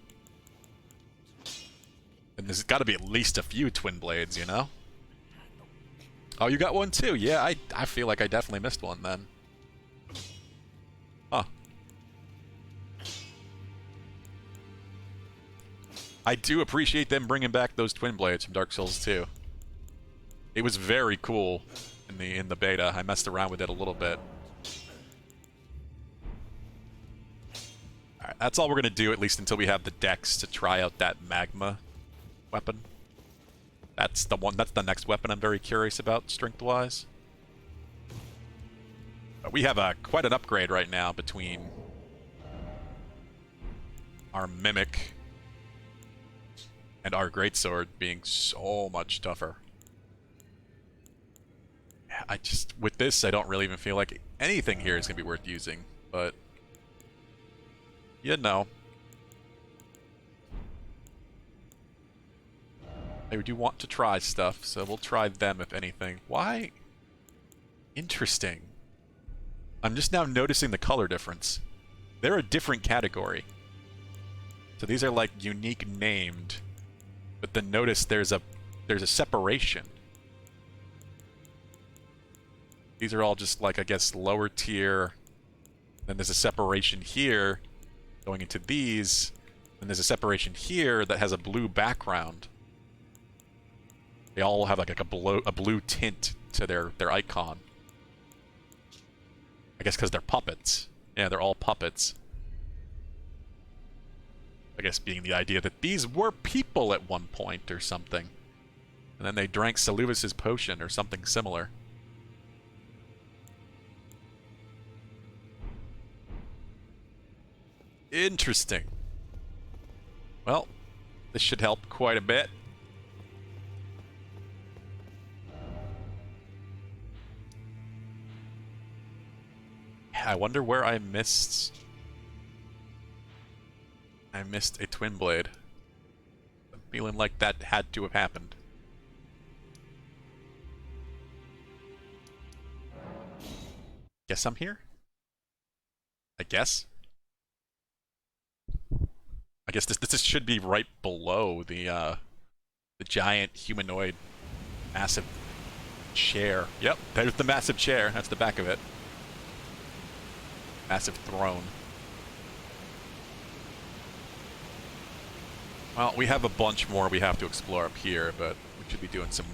And there's got to be at least a few Twin Blades, you know? Oh, you got one too? Yeah, I feel like I definitely missed one then. Huh. I do appreciate them bringing back those Twin Blades from Dark Souls 2. It was very cool in the beta. I messed around with it a little bit. Alright, that's all we're gonna do, at least until we have the dex to try out that magma weapon. That's the next weapon I'm very curious about, strength-wise. But we have quite an upgrade right now between our Mimic and our Greatsword being so much tougher. With this, I don't really even feel like anything here is going to be worth using, but, you know. I do want to try stuff, so we'll try them if anything. Why? Interesting. I'm just now noticing the color difference. They're a different category. So these are like unique named, but then notice there's a separation. These are all just like, I guess, lower tier. Then there's a separation here going into these, and there's a separation here that has a blue background. They all have like a blue tint to their icon. I guess because they're puppets. Yeah, they're all puppets. I guess being the idea that these were people at one point or something. And then they drank Saluvis's potion or something similar. Interesting. Well, this should help quite a bit. I wonder where I missed a Twin Blade. I'm feeling like that had to have happened. Guess I'm here? I guess? I guess this should be right below the giant humanoid massive chair. Yep, there's the massive chair. That's the back of it. Massive throne. Well, we have a bunch more we have to explore up here, but we should be doing some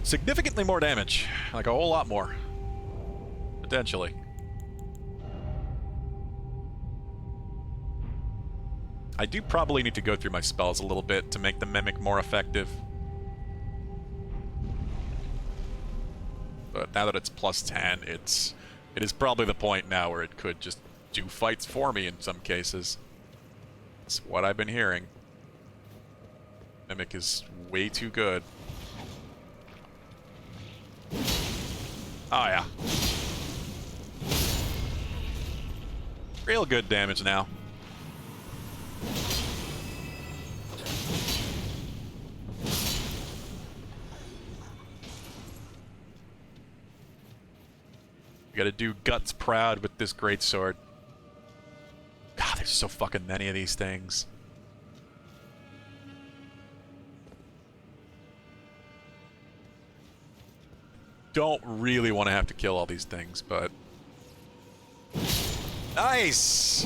significantly more damage. Like a whole lot more. Potentially. I do probably need to go through my spells a little bit to make the Mimic more effective. But now that it's plus 10, it is probably the point now where it could just do fights for me in some cases. That's what I've been hearing. Mimic is way too good. Oh yeah. Real good damage now. You gotta do guts proud with this greatsword. God, there's so fucking many of these things. Don't really want to have to kill all these things, but... Nice!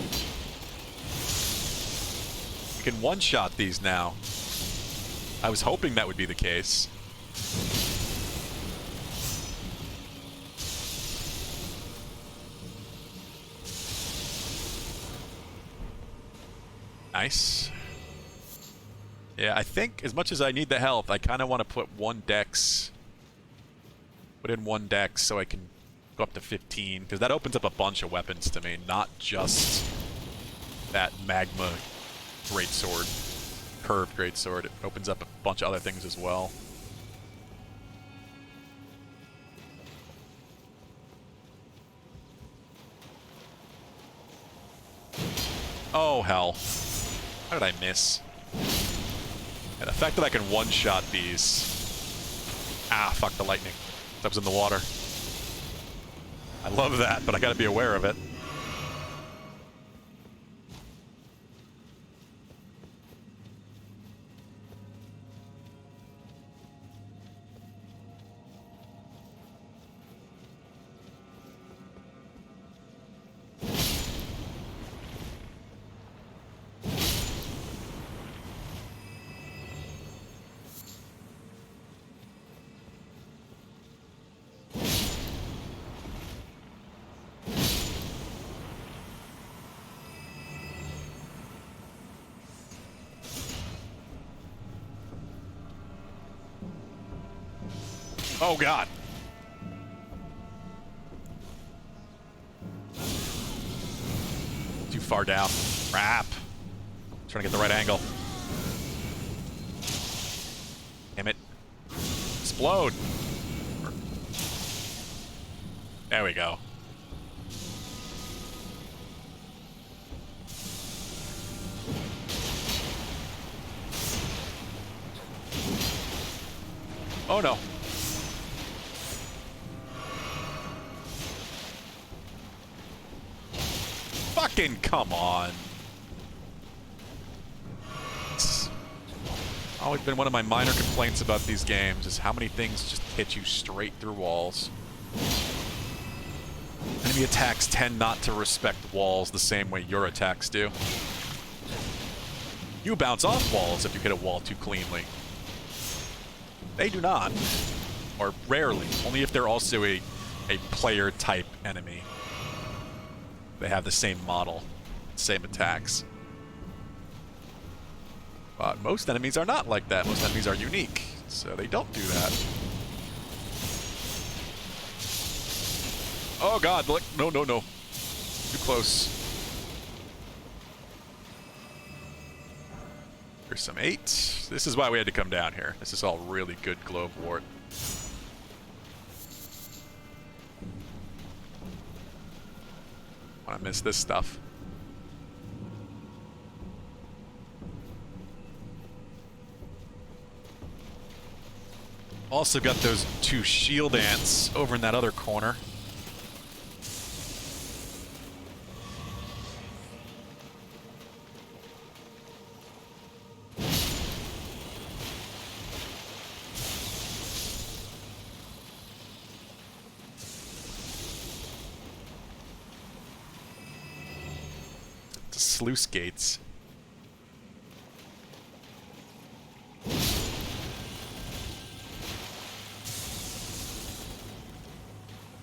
We can one-shot these now. I was hoping that would be the case. Nice. Yeah, I think as much as I need the health, I kind of want to put one dex. Put in one dex so I can go up to 15, because that opens up a bunch of weapons to me, not just that magma greatsword, curved greatsword. It opens up a bunch of other things as well. Oh, hell. How did I miss? And the fact that I can one-shot these... Ah, fuck the lightning. That was in the water. I love that, but I gotta be aware of it. Oh, God. Too far down. Crap. Trying to get the right angle. Damn it. Explode. There we go. Oh, no. Fucking come on. It's always been one of my minor complaints about these games is how many things just hit you straight through walls. Enemy attacks tend not to respect walls the same way your attacks do. You bounce off walls if you hit a wall too cleanly. They do not. Or rarely. Only if they're also a player-type enemy. They have the same model, same attacks. But most enemies are not like that. Most enemies are unique, so they don't do that. Oh god, look. No, no, no. Too close. There's some 8. This is why we had to come down here. This is all really good glove wart. I miss this stuff. Also got those 2 shield ants over in that other corner. Sluice gates.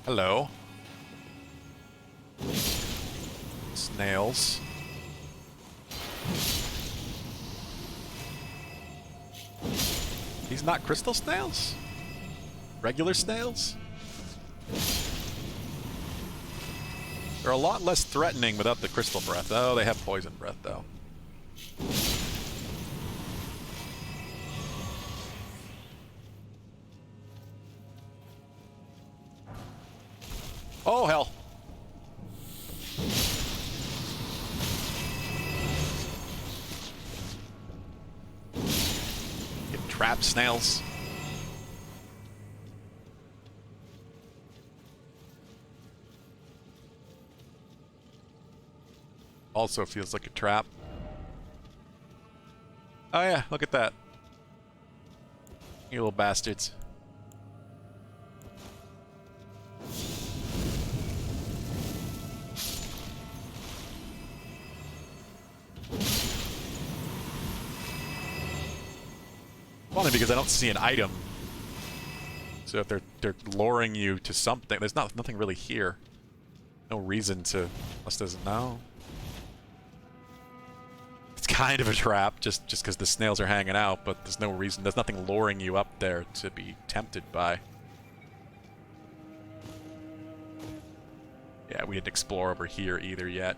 Hello. Snails. These not crystal snails? Regular snails? They're a lot less threatening without the crystal breath. Oh, they have poison breath, though. Oh, hell. Get trapped snails. Also feels like a trap. Oh yeah, look at that. You little bastards. Only because I don't see an item. So if they're luring you to something, there's nothing really here. No reason to, unless there's no. kind of a trap, just because the snails are hanging out, but there's no reason, there's nothing luring you up there to be tempted by. Yeah, we didn't explore over here either yet.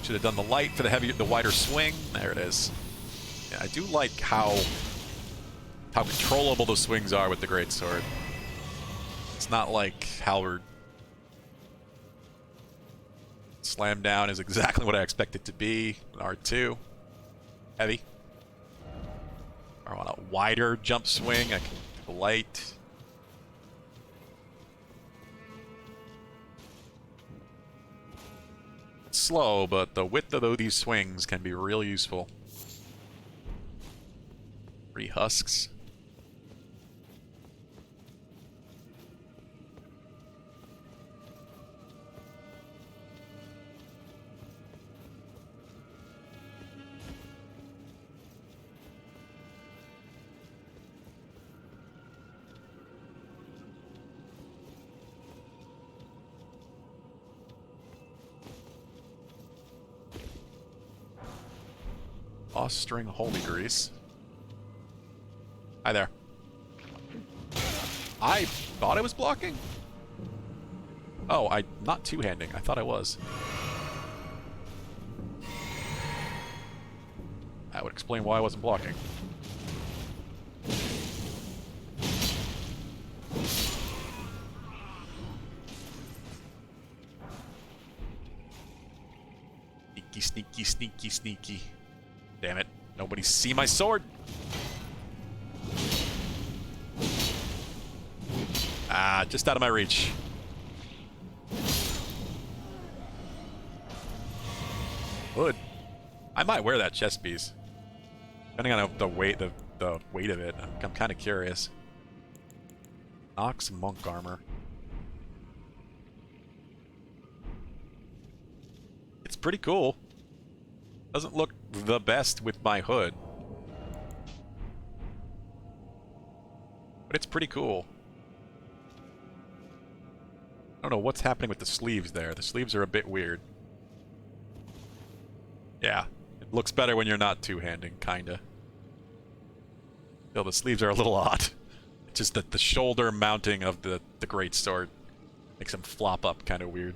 Should have done the light for the wider swing. There it is. Yeah, I do like how controllable the swings are with the greatsword. It's not like Halberd. Slam down is exactly what I expect it to be. R2. Heavy. I want a wider jump swing. I can do the light. It's slow, but the width of these swings can be real useful. 3 husks. Lost string holy grease. Hi there. I thought I was blocking. Oh, I'm not two-handing. I thought I was. That would explain why I wasn't blocking. Sneaky, sneaky, sneaky, sneaky. Damn it. Nobody see my sword. Ah, just out of my reach. Hood. I might wear that chest piece. Depending on the weight of it. I'm kind of curious. Ox monk armor. It's pretty cool. Doesn't look the best with my hood. But it's pretty cool. I don't know what's happening with the sleeves there. The sleeves are a bit weird. Yeah, it looks better when you're not two-handing, kinda. Still, the sleeves are a little odd. It's just that the shoulder mounting of the greatsword makes them flop up kind of weird.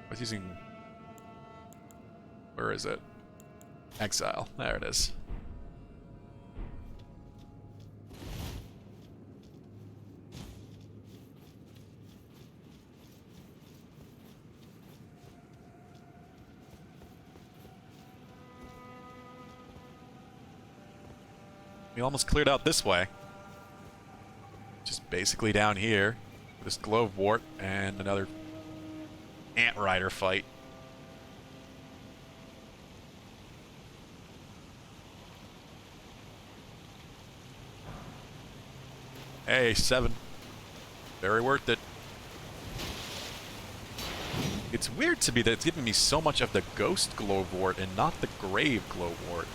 I was using... Where is it? Exile. There it is. We almost cleared out this way. Just basically down here. This glove wart and another ant rider fight. Hey, 7. Very worth it. It's weird to me that it's giving me so much of the ghost glowwort and not the grave glowwort.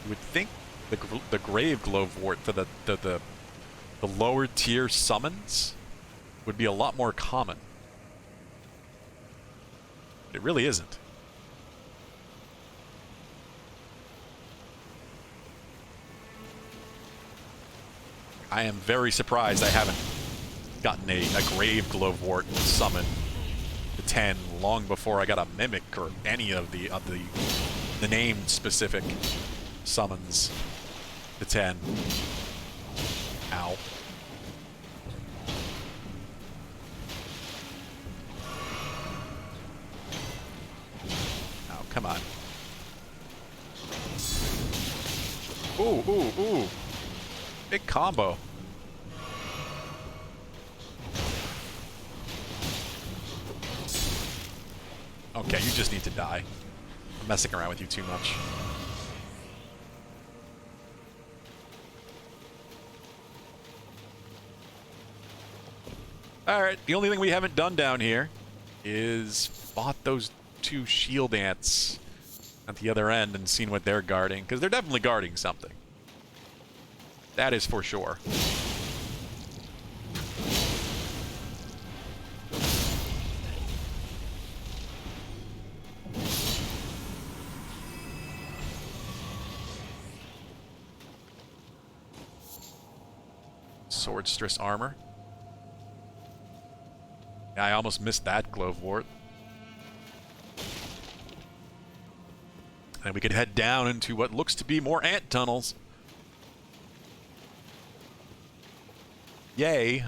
You would think the grave glowwort for the lower tier summons would be a lot more common. But it really isn't. I am very surprised I haven't gotten a grave glowwort summon to 10 long before I got a mimic or any of the named specific summons to 10. Ow. Oh, come on. Ooh, ooh, ooh. Big combo. Okay, you just need to die. I'm messing around with you too much. Alright, the only thing we haven't done down here is fought those two shield ants at the other end and seen what they're guarding, because they're definitely guarding something. That is for sure. Swordstress armor. Yeah, I almost missed that Glovewort. And we could head down into what looks to be more ant tunnels. Yay.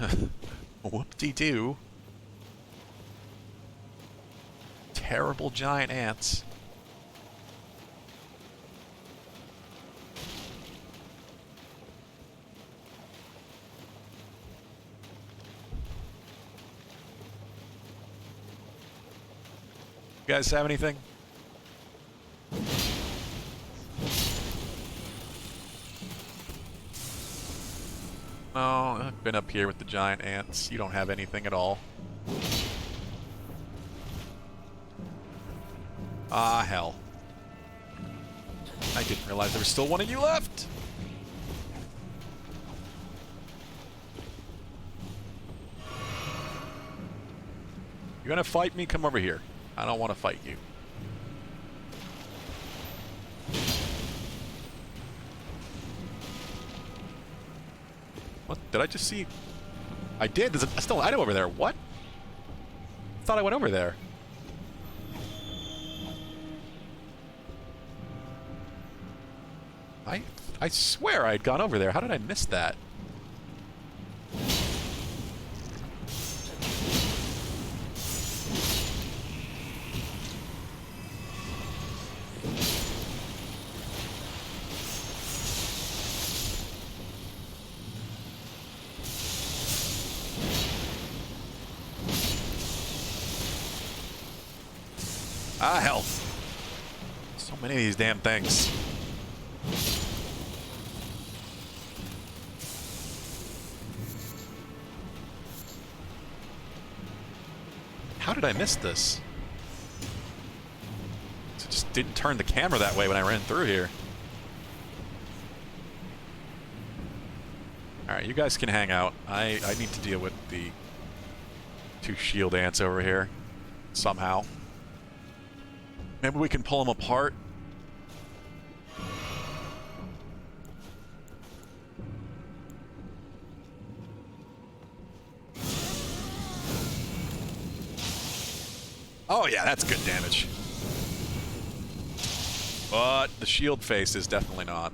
Whoop-de-doo. Terrible giant ants. You guys have anything? No, I've been up here with the giant ants. You don't have anything at all. Ah, hell. I didn't realize there was still one of you left! You gonna fight me? Come over here. I don't want to fight you. What? Did I just see? I did. There's still an item over there. What? I thought I went over there. I swear I had gone over there. How did I miss that? Ah, hell. So many of these damn things. How did I miss this? I just didn't turn the camera that way when I ran through here. Alright, you guys can hang out. I need to deal with the two shield ants over here. Somehow. Maybe we can pull them apart. Oh yeah, that's good damage. But the shield face is definitely not.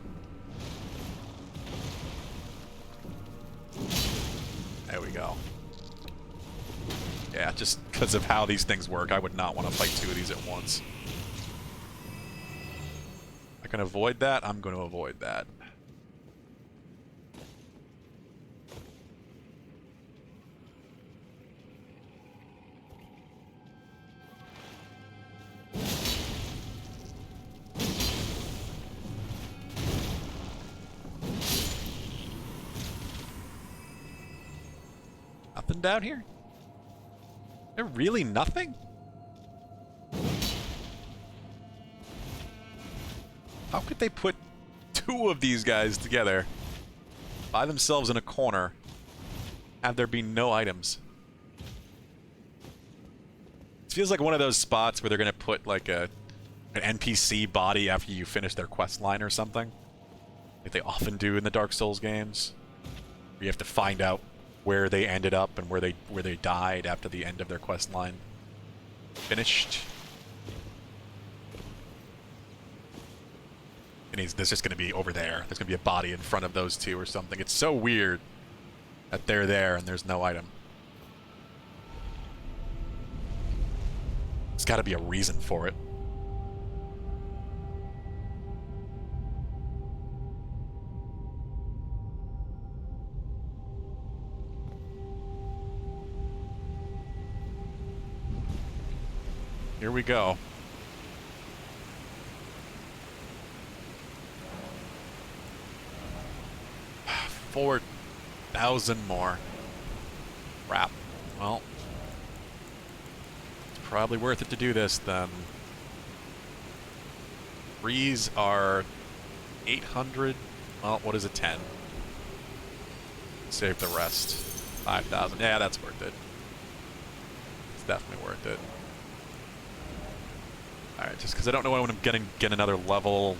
There we go. Yeah, just because of how these things work, I would not want to fight two of these at once. I can avoid that. I'm going to avoid that. Nothing down here? There really nothing? How could they put two of these guys together by themselves in a corner, have there be no items? It feels like one of those spots where they're gonna put like an NPC body after you finish their quest line or something, like they often do in the Dark Souls games, where you have to find out where they ended up and where they died after the end of their quest line finished. And there's just going to be over there. There's going to be a body in front of those two or something. It's so weird that they're there and there's no item. There's got to be a reason for it. Here we go. $4,000 more. Crap. Well, it's Probably worth it to do this then. Threes are 800. Well, what is a 10? Save the rest. 5,000. Yeah, that's worth it. It's definitely worth it. Alright, just because I don't know when I'm gonna get another level,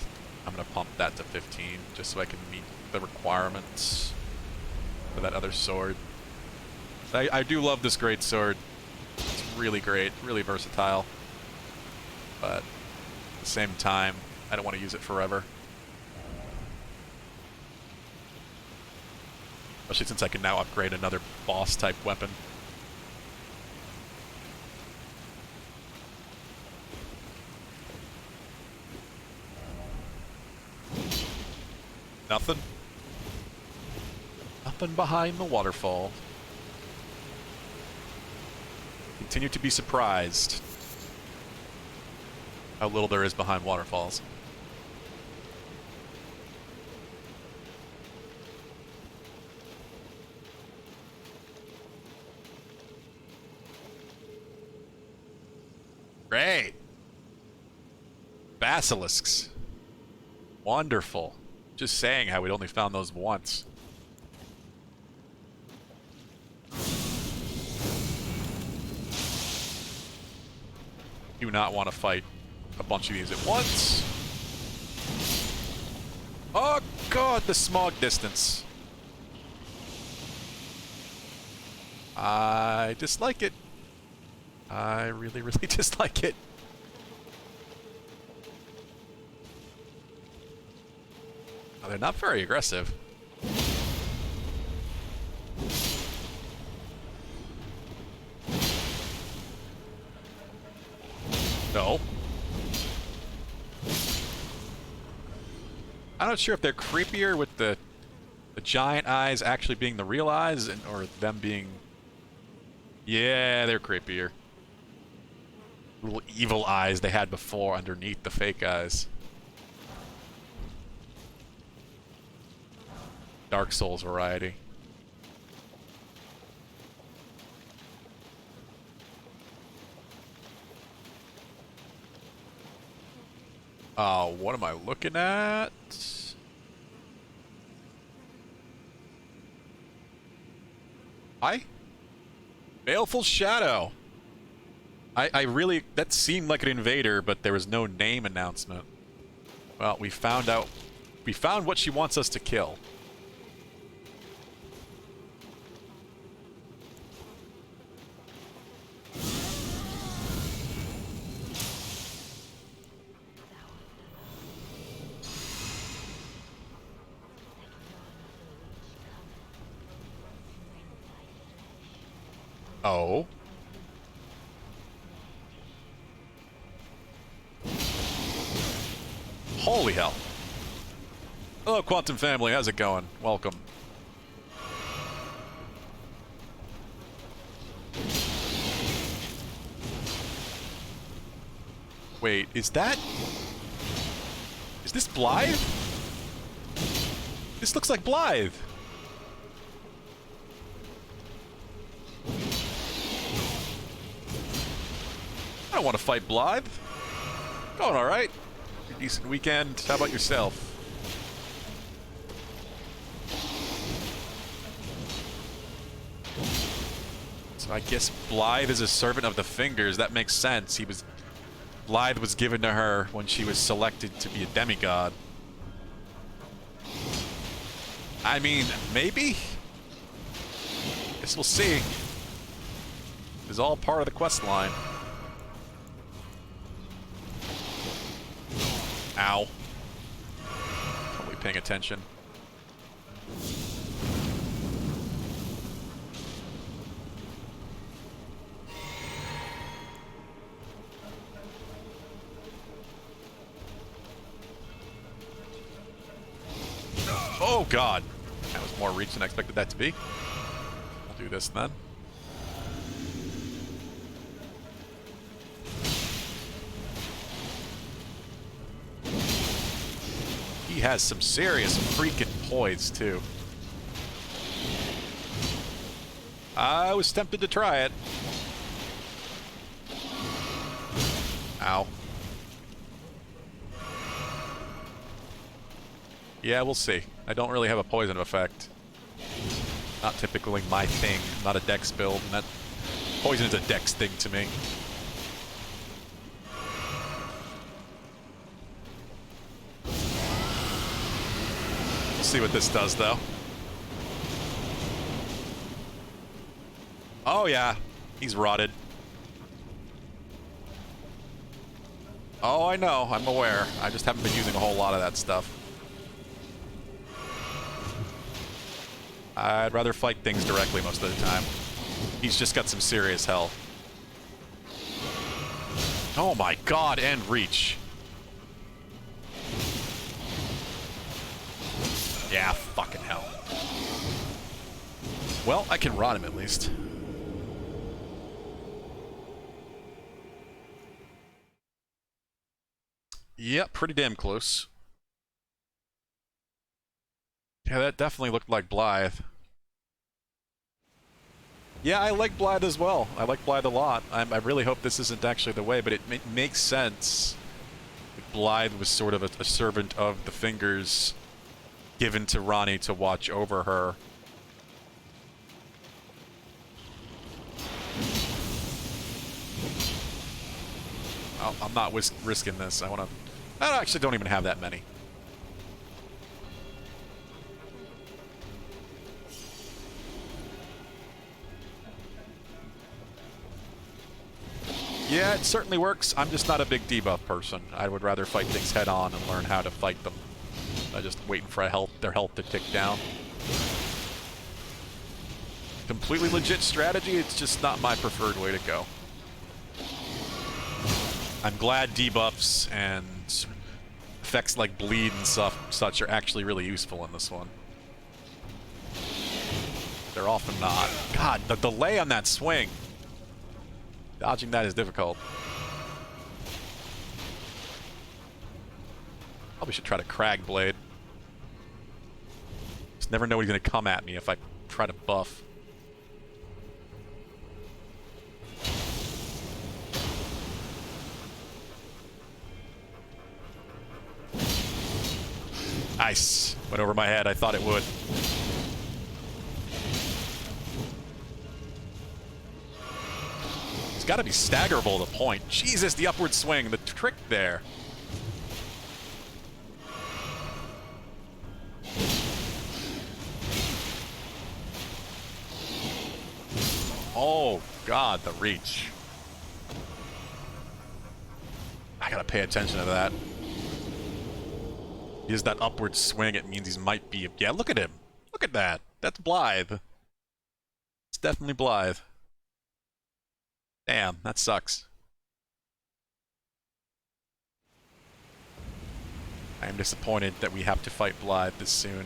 I'm gonna pump that to 15 just so I can meet the requirements for that other sword. I do love this great sword. It's really great, really versatile. But at the same time, I don't want to use it forever. Especially since I can now upgrade another boss-type weapon. Nothing? Nothing behind the waterfall. Continue to be surprised how little there is behind waterfalls. Great. Basilisks. Wonderful. Just saying how we'd only found those once. Do not want to fight a bunch of these at once. Oh god, the smog distance. I dislike it. I really, really dislike it. Oh, they're not very aggressive. No. I'm not sure if they're creepier with the giant eyes actually being the real eyes, or them being... Yeah, they're creepier. Little evil eyes they had before underneath the fake eyes. Dark Souls variety. What am I looking at? Hi? Baleful Shadow. I really... That seemed like an invader, but there was no name announcement. Well, we found out... We found what she wants us to kill. Oh. Holy hell. Hello, Quantum Family. How's it going? Welcome. Wait, is that... Is this Blythe? This looks like Blythe. I don't want to fight Blythe. Going alright. Decent weekend. How about yourself? So I guess Blythe is a servant of the Fingers. That makes sense. Blythe was given to her when she was selected to be a demigod. I mean, maybe? Guess we'll see. It's all part of the quest line. Ow. Totally paying attention. Oh god! That was more reach than I expected that to be. We'll do this then. He has some serious freaking poise, too. I was tempted to try it. Ow. Yeah, we'll see. I don't really have a poison effect. Not typically my thing. Not a dex build, and that poison is a dex thing to me. We'll see what this does, though. Oh, yeah. He's rotted. Oh, I know. I'm aware. I just haven't been using a whole lot of that stuff. I'd rather fight things directly most of the time. He's just got some serious health. Oh my god, and reach. Yeah, fucking hell. Well, I can rot him at least. Yep, pretty damn close. Yeah, that definitely looked like Blythe. Yeah, I like Blythe as well. I like Blythe a lot. I really hope this isn't actually the way, but it makes sense. Blythe was sort of a servant of the fingers given to Ranni to watch over her. Oh, I'm not risking this. I actually don't even have that many. Yeah, it certainly works. I'm just not a big debuff person. I would rather fight things head on and learn how to fight them. I'm just waiting for their health to tick down. Completely legit strategy, it's just not my preferred way to go. I'm glad debuffs and effects like bleed and such are actually really useful in this one. They're often not. God, the delay on that swing. Dodging that is difficult. Probably should try to Crag Blade. Just never know when he's going to come at me if I try to buff. Nice. Went over my head. I thought it would. It's got to be staggerable to point. Jesus, the upward swing. The trick there. Oh, God, the reach. I gotta pay attention to that. He has that upward swing, it means he might be... Yeah, look at him. Look at that. That's Blythe. It's definitely Blythe. Damn, that sucks. I am disappointed that we have to fight Blythe this soon.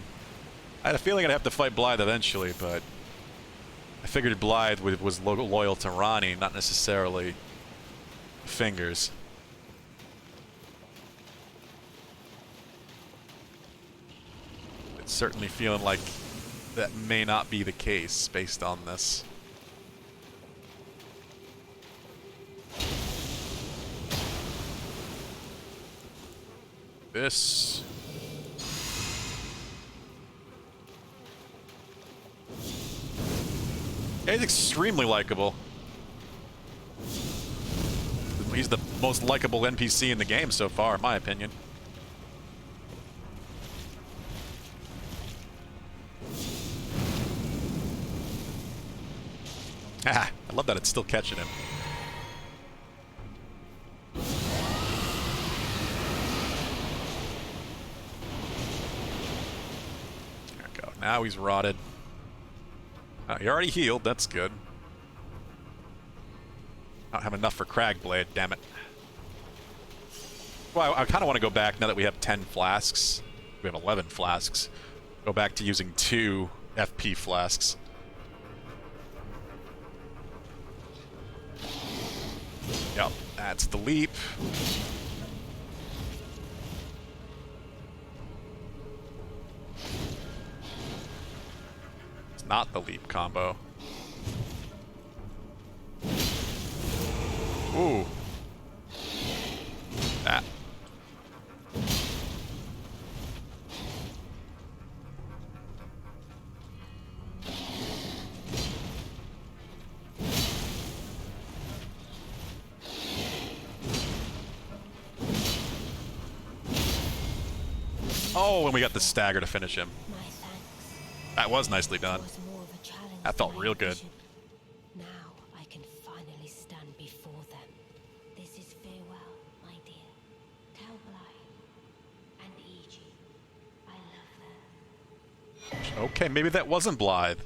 I had a feeling I'd have to fight Blythe eventually, but... I figured Blythe was loyal to Ranni, not necessarily Fingers. It's certainly feeling like that may not be the case based on this. This... Yeah, he's extremely likable. He's the most likable NPC in the game so far, in my opinion. Ah, I love that it's still catching him. There we go. Now he's rotted. Oh, he already healed, that's good. I don't have enough for Crag Blade, damn it. Well, I kind of want to go back now that we have 10 flasks. We have 11 flasks. Go back to using 2 FP flasks. Yep, that's the leap. It's not the leap combo. Ooh. Oh, and we got the stagger to finish him. My thanks. That was nicely done. Was more of a challenge That felt than I real good. envisioned. Now I can finally stand before them. This is farewell, my dear. Tell Blythe and Iji I love them. Okay, maybe that wasn't Blythe.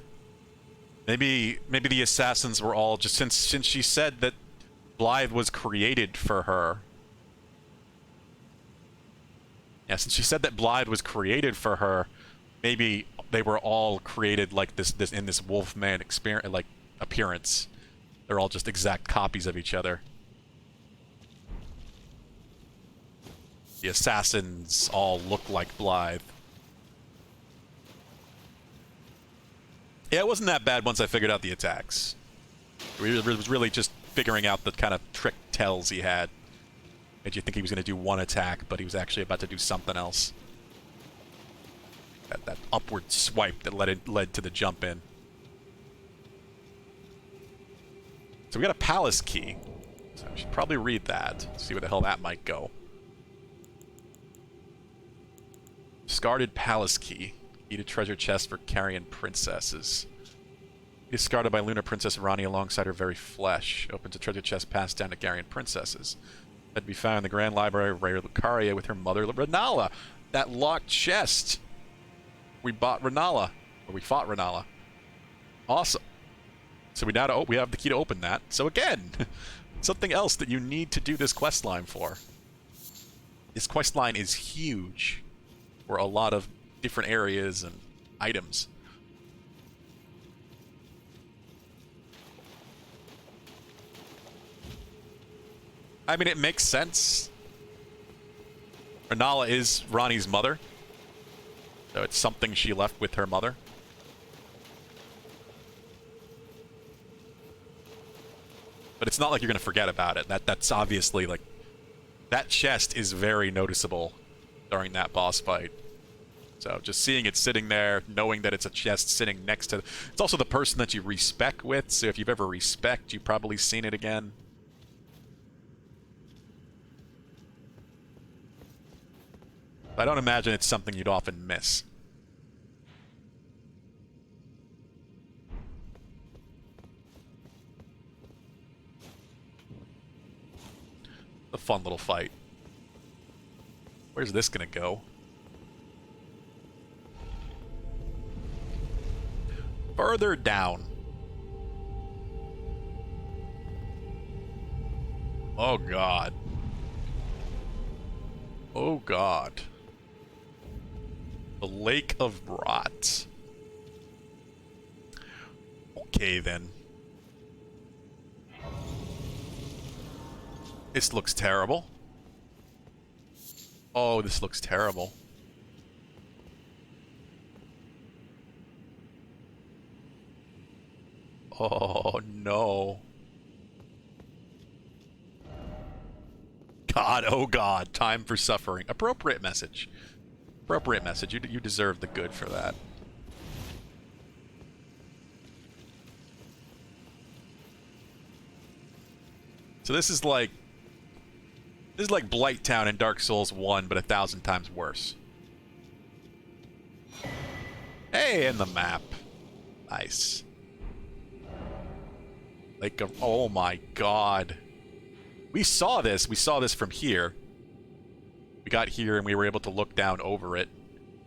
Maybe the assassins were all just since she said that Blythe was created for her. Yeah, since she said that Blythe was created for her, maybe they were all created like this in this Wolfman experience, like appearance. They're all just exact copies of each other. The assassins all look like Blythe. Yeah, it wasn't that bad once I figured out the attacks. It was really just figuring out the kind of trick tells he had. Made you think he was going to do one attack, but he was actually about to do something else. That upward swipe that led to the jump in. So we got a palace key. So I should probably read that. See where the hell that might go. Discarded palace key. Key to treasure chest for carrion princesses. Discarded by Lunar Princess Rani alongside her very flesh. Opens a treasure chest passed down to carrion princesses. That to be found in the Grand Library of Rare Lucaria with her mother Renala. That locked chest. We bought Renala. Or we fought Renala. Awesome. So we have the key to open that. So again, something else that you need to do this quest line for. This quest line is huge. For a lot of different areas and items. I mean, it makes sense. Renala is Rani's mother. So it's something she left with her mother. But it's not like you're going to forget about it. That's obviously, like... That chest is very noticeable during that boss fight. So just seeing it sitting there, knowing that it's a chest sitting next to... It's also the person that you respec with, so if you've ever respec, you've probably seen it again. I don't imagine it's something you'd often miss. A fun little fight. Where's this gonna go? Further down. Oh god. Oh god. The Lake of Rot. Okay then. This looks terrible. Oh, this looks terrible. Oh, no. God, oh God. Time for suffering. Appropriate message. Appropriate message. You deserve the good for that. So this is like Blight Town in Dark Souls 1, but 1,000 times worse. Hey, and the map. Nice. Like, oh my god. We saw this from here. We got here and we were able to look down over it.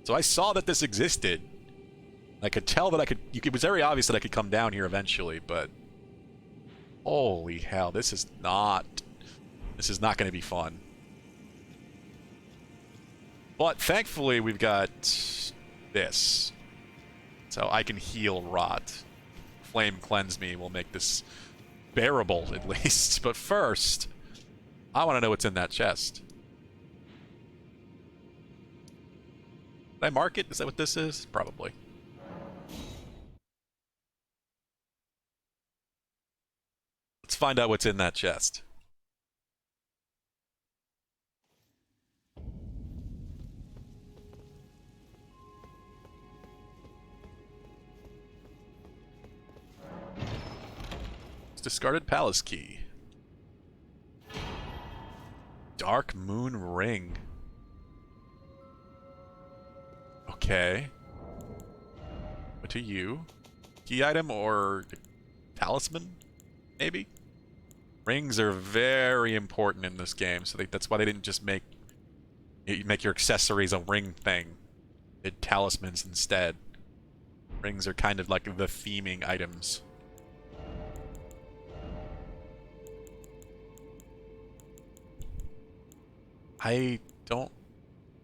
So I saw that this existed. I could tell that it was very obvious that I could come down here eventually, but... Holy hell, this is not going to be fun. But thankfully we've got this. So I can heal Rot. Flame Cleanse Me will make this bearable, at least. But first, I want to know what's in that chest. Did I mark it? Is that what this is? Probably. Let's find out what's in that chest. Discarded palace key. Dark Moon Ring. Okay. What to you? Key item or talisman? Maybe? Rings are very important in this game, so that's why they didn't just make your accessories a ring thing. They did talismans instead. Rings are kind of like the theming items. I don't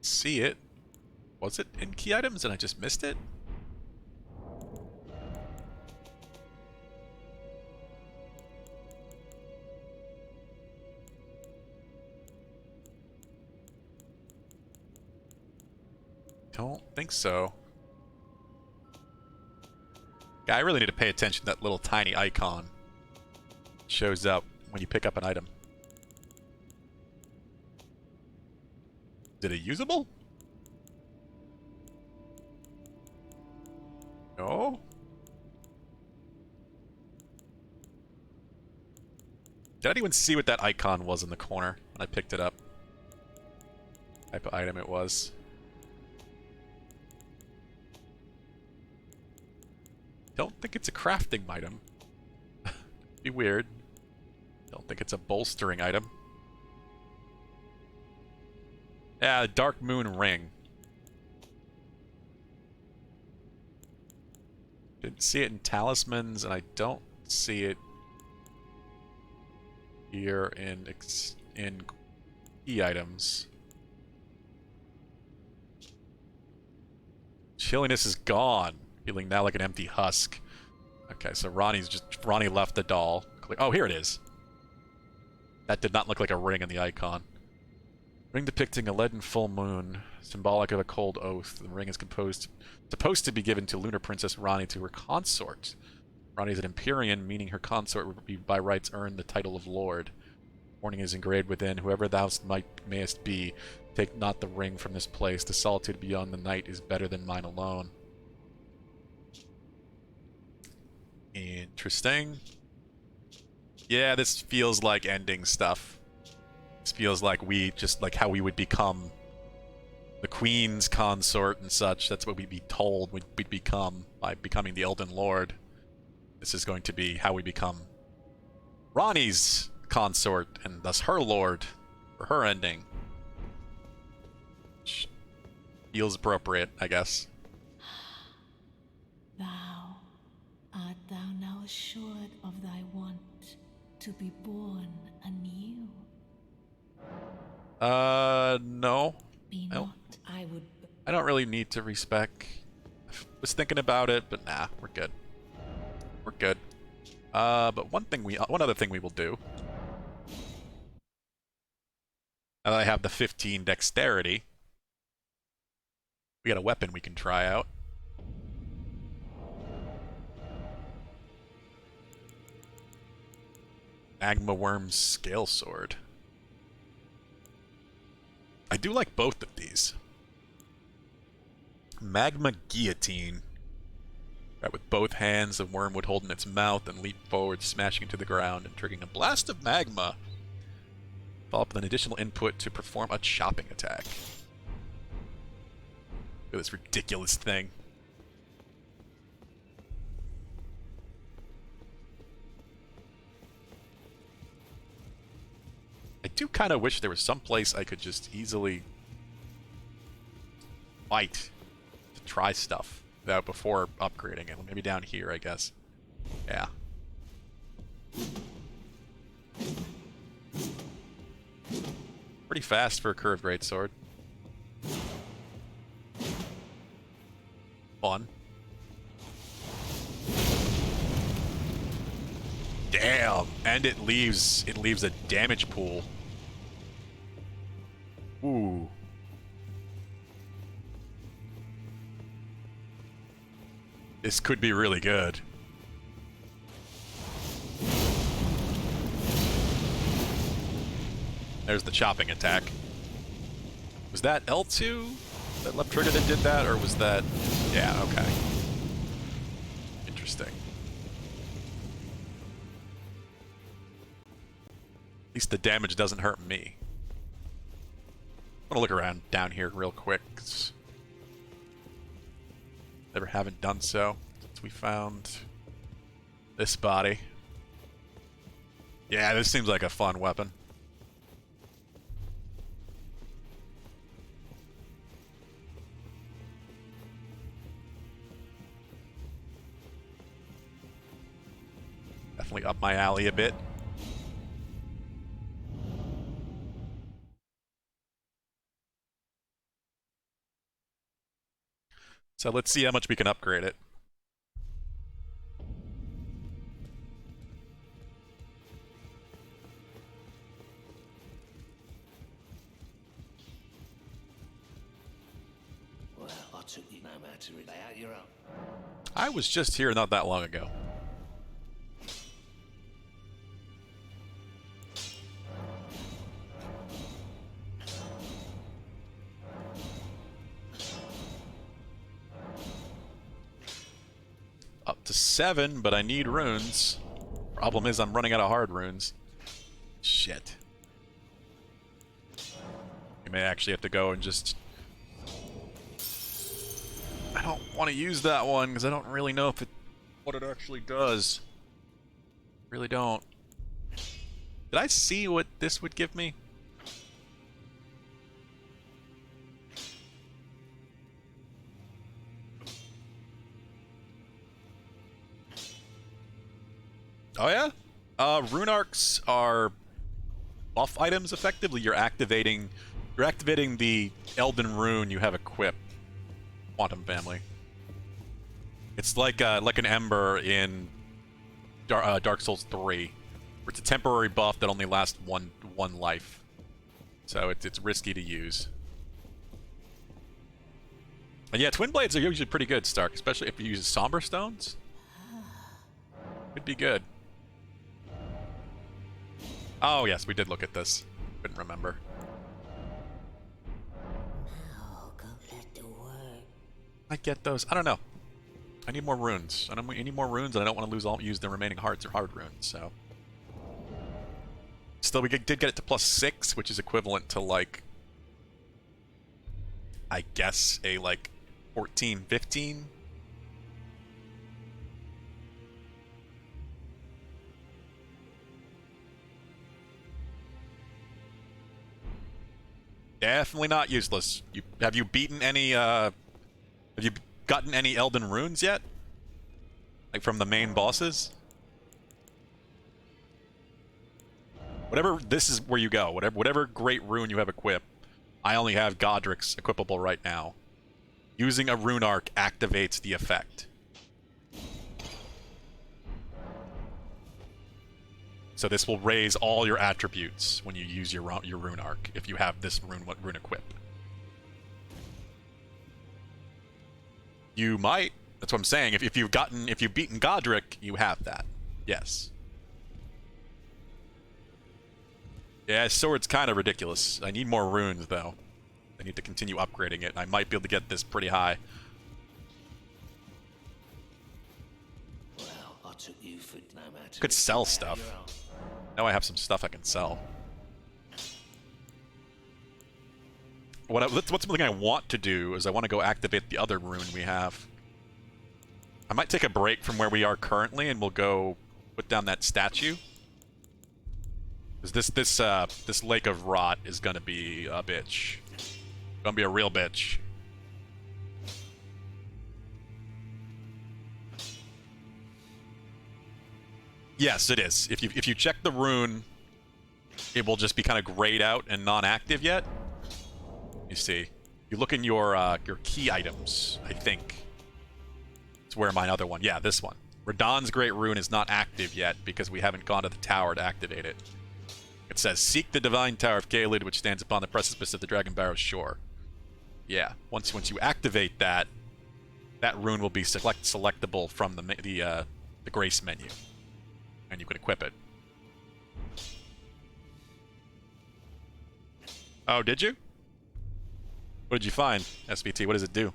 see it. Was it in key items and I just missed it? Don't think so. Yeah, I really need to pay attention to that little tiny icon. It shows up when you pick up an item. Is it usable? No? Did anyone see what that icon was in the corner when I picked it up? Type of item it was. Don't think it's a crafting item. Be weird. Don't think it's a bolstering item. Yeah, Dark Moon Ring. Didn't see it in talismans, and I don't see it here in key items. Chilliness is gone. Feeling now like an empty husk. Okay, so Ronnie left the doll. Oh, here it is. That did not look like a ring in the icon. Ring depicting a leaden full moon, symbolic of a cold oath. The ring is supposed to be given to Lunar Princess Ronnie to her consort. Ronnie is an Empyrean, meaning her consort would be by rights earn the title of Lord. Warning is engraved within, whoever thou mayest be, take not the ring from this place. The solitude beyond the night is better than mine alone. Interesting. Yeah, this feels like ending stuff. This feels like how we would become the Queen's consort and such. That's what we'd be told we'd become by becoming the Elden Lord. This is going to be how we become Ronnie's consort and thus her lord for her ending. Which feels appropriate, I guess. Thou art thou now assured of thy want to be born anew? No. Be Nope. not, I would. I don't really need to respec. I was thinking about it, but nah, we're good. We're good. But one other thing we will do. Now that I have the 15 dexterity, we got a weapon we can try out. Magma Worm's Scale Sword. I do like both of these. Magma Guillotine. Right, with both hands, the worm would hold in its mouth and leap forward, smashing into the ground and triggering a blast of magma. Followed with an additional input to perform a chopping attack. Look at this ridiculous thing. I do kind of wish there was some place I could just easily fight to try stuff before upgrading it. Maybe down here, I guess. Yeah. Pretty fast for a curved greatsword. Fun. Damn! And it leaves a damage pool. Ooh. This could be really good. There's the chopping attack. Was that L2? That left trigger that did that, or was that... Yeah, okay. Interesting. At least the damage doesn't hurt me. I'm gonna look around down here real quick. Never haven't done so since we found this body. Yeah, this seems like a fun weapon. Definitely up my alley a bit. So let's see how much we can upgrade it. Well, I took you no matter it. Lay out your own. I was just here not that long ago. Up to 7, but I need runes. Problem is I'm running out of hard runes. Shit. You may actually have to go and just... I don't want to use that one because I don't really know if what it actually does. Really don't. Did I see what this would give me? Oh yeah? Rune arcs are buff items effectively. You're activating the Elden rune you have equipped. Quantum family. It's like an ember in Dark Souls 3, where it's a temporary buff that only lasts one life. So it's risky to use. And yeah, twin blades are usually pretty good, Stark, especially if you use somber stones. Could be good. Oh yes, we did look at this. Couldn't remember. Now go let the word. I get those. I don't know. I need more runes. I need more runes, and I don't want to use the remaining hearts or hard runes. So, still, we did get it to +6, which is equivalent to like, I guess a like 14, 15. Definitely not useless. Have you beaten any? Have you gotten any Elden runes yet? Like from the main bosses? Whatever, this is where you go. Whatever great rune you have equipped. I only have Godric's equipable right now. Using a rune arc activates the effect. So this will raise all your attributes when you use your rune arc, if you have this rune equip. You might. That's what I'm saying. If you've beaten Godric, you have that. Yes. Yeah, sword's kind of ridiculous. I need more runes though. I need to continue upgrading it. I might be able to get this pretty high. Well, I took you for no matter. Could sell stuff. Now I have some stuff I can sell. What's something I want to do is I want to go activate the other rune we have. I might take a break from where we are currently, and we'll go put down that statue. Because this Lake of Rot is gonna be a bitch. Gonna be a real bitch. Yes, it is. If you check the rune, it will just be kind of grayed out and non-active yet. You see, you look in your key items. I think it's where my other one. Yeah, this one. Radahn's Great Rune is not active yet because we haven't gone to the tower to activate it. It says, "Seek the Divine Tower of Caelid, which stands upon the precipice of the Dragon Barrow's shore." Yeah, once you activate that, that rune will be selectable from the Grace menu, and you can equip it. Oh, did you? What did you find, SVT? What does it do?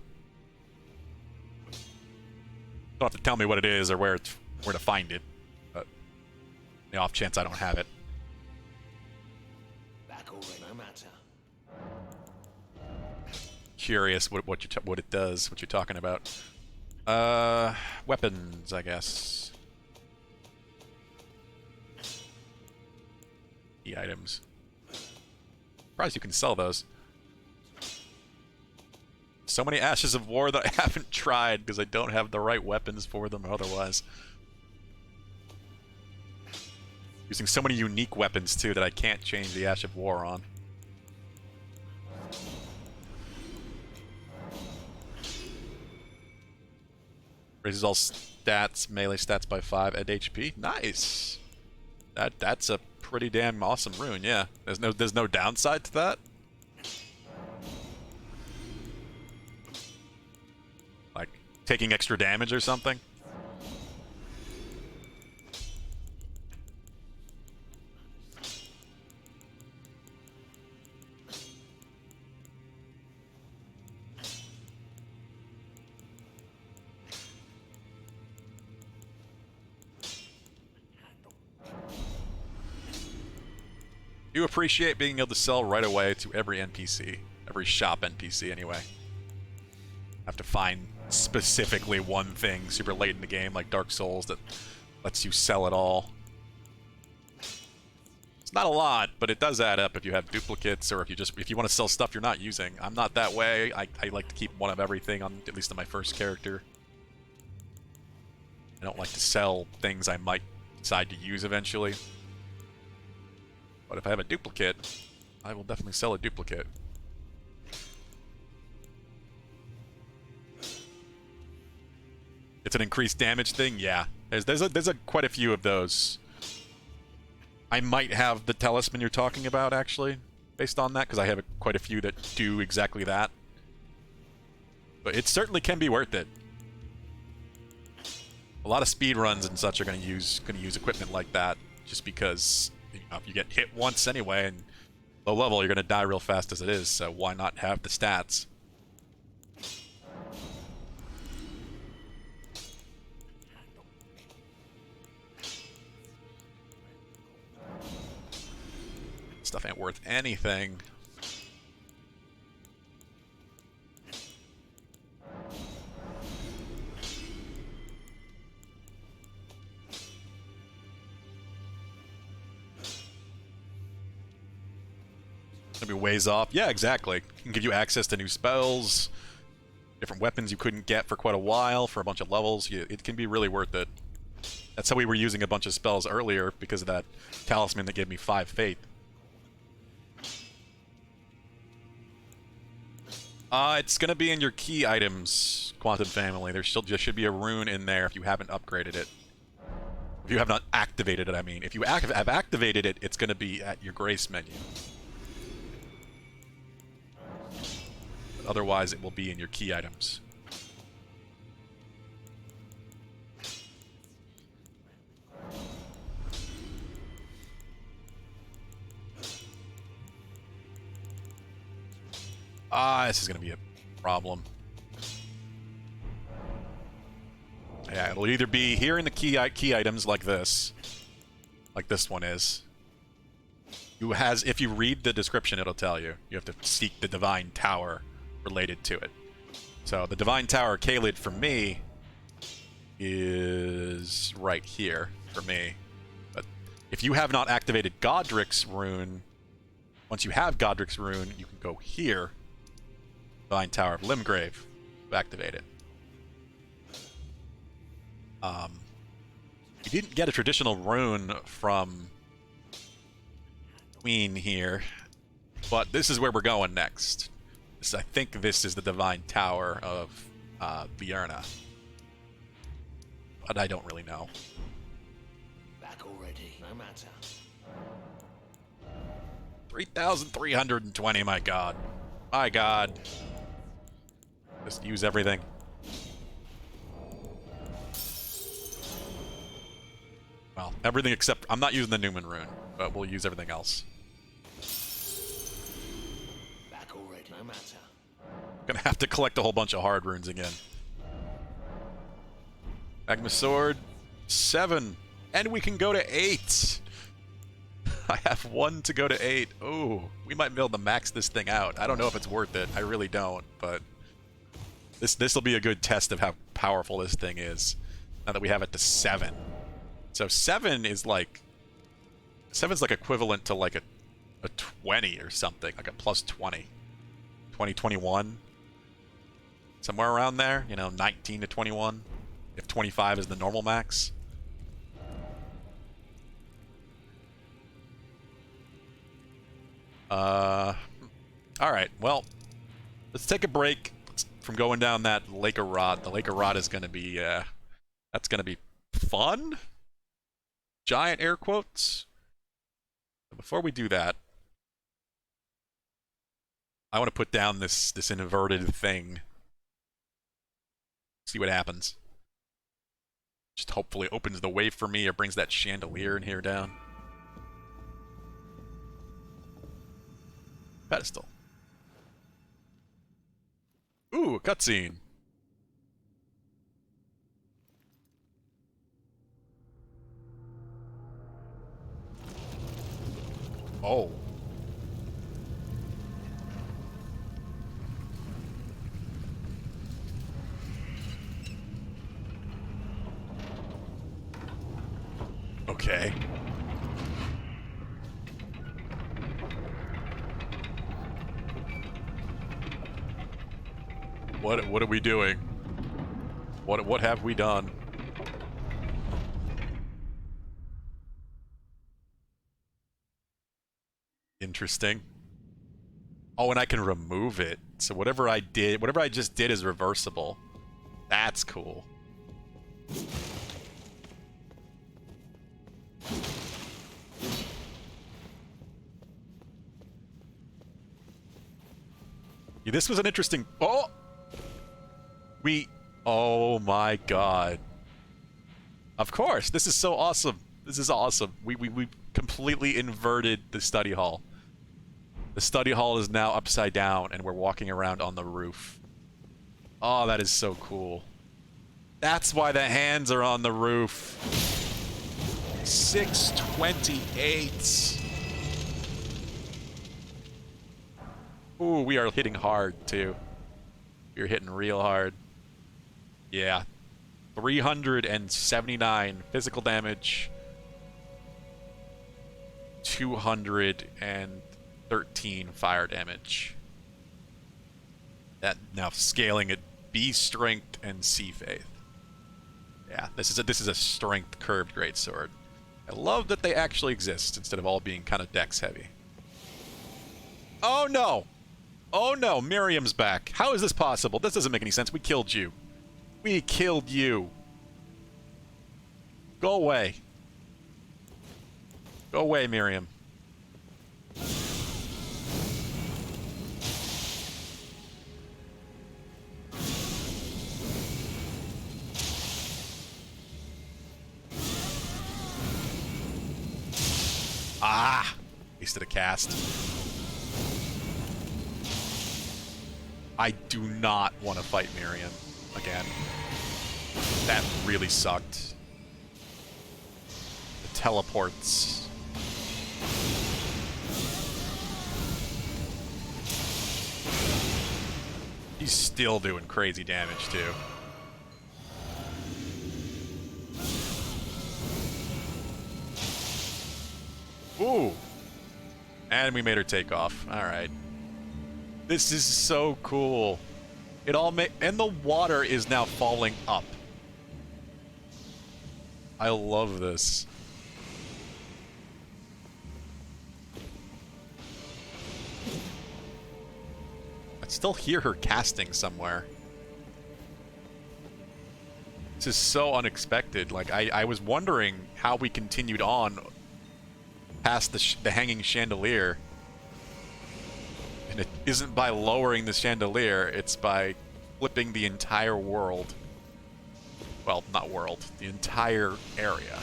Don't have to tell me what it is or where to find it, but the off chance I don't have it. Back already, no matter. Curious what it does, what you're talking about. Weapons, I guess. Key items. Surprised you can sell those. So many Ashes of War that I haven't tried because I don't have the right weapons for them otherwise. Using so many unique weapons too that I can't change the Ash of War on. Raises all stats, melee stats by 5 and HP. Nice. That's a pretty damn awesome rune, yeah. There's no downside to that. Like taking extra damage or something. Do appreciate being able to sell right away to every NPC. Every shop NPC, anyway. Have to find specifically one thing super late in the game, like Dark Souls, that lets you sell it all. It's not a lot, but it does add up if you have duplicates or if you want to sell stuff you're not using. I'm not that way. I like to keep one of everything, on at least on my first character. I don't like to sell things I might decide to use eventually. But if I have a duplicate, I will definitely sell a duplicate. It's an increased damage thing? Yeah. There's quite a few of those. I might have the talisman you're talking about, actually, based on that, because I have quite a few that do exactly that. But it certainly can be worth it. A lot of speedruns and such are going to use equipment like that, just because if you get hit once anyway, and low level, you're going to die real fast as it is, so why not have the stats? Stuff ain't worth anything. Gonna be ways off. Yeah, exactly. It can give you access to new spells, different weapons you couldn't get for quite a while for a bunch of levels. It can be really worth it. That's how we were using a bunch of spells earlier, because of that talisman that gave me 5 faith. It's gonna be in your key items, Quantum Family. There should be a rune in there if you haven't upgraded it. If you have not activated it, I mean. If you have activated it, it's gonna be at your grace menu. But otherwise, it will be in your key items. This is going to be a problem. Yeah, it'll either be here in the key items like this one is. If you read the description, it'll tell you. You have to seek the Divine Tower related to it. So the Divine Tower Kaled for me is right here for me. But if you have not activated Godric's rune, once you have Godric's rune, you can go here. Divine Tower of Limgrave. Activate it. We didn't get a traditional rune from Queen here, but this is where we're going next. I think this is the Divine Tower of Vierna, but I don't really know. Back already, no matter. 3,320, my god. My god. Just use everything. Well, everything except... I'm not using the Newman rune, but we'll use everything else. Back already, no matter. Gonna have to collect a whole bunch of hard runes again. Magma Sword, 7. And we can go to 8. I have 1 to go to 8. Oh, we might be able to max this thing out. I don't know if it's worth it. I really don't, but... This will be a good test of how powerful this thing is. Now that we have it to 7. So 7 is like... 7's like equivalent to like a 20 or something. Like a plus 20. 20, 21. Somewhere around there. You know, 19 to 21. If 25 is the normal max. Alright, well, let's take a break from going down that Lake of Rot. The Lake of Rot is going to be, that's going to be fun? Giant air quotes. But before we do that, I want to put down this inverted thing. See what happens. Just hopefully opens the way for me or brings that chandelier in here down. Pedestal. Ooh, a cutscene. Oh. Okay. What are we doing? What have we done? Interesting. Oh, and I can remove it. So whatever I just did is reversible. That's cool. Yeah, this was an interesting... Oh! Oh my god. Of course, this is so awesome. This is awesome. We completely inverted the study hall. The study hall is now upside down and we're walking around on the roof. Oh, that is so cool. That's why the hands are on the roof. 628. Ooh, we are hitting hard too. We're hitting real hard. Yeah. 379 physical damage. 213 fire damage. That now scaling at B strength and C faith. Yeah, this is a strength curved greatsword. I love that they actually exist instead of all being kind of dex heavy. Oh no! Oh no, Miriam's back. How is this possible? This doesn't make any sense. We killed you. We killed you. Go away. Go away, Miriam. Ah! Wasted a cast. I do not want to fight Miriam again. That really sucked. The teleports. He's still doing crazy damage too. Ooh. And we made her take off. Alright. This is so cool. It all and the water is now falling up. I love this. I still hear her casting somewhere. This is so unexpected. Like, I was wondering how we continued on past the hanging chandelier. And it isn't by lowering the chandelier, it's by flipping the entire world. Well, not world, the entire area.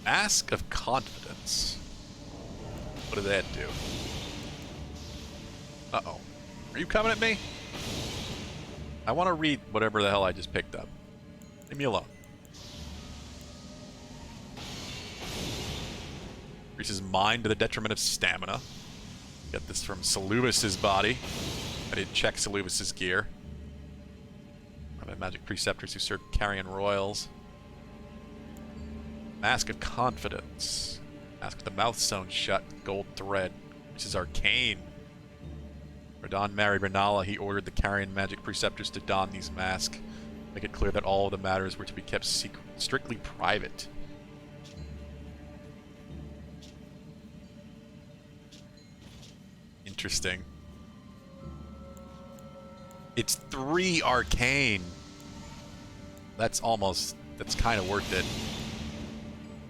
Mask of Confidence. What did that do? Uh-oh. Are you coming at me? I want to read whatever the hell I just picked up. Leave me alone. Increases mind to the detriment of stamina. Get this from Salubis's body. I didn't check Salubis's gear. One of the magic preceptors who served Carrion Royals. Mask of Confidence. Mask with the mouth sewn shut. Gold thread. This is arcane. Radon married Renala. He ordered the Carrion magic preceptors to don these masks. Make it clear that all of the matters were to be kept secret, strictly private. Interesting. It's 3 arcane. That's kind of worth it.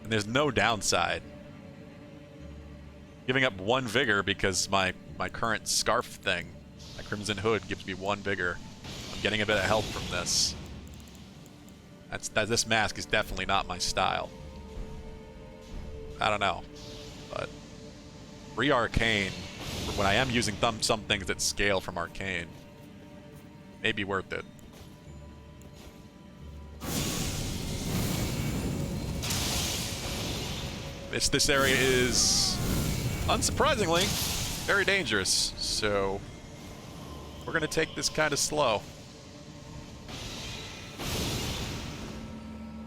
And there's no downside. Giving up 1 vigor because my current scarf thing, my Crimson Hood, gives me 1 vigor. I'm getting a bit of help from this. This mask is definitely not my style. I don't know, but 3 arcane when I am using some things that scale from arcane may be worth it. This area is, unsurprisingly, very dangerous, so we're gonna take this kind of slow.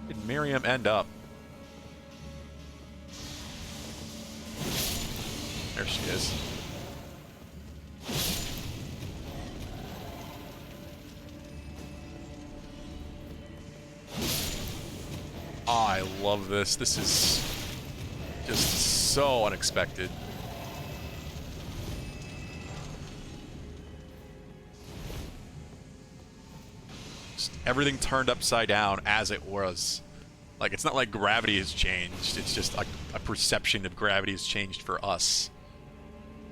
Where did Miriam end up? There she is. Oh, I love this. This is just so unexpected. Just everything turned upside down as it was. Like, it's not like gravity has changed. It's just a perception of gravity has changed for us.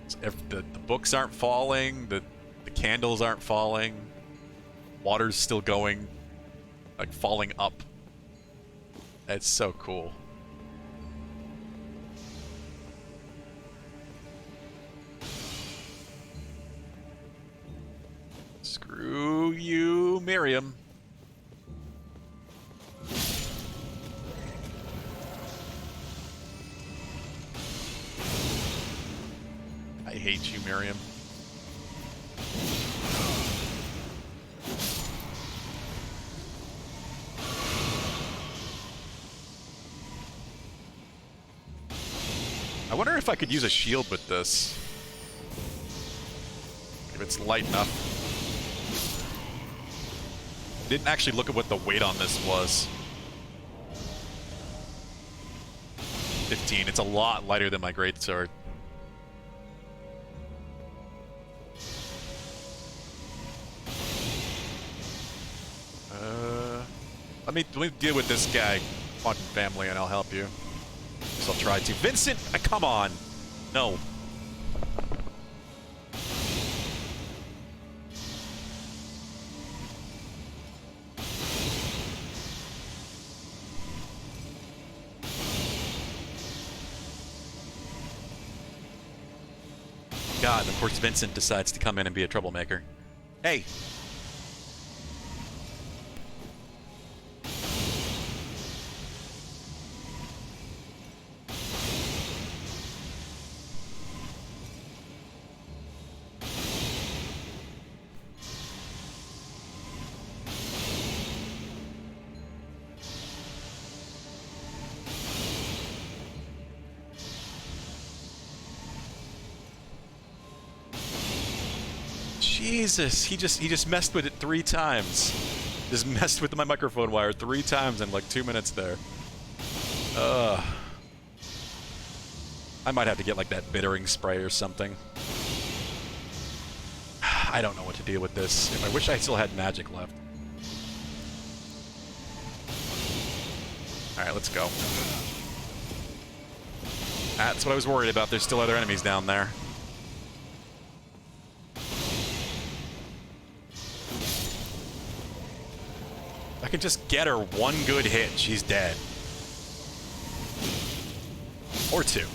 So if the books aren't falling, the candles aren't falling, water's still going, like falling up. It's so cool. Screw you, Miriam. I hate you, Miriam. I wonder if I could use a shield with this. If it's light enough. Didn't actually look at what the weight on this was. 15. It's a lot lighter than my greatsword. Let me deal with this guy, fucking family, and I'll help you. I'll try to. Vincent, come on. No. God, of course Vincent decides to come in and be a troublemaker. Hey. Jesus, he just messed with it 3 times. Just messed with my microphone wire 3 times in like 2 minutes there. I might have to get like that bittering spray or something. I don't know what to deal with this. I wish I still had magic left. Alright, let's go. That's what I was worried about. There's still other enemies down there. I can just get her 1 good hit, she's dead. Or 2.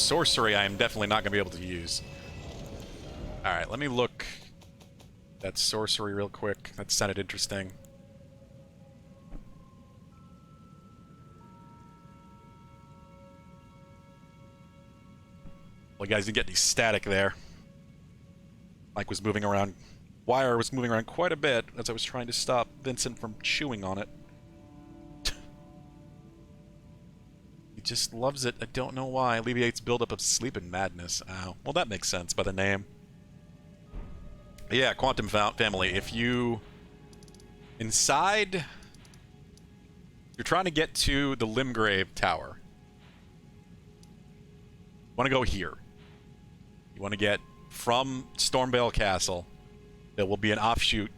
sorcery I am definitely not going to be able to use. Alright, let me look at sorcery real quick. That sounded interesting. Well, you guys didn't get any static there. Mike was moving around. Wire was moving around quite a bit as I was trying to stop Vincent from chewing on it. He just loves it. I don't know why. Alleviates buildup of sleep and madness. Ow. Well, that makes sense by the name. Yeah, Quantum Family. If you... Inside... You're trying to get to the Limgrave Tower. You want to go here. You want to get from Stormvale Castle. There will be an offshoot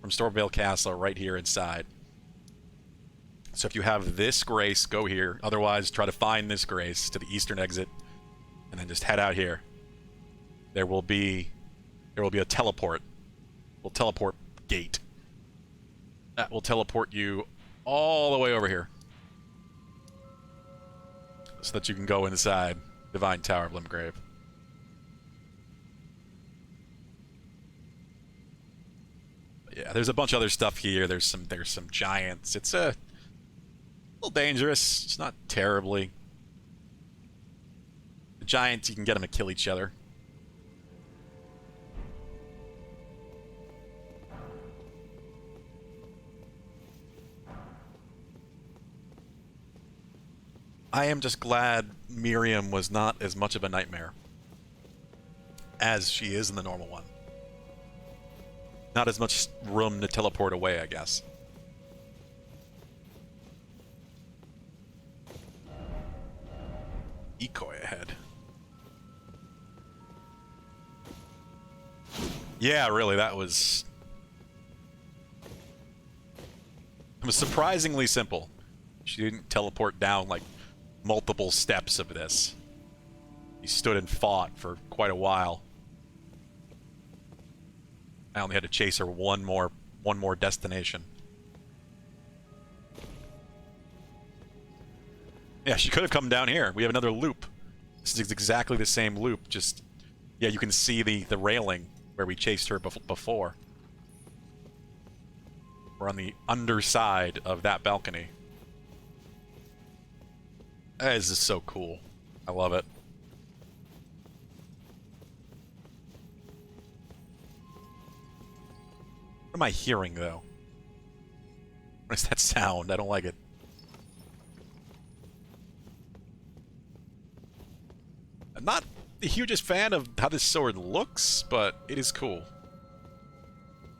from Stormvale Castle right here inside. So if you have this grace, go here. Otherwise, try to find this grace to the eastern exit, and then just head out here. There will be a teleport. Will teleport gate. That will teleport you all the way over here, so that you can go inside Divine Tower of Limgrave. Yeah, there's a bunch of other stuff here. There's some giants. It's a little dangerous. It's not terribly. The giants, you can get them to kill each other. I am just glad Miriam was not as much of a nightmare as she is in the normal one. Not as much room to teleport away, I guess. Decoy ahead. Yeah, really, that was... It was surprisingly simple. She didn't teleport down, like, multiple steps of this. He stood and fought for quite a while. I only had to chase her one more destination. Yeah, she could have come down here. We have another loop. This is exactly the same loop, just... Yeah, you can see the railing where we chased her before. We're on the underside of that balcony. This is so cool. I love it. What am I hearing, though? What is that sound? I don't like it. I'm not the hugest fan of how this sword looks, but it is cool.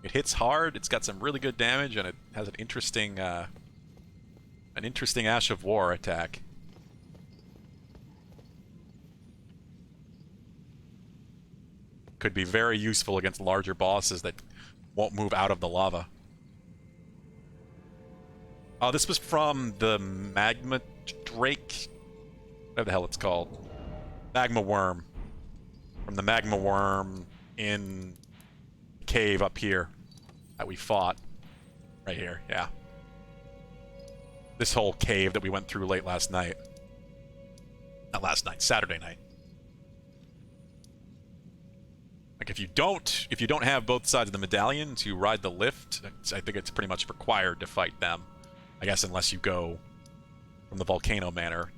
It hits hard, it's got some really good damage, and it has an interesting Ash of War attack. Could be very useful against larger bosses that won't move out of the lava. Oh, this was from the Magma Drake? Whatever the hell it's called. Magma Worm. From the Magma Worm in the cave up here that we fought. Right here, yeah. This whole cave that we went through late last night. Not last night, Saturday night. Like if you don't have both sides of the medallion to ride the lift, I think it's pretty much required to fight them. I guess unless you go from the Volcano Manor,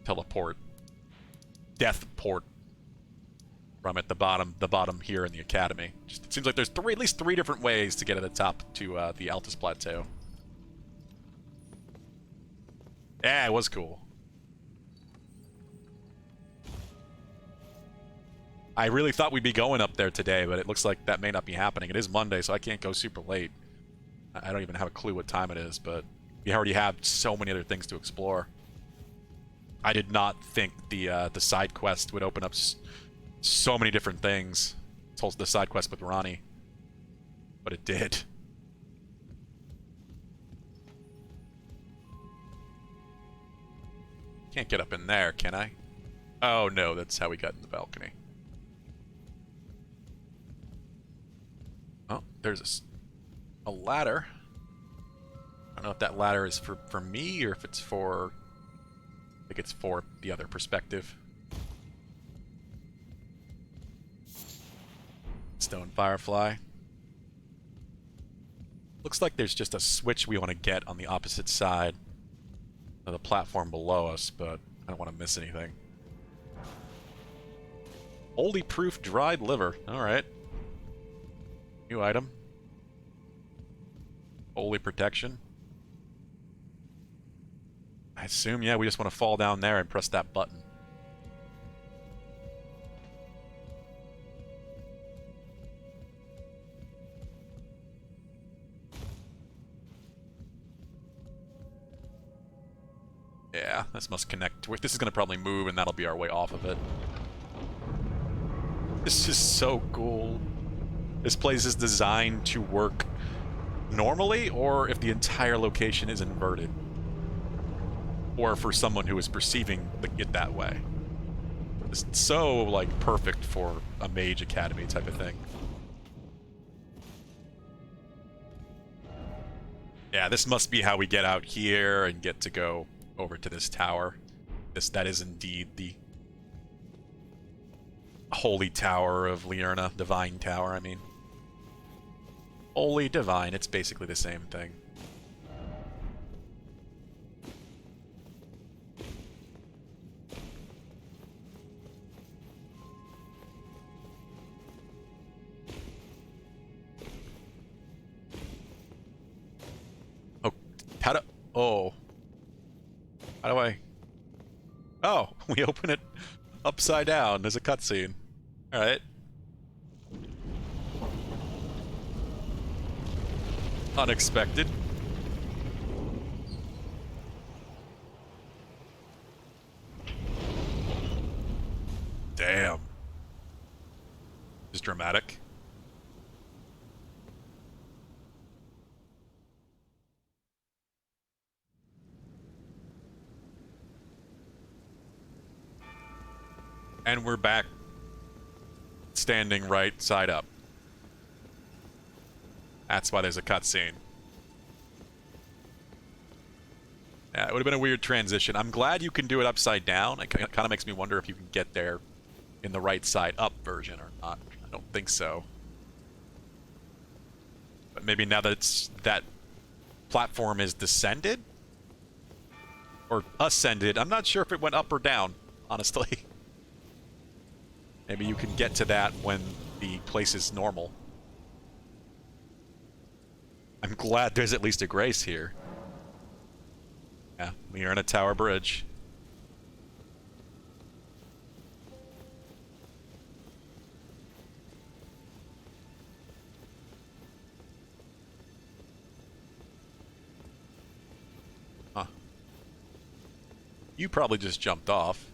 teleport, death port from at the bottom here in the academy. Just, it seems like there's at least three different ways to get to the top to the Altus Plateau. Yeah, it was cool. I really thought we'd be going up there today, but it looks like that may not be happening. It is Monday, so I can't go super late. I don't even have a clue what time it is, but we already have so many other things to explore. I did not think the side quest would open up so many different things. The side quest with Ronnie, but it did. Can't get up in there, can I? Oh no, that's how we got in the balcony. Oh, there's a ladder. I don't know if that ladder is for me or if it's for... I think it's for the other perspective. Stone Firefly. Looks like there's just a switch we want to get on the opposite side of the platform below us, but I don't want to miss anything. Holy proof dried liver. Alright. New item. Holy protection. I assume, yeah, we just want to fall down there and press that button. Yeah, this must connect. This is going to probably move, and that'll be our way off of it. This is so cool. This place is designed to work normally, or if the entire location is inverted. Or for someone who is perceiving it that way. It's so, like, perfect for a Mage Academy type of thing. Yeah, this must be how we get out here and get to go over to this tower. That is indeed the Holy Tower of Liurna. Divine Tower, I mean. Holy, divine, it's basically the same thing. Oh, how do... Oh. How do I... Oh, we open it upside down. There's a cutscene. Alright. Unexpected. Damn. Just dramatic. And we're back standing right side up. That's why there's a cutscene. Yeah, it would have been a weird transition. I'm glad you can do it upside down. It kind of makes me wonder if you can get there in the right side up version or not. I don't think so. But maybe now that that platform is descended? Or ascended. I'm not sure if it went up or down, honestly. Maybe you can get to that when the place is normal. I'm glad there's at least a grace here. Yeah, we are in a tower bridge. Huh. You probably just jumped off.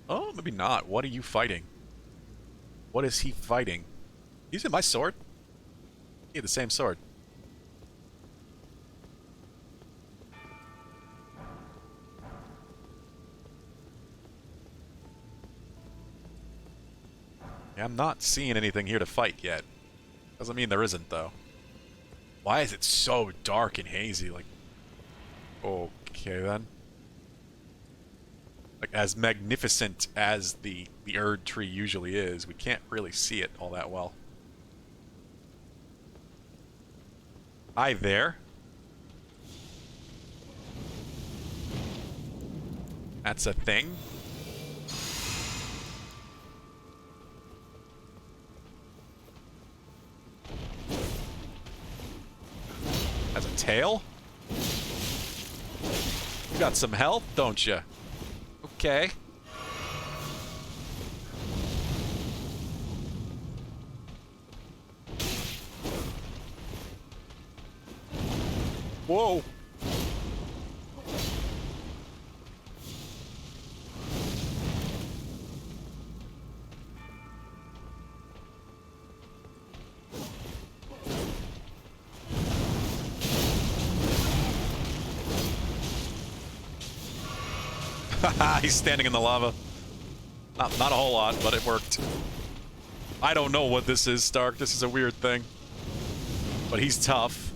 Oh, maybe not. What are you fighting? What is he fighting? Using my sword? Yeah, the same sword. Yeah, I'm not seeing anything here to fight yet. Doesn't mean there isn't, though. Why is it so dark and hazy? Like, okay then. Like, as magnificent as the Erd tree usually is, we can't really see it all that well. Hi there. That's a thing. Has a tail? You got some health, don't you? Okay. Whoa. He's standing in the lava. Not a whole lot, but it worked. I don't know what this is, Stark. This is a weird thing. But he's tough.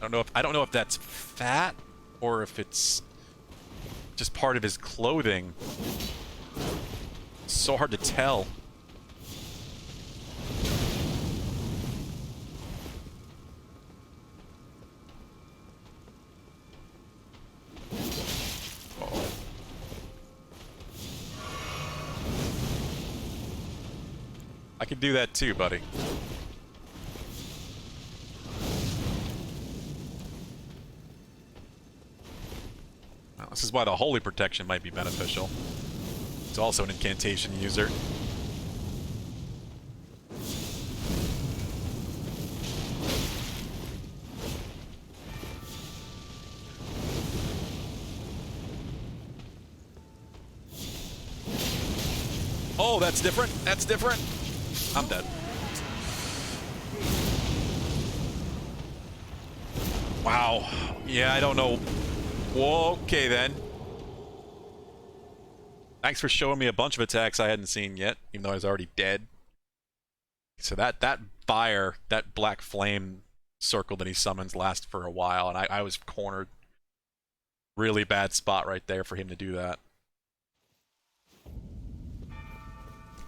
I don't know if that's fat or if it's just part of his clothing. It's so hard to tell. I could do that too, buddy. Well, this is why the holy protection might be beneficial. It's also an incantation user. Oh, that's different. That's different. I'm dead. Wow. Yeah, I don't know. Okay, then. Thanks for showing me a bunch of attacks I hadn't seen yet, even though I was already dead. So that fire, that black flame circle that he summons lasts for a while, and I was cornered. Really bad spot right there for him to do that.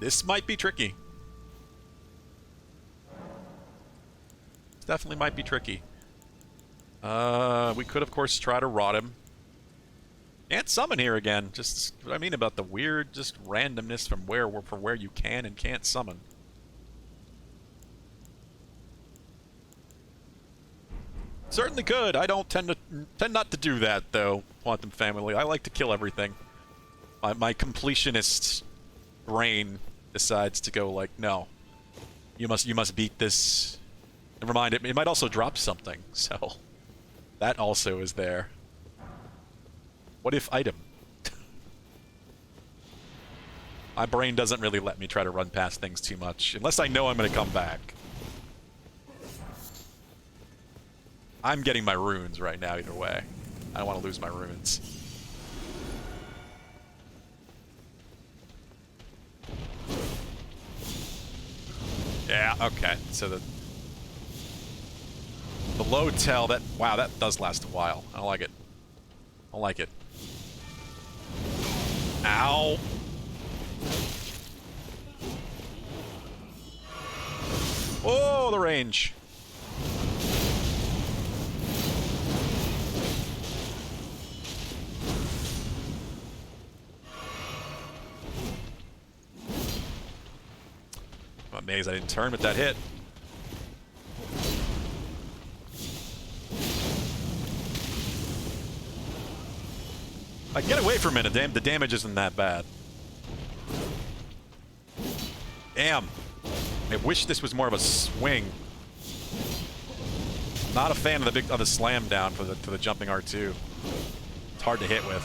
This might be tricky. This definitely might be tricky. We could, of course, try to rot him. Can't summon here again. Just what I mean about the weird, just randomness from where you can and can't summon. Certainly could. I don't tend not to do that though, Quantum Family. I like to kill everything. My completionist brain decides to go like, no, you must beat this. Never mind. It might also drop something. So that also is there. What if item? My brain doesn't really let me try to run past things too much, unless I know I'm going to come back. I'm getting my runes right now either way. I don't want to lose my runes. Yeah, okay. So the low tell, that, wow, that does last a while. I don't like it. I don't like it. Ow. Oh, the range. I'm amazed I didn't turn with that hit. Get away for a minute, damn, the damage isn't that bad. Damn. I wish this was more of a swing. Not a fan of the slam down for the jumping R2. It's hard to hit with.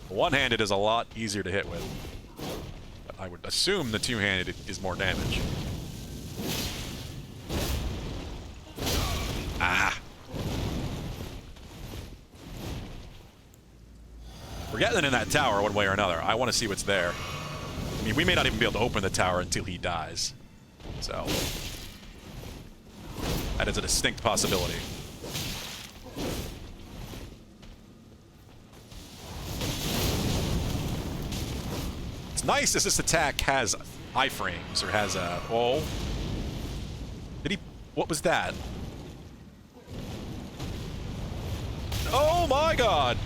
One-handed is a lot easier to hit with. But I would assume the two-handed is more damage. Ah. We're getting in that tower one way or another. I want to see what's there. I mean, we may not even be able to open the tower until he dies. So that is a distinct possibility. It's nice as this attack has iframes, or has a... Oh. Did he... What was that? Oh my god!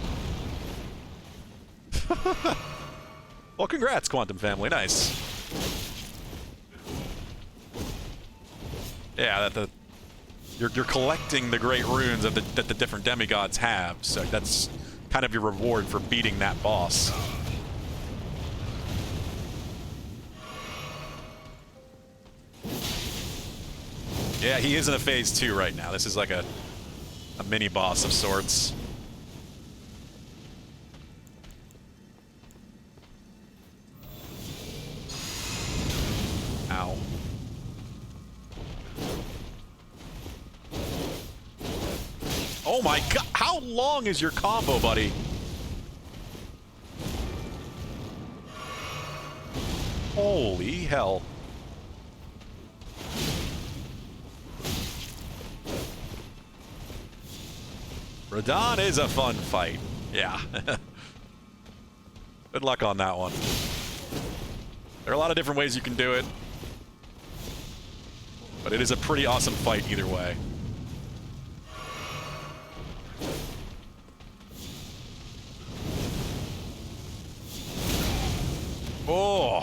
Well, congrats, Quantum Family. Nice. Yeah, you're collecting the great runes that the different demigods have, so that's kind of your reward for beating that boss. Yeah, he is in a phase 2 right now. This is like a mini boss of sorts. Ow. Oh my god, how long is your combo, buddy? Holy hell. Radahn is a fun fight. Yeah. Good luck on that one. There are a lot of different ways you can do it. But it is a pretty awesome fight either way. Oh!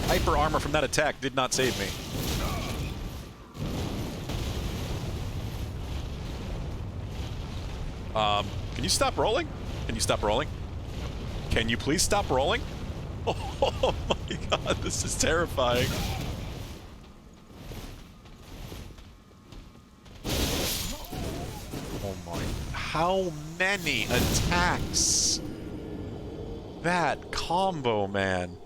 Hyper armor from that attack did not save me. Can you stop rolling? Can you stop rolling? Can you please stop rolling? Oh my god, this is terrifying. Oh my... How many attacks? That combo, man.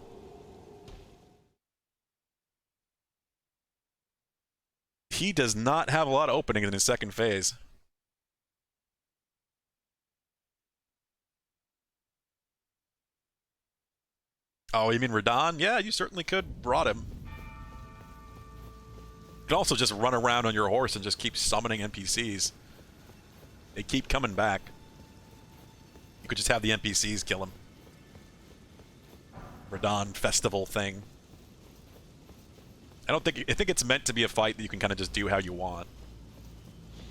He does not have a lot of opening in his second phase. Oh, you mean Radahn? Yeah, you certainly could brought him. You could also just run around on your horse and just keep summoning NPCs. They keep coming back. You could just have the NPCs kill him. Radahn festival thing. I think it's meant to be a fight that you can kind of just do how you want.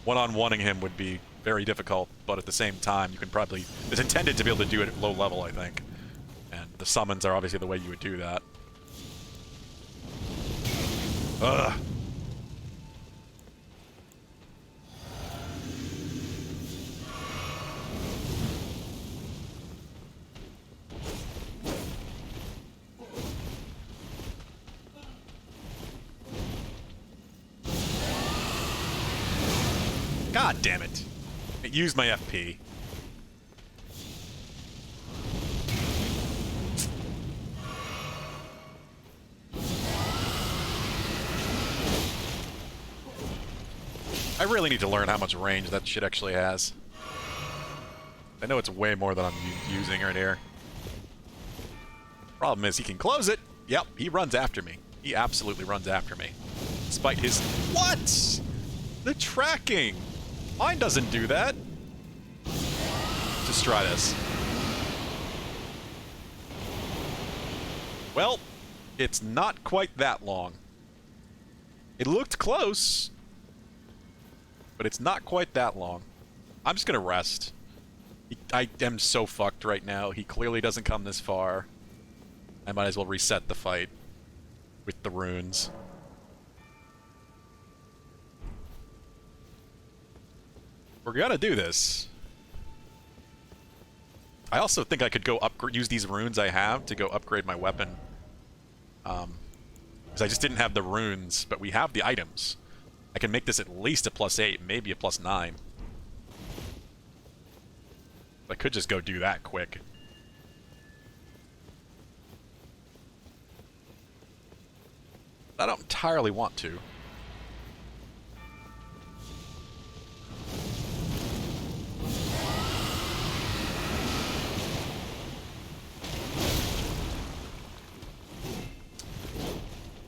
One-on-oneing him would be very difficult, but at the same time, you can probably... It's intended to be able to do it at low level, I think. And the summons are obviously the way you would do that. Ugh. God damn it. It used my FP. I really need to learn how much range that shit actually has. I know it's way more than I'm using right here. Problem is, he can close it. Yep, he runs after me. He absolutely runs after me. Despite his... What? The tracking! Mine doesn't do that. Just try this. Well, it's not quite that long. It looked close, but it's not quite that long. I'm just gonna rest. I am so fucked right now. He clearly doesn't come this far. I might as well reset the fight with the runes. We're gonna do this. I also think I could go use these runes I have to go upgrade my weapon. Because I just didn't have the runes, but we have the items. I can make this at least a +8, maybe a +9. I could just go do that quick. I don't entirely want to.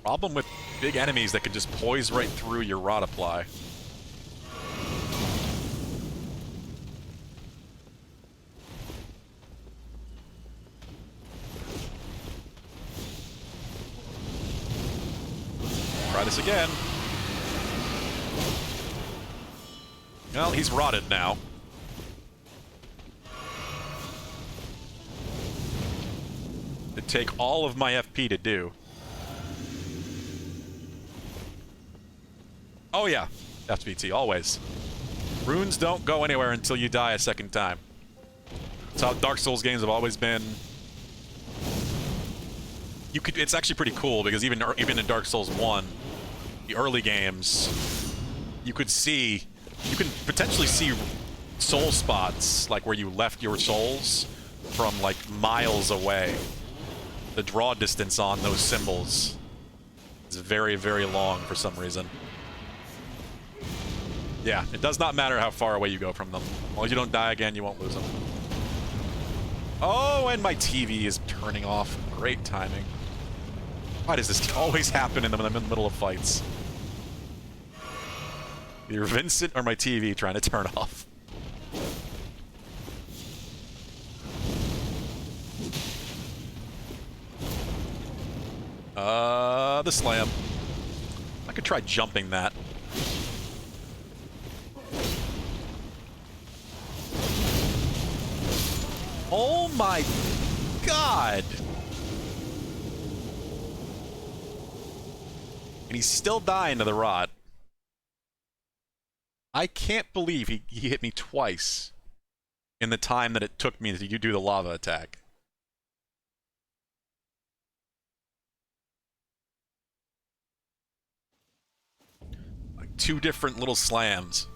Problem with big enemies that can just poise right through your rod apply. Try this again. Well, he's rotted now. It'd take all of my FP to do. Oh yeah, FBT, always. Runes don't go anywhere until you die a second time. That's how Dark Souls games have always been. It's actually pretty cool because even in Dark Souls 1, the early games, you can potentially see soul spots, like where you left your souls, from like miles away. The draw distance on those symbols is very, very long for some reason. Yeah, it does not matter how far away you go from them. As long as you don't die again, you won't lose them. Oh, and my TV is turning off. Great timing. Why does this always happen in the middle of fights? Either Vincent or my TV trying to turn off. The slam. I could try jumping that. Oh my god! And he's still dying to the rot. I can't believe he hit me twice in the time that it took me to do the lava attack. Like 2 different little slams.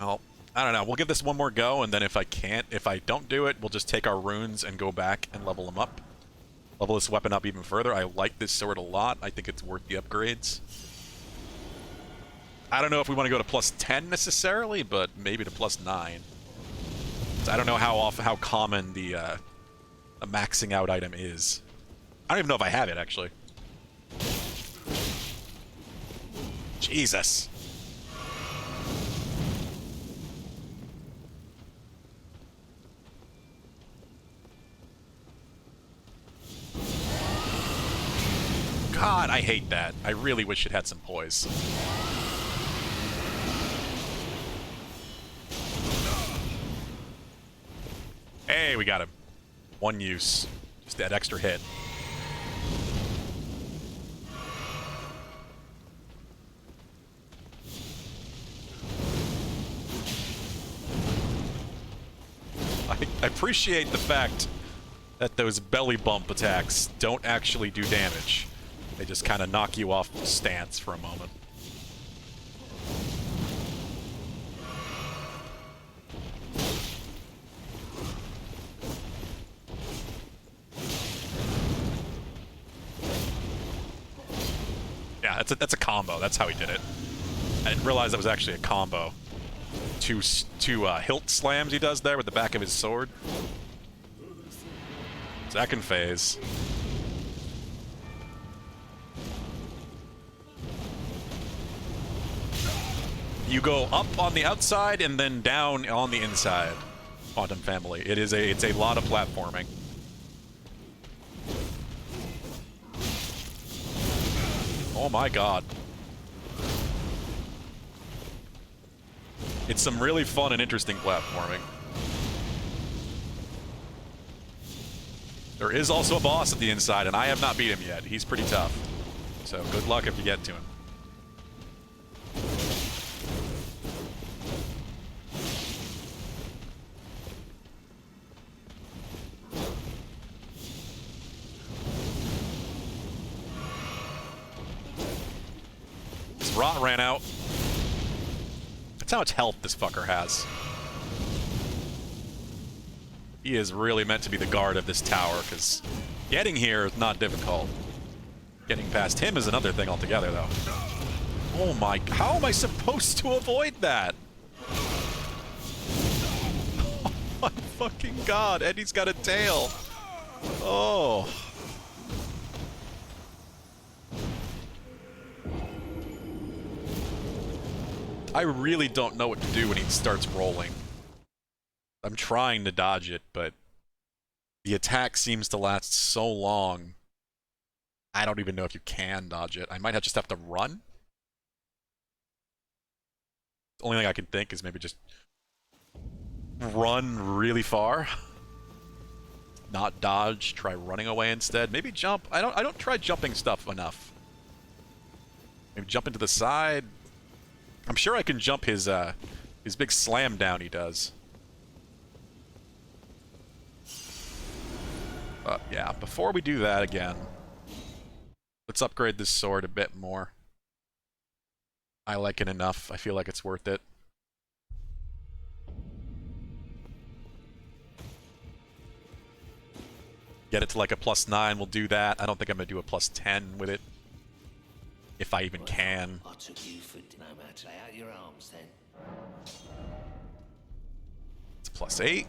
Well, I don't know. We'll give this one more go, and then if I don't do it, we'll just take our runes and go back and level them up. Level this weapon up even further. I like this sword a lot. I think it's worth the upgrades. I don't know if we want to go to plus 10 necessarily, but maybe to plus 9. So I don't know how common the maxing out item is. I don't even know if I have it, actually. Jesus. God, I hate that. I really wish it had some poise. Hey, we got him. 1 use. Just that extra hit. I appreciate the fact that those belly bump attacks don't actually do damage. They just kind of knock you off stance for a moment. Yeah, that's a combo. That's how he did it. I didn't realize that was actually a combo. Two hilt slams he does there with the back of his sword. Second phase. You go up on the outside and then down on the inside. Quantum Family. It's a lot of platforming. Oh my god. It's some really fun and interesting platforming. There is also a boss at the inside, and I have not beat him yet. He's pretty tough. So good luck if you get to him. His rot ran out. That's how much health this fucker has. He is really meant to be the guard of this tower, because getting here is not difficult. Getting past him is another thing altogether, though. Oh my... How am I supposed to avoid that? Oh my fucking god, Eddie's got a tail. Oh... I really don't know what to do when he starts rolling. I'm trying to dodge it, but the attack seems to last so long. I don't even know if you can dodge it. I might just have to run. The only thing I can think is maybe just run really far. Not dodge, try running away instead. Maybe jump. I don't try jumping stuff enough. Maybe jump into the side. I'm sure I can jump his big slam down he does. But yeah, before we do that again, let's upgrade this sword a bit more. I like it enough. I feel like it's worth it. Get it to like a +9, we'll do that. I don't think I'm going to do a +10 with it. If I even can. I took you for no matter. Lay out your arms then. +8.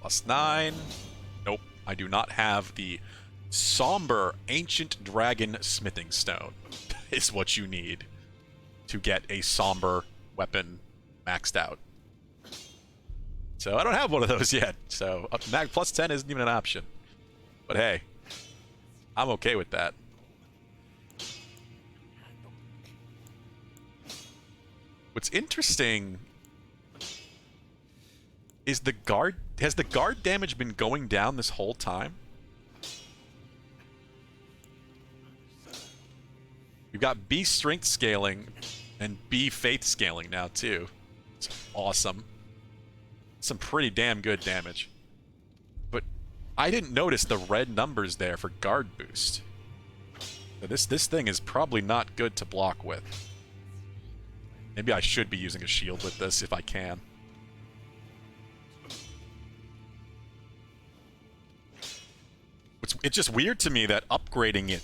+9. Nope, I do not have the Somber Ancient Dragon Smithing Stone. Is what you need to get a Somber weapon maxed out. So I don't have one of those yet, so mag +10 isn't even an option. But hey, I'm okay with that. What's interesting is has the guard damage been going down this whole time? We've got B strength scaling and B faith scaling now too. It's awesome. Some pretty damn good damage. But I didn't notice the red numbers there for guard boost. So this thing is probably not good to block with. Maybe I should be using a shield with this if I can. It's just weird to me that upgrading it,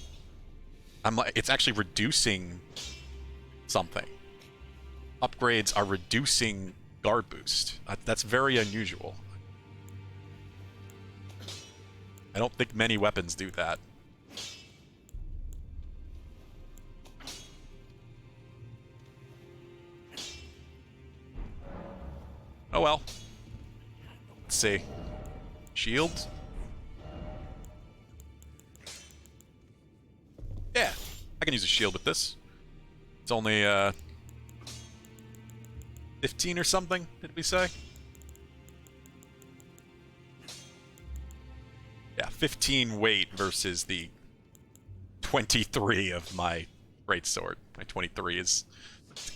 it's actually reducing something. Upgrades are reducing guard boost. That's very unusual. I don't think many weapons do that. Oh well. Let's see. Shield? Yeah, I can use a shield with this. It's only 15 or something, did we say? Yeah, 15 weight versus the 23 of my greatsword. My 23 is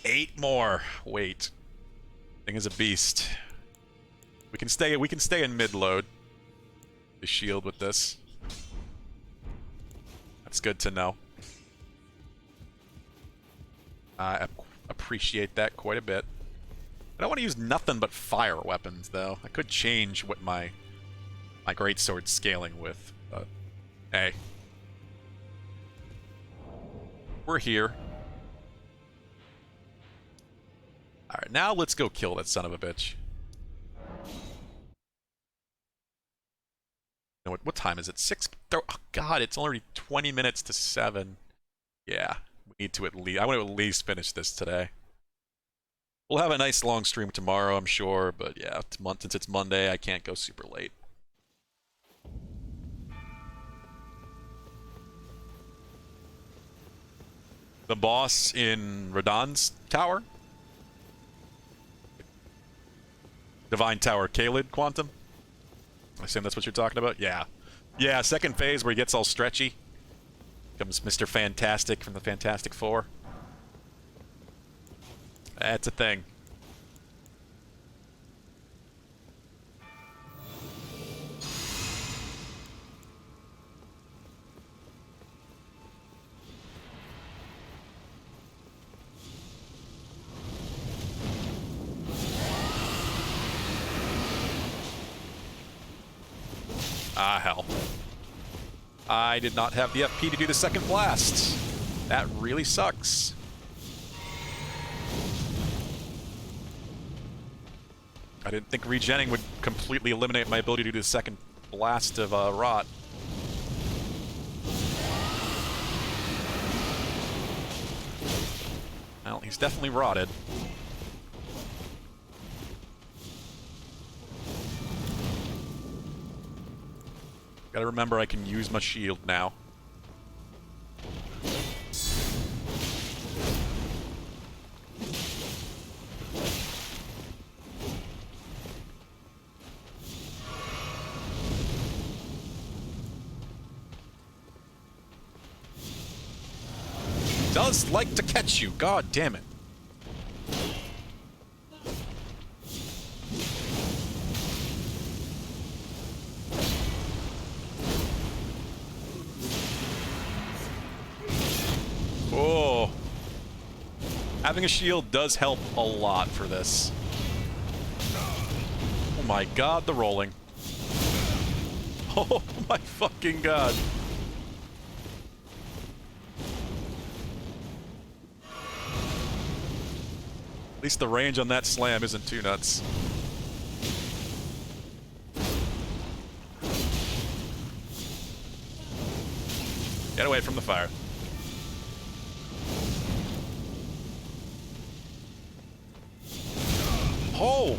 8 more weight. Thing is a beast. We can stay in mid load. The shield with this. That's good to know. I appreciate that quite a bit. I don't want to use nothing but fire weapons, though. I could change what my greatsword's scaling with, but hey. We're here. Alright, now let's go kill that son of a bitch. What time is it? 6? Oh god, it's already 20 minutes to 7. Yeah, we need to I want to at least finish this today. We'll have a nice long stream tomorrow, I'm sure, but yeah, since it's Monday, I can't go super late. The boss in Radahn's tower? Divine Tower Kaled Quantum? I assume that's what you're talking about? Yeah. Yeah, second phase where he gets all stretchy. Comes Mr. Fantastic from the Fantastic Four. That's a thing. Ah, hell. I did not have the FP to do the second blast. That really sucks. I didn't think regenning would completely eliminate my ability to do the second blast of rot. Well, he's definitely rotted. Gotta remember I can use my shield now. Does like to catch you, god damn it. Oh. Having a shield does help a lot for this. Oh my god, the rolling. Oh my fucking god. At least the range on that slam isn't too nuts. Get away from the fire. Oh!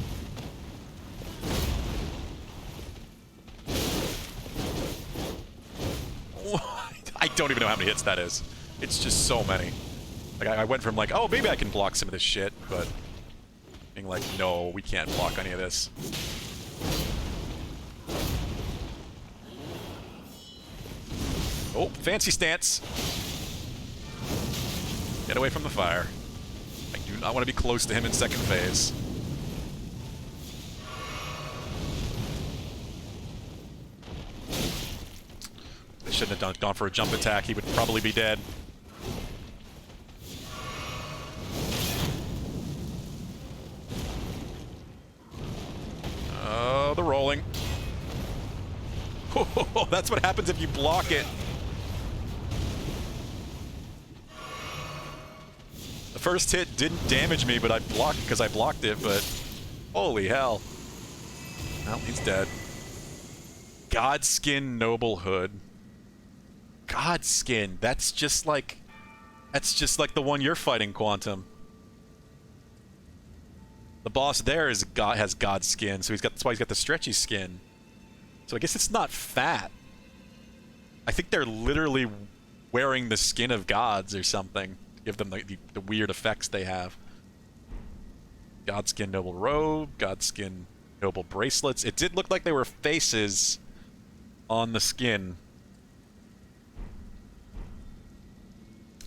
I don't even know how many hits that is. It's just so many. Like, I went from like, oh, maybe I can block some of this shit, but being like, no, we can't block any of this. Oh, fancy stance. Get away from the fire. I do not want to be close to him in second phase. I shouldn't have gone for a jump attack. He would probably be dead. Oh, the rolling. Oh, that's what happens if you block it. The first hit didn't damage me, but I blocked because I blocked it, but holy hell. Well, he's dead. Godskin Noble Hood. Godskin. That's just like the one you're fighting, Quantum. The boss there has Godskin, so that's why he's got the stretchy skin. So I guess it's not fat. I think they're literally wearing the skin of gods or something to give them the weird effects they have. Godskin Noble Robe, Godskin Noble Bracelets. It did look like they were faces on the skin.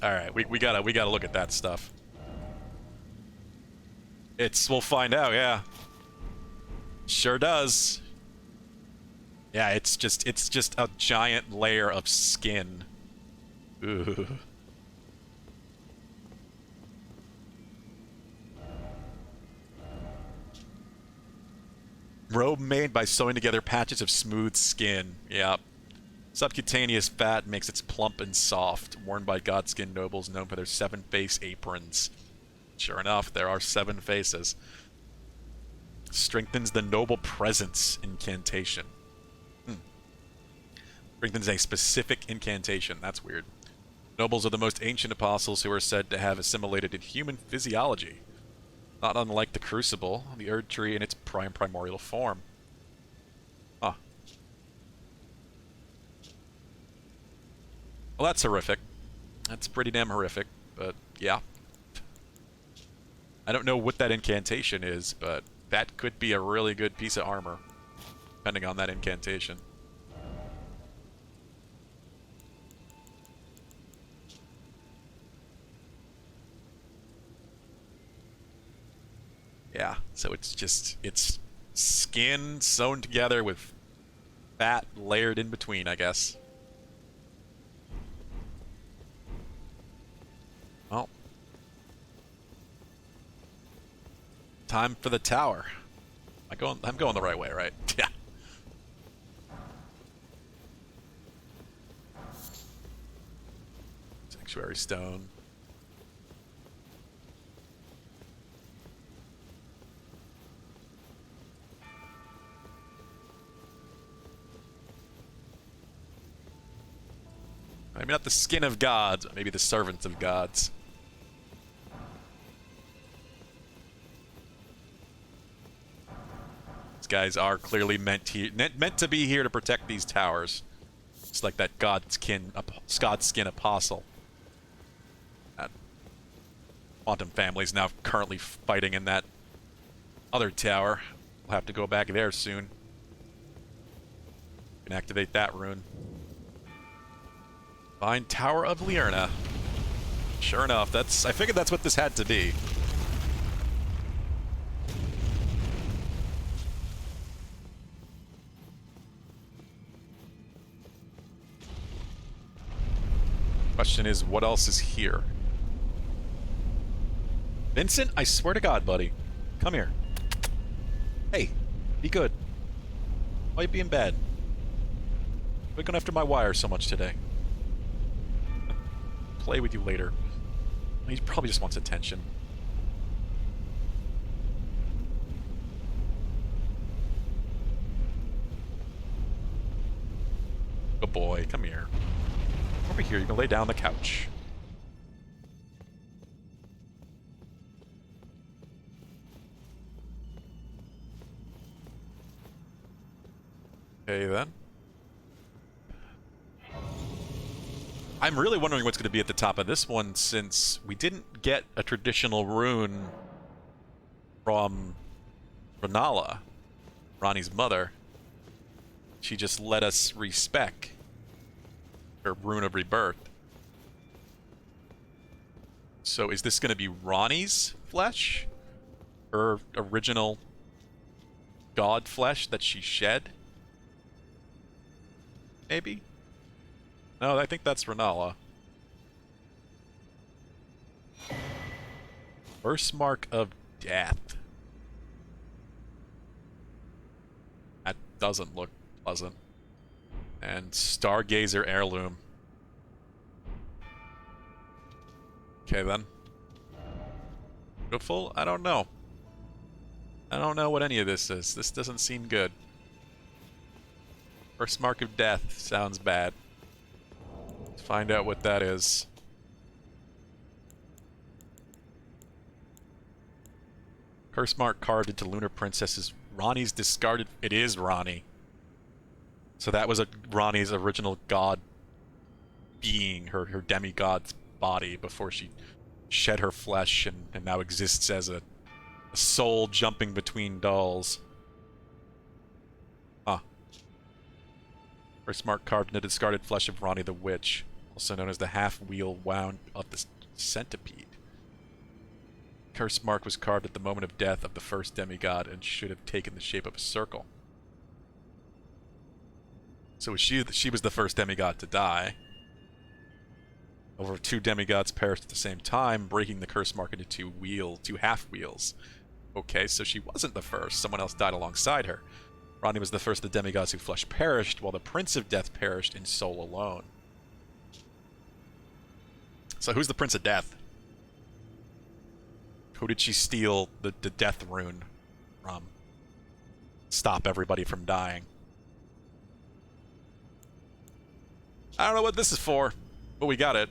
Alright, we gotta look at that stuff. We'll find out, yeah. Sure does. Yeah, it's just a giant layer of skin. Ooh. Robe made by sewing together patches of smooth skin. Yep. Subcutaneous fat makes it plump and soft, worn by Godskin nobles known for their 7-face aprons. Sure enough, there are 7 faces. Strengthens the noble presence incantation. Strengthens a specific incantation. That's weird. Nobles are the most ancient apostles who are said to have assimilated in human physiology. Not unlike the Crucible, the Erd Tree in its primordial form. Huh. Well, that's horrific. That's pretty damn horrific, but yeah. I don't know what that incantation is, but that could be a really good piece of armor, depending on that incantation. Yeah, so it's skin sewn together with fat layered in between, I guess. Well. Time for the tower. I'm going the right way, right? Yeah. Sanctuary stone. Maybe not the skin of gods, but maybe the servants of gods. These guys are clearly meant to be here to protect these towers. It's like that godskin apostle. That Quantum family's now currently fighting in that other tower. We'll have to go back there soon. Can activate that rune. Find Tower of Liurna. Sure enough, I figured that's what this had to be. Question is, what else is here? Vincent, I swear to God, buddy. Come here. Hey, be good. Why you being bad? Why going after my wire so much today? Play with you later. He probably just wants attention. Good boy, come here. Over here, you can lay down on the couch. Okay, then. I'm really wondering what's going to be at the top of this one, since we didn't get a traditional rune from Renala, Ronnie's mother. She just let us respec her rune of rebirth. So is this going to be Ronnie's flesh? Her original god flesh that she shed? Maybe? No, I think that's Renala. Birthmark of death. That doesn't look pleasant. And Stargazer heirloom. Okay then. Beautiful? I don't know. I don't know what any of this is. This doesn't seem good. Birthmark of death sounds bad. Let's find out what that is. Curse mark carved into Lunar Princess's Ronnie's discarded. It is Ronnie. So that was Ronnie's original god being, her demigod's body before she shed her flesh and now exists as a soul jumping between dolls. Huh. First mark carved into the discarded flesh of Ronnie the Witch, also known as the half-wheel wound of the centipede. Curse mark was carved at the moment of death of the first demigod and should have taken the shape of a circle. So she was the first demigod to die. Over 2 demigods perished at the same time, breaking the curse mark into 2 half-wheels. Okay, so she wasn't the first. Someone else died alongside her. Ronnie was the first of the demigods whose flesh perished, while the Prince of Death perished in soul alone. So who's the Prince of Death? Who did she steal the death rune from? Stop everybody from dying. I don't know what this is for, but we got it.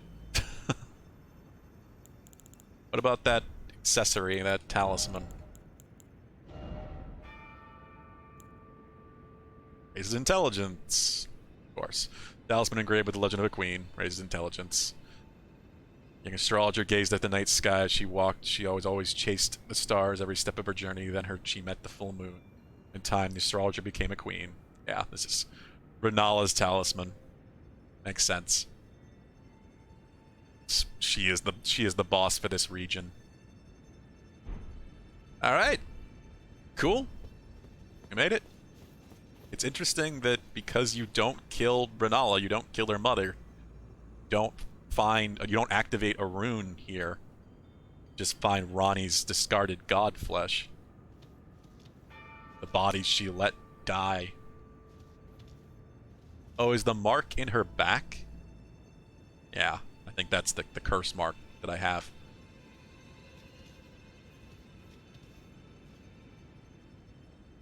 What about that accessory, that talisman? Raises intelligence. Of course. Talisman engraved with the legend of a queen. Raises intelligence. Young astrologer gazed at the night sky as she walked. She always chased the stars every step of her journey. Then she met the full moon. In time, the astrologer became a queen. Yeah, this is Renala's talisman. Makes sense. She is the boss for this region. All right. Cool. We made it. It's interesting that because you don't kill Renala, you don't kill her mother, you don't activate a rune here. Just find Ronnie's discarded god flesh. The body she let die. Oh, is the mark in her back? Yeah, I think that's the curse mark that I have.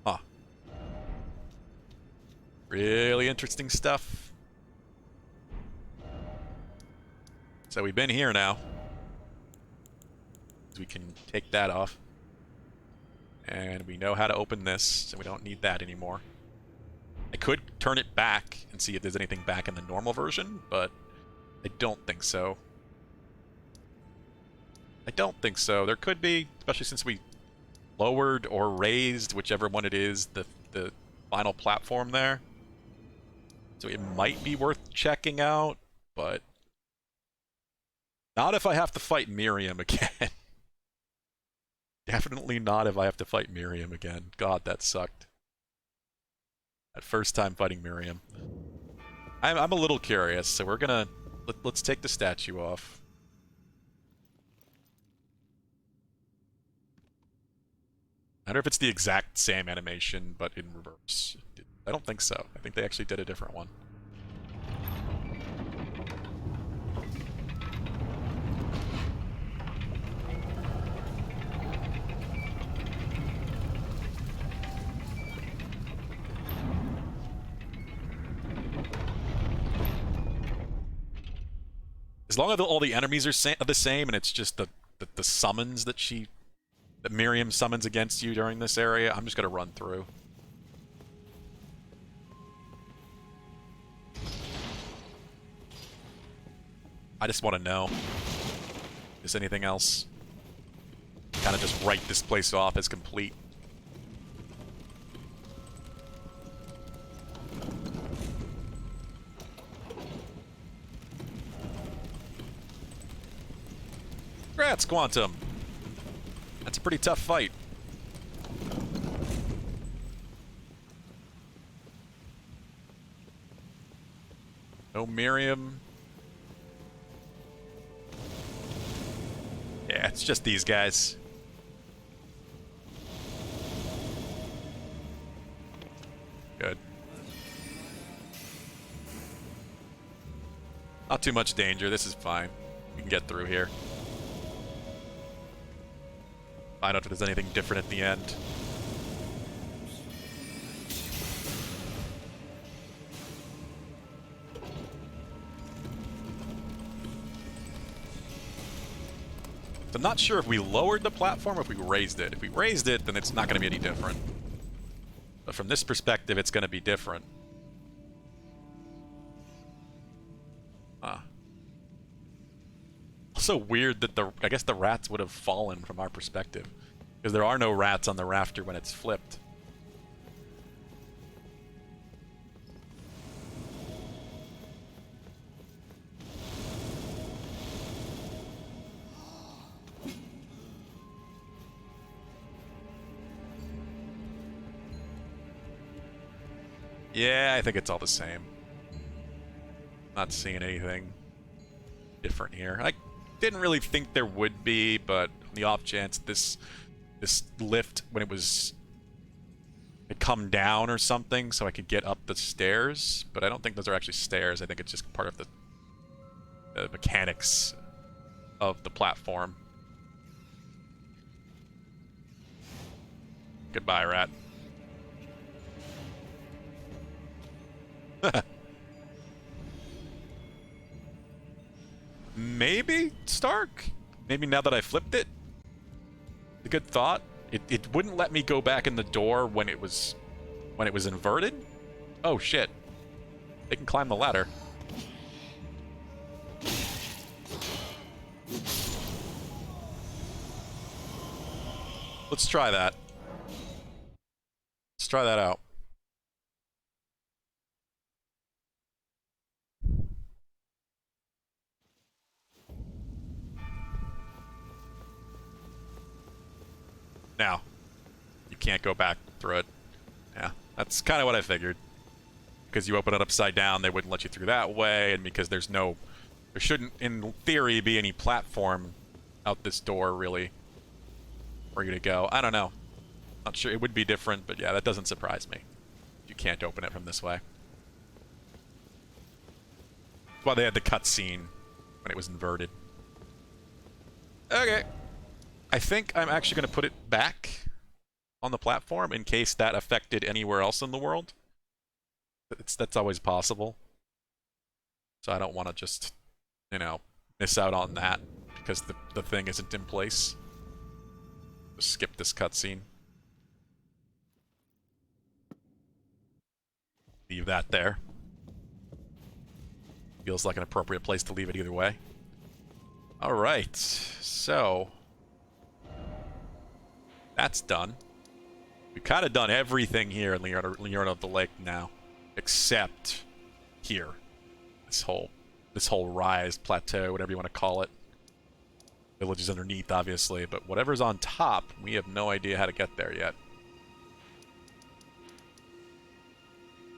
Huh. Really interesting stuff. So we've been here now. We can take that off. And we know how to open this, so we don't need that anymore. I could turn it back and see if there's anything back in the normal version, but I don't think so. I don't think so. There could be, especially since we lowered or raised, whichever one it is, the final platform there. So it might be worth checking out, but not if I have to fight Miriam again. Definitely not if I have to fight Miriam again. God, that sucked. That first time fighting Miriam. I'm a little curious, so we're gonna... Let's take the statue off. I wonder if it's the exact same animation, but in reverse. I don't think so. I think they actually did a different one. As long as all the enemies are the same, and it's just the summons that Miriam summons against you during this area, I'm just gonna run through. I just want to know. Is anything else? Kind of just write this place off as complete. Congrats, Quantum! That's a pretty tough fight. No Miriam. Yeah, it's just these guys. Good. Not too much danger. This is fine. We can get through here. Find out if there's anything different at the end. So I'm not sure if we lowered the platform or if we raised it. If we raised it, then it's not going to be any different. But from this perspective, it's going to be different. Also weird that I guess the rats would have fallen from our perspective. Because there are no rats on the rafter when it's flipped. Yeah, I think it's all the same. Not seeing anything different here. I didn't really think there would be, but on the off chance this lift, when it come down or something, so I could get up the stairs. But I don't think those are actually stairs. I think it's just part of the mechanics of the platform. Goodbye, rat. Maybe Stark? Maybe now that I flipped it? A good thought. It wouldn't let me go back in the door when it was inverted? Oh shit. They can climb the ladder. Let's try that. Let's try that out. Now, you can't go back through it. Yeah, that's kind of what I figured. Because you open it upside down, they wouldn't let you through that way, and because there shouldn't, in theory, be any platform out this door, really, for you to go. I don't know. Not sure. It would be different, but yeah, that doesn't surprise me. You can't open it from this way. That's why they had the cutscene when it was inverted. Okay. I think I'm actually going to put it back on the platform in case that affected anywhere else in the world. That's always possible. So I don't want to just, miss out on that because the thing isn't in place. Just skip this cutscene. Leave that there. Feels like an appropriate place to leave it either way. Alright, so that's done. We've kind of done everything here in Leonardo of the Lake now, except here. This whole rise, plateau, whatever you want to call it. Villages underneath, obviously, but whatever's on top, we have no idea how to get there yet.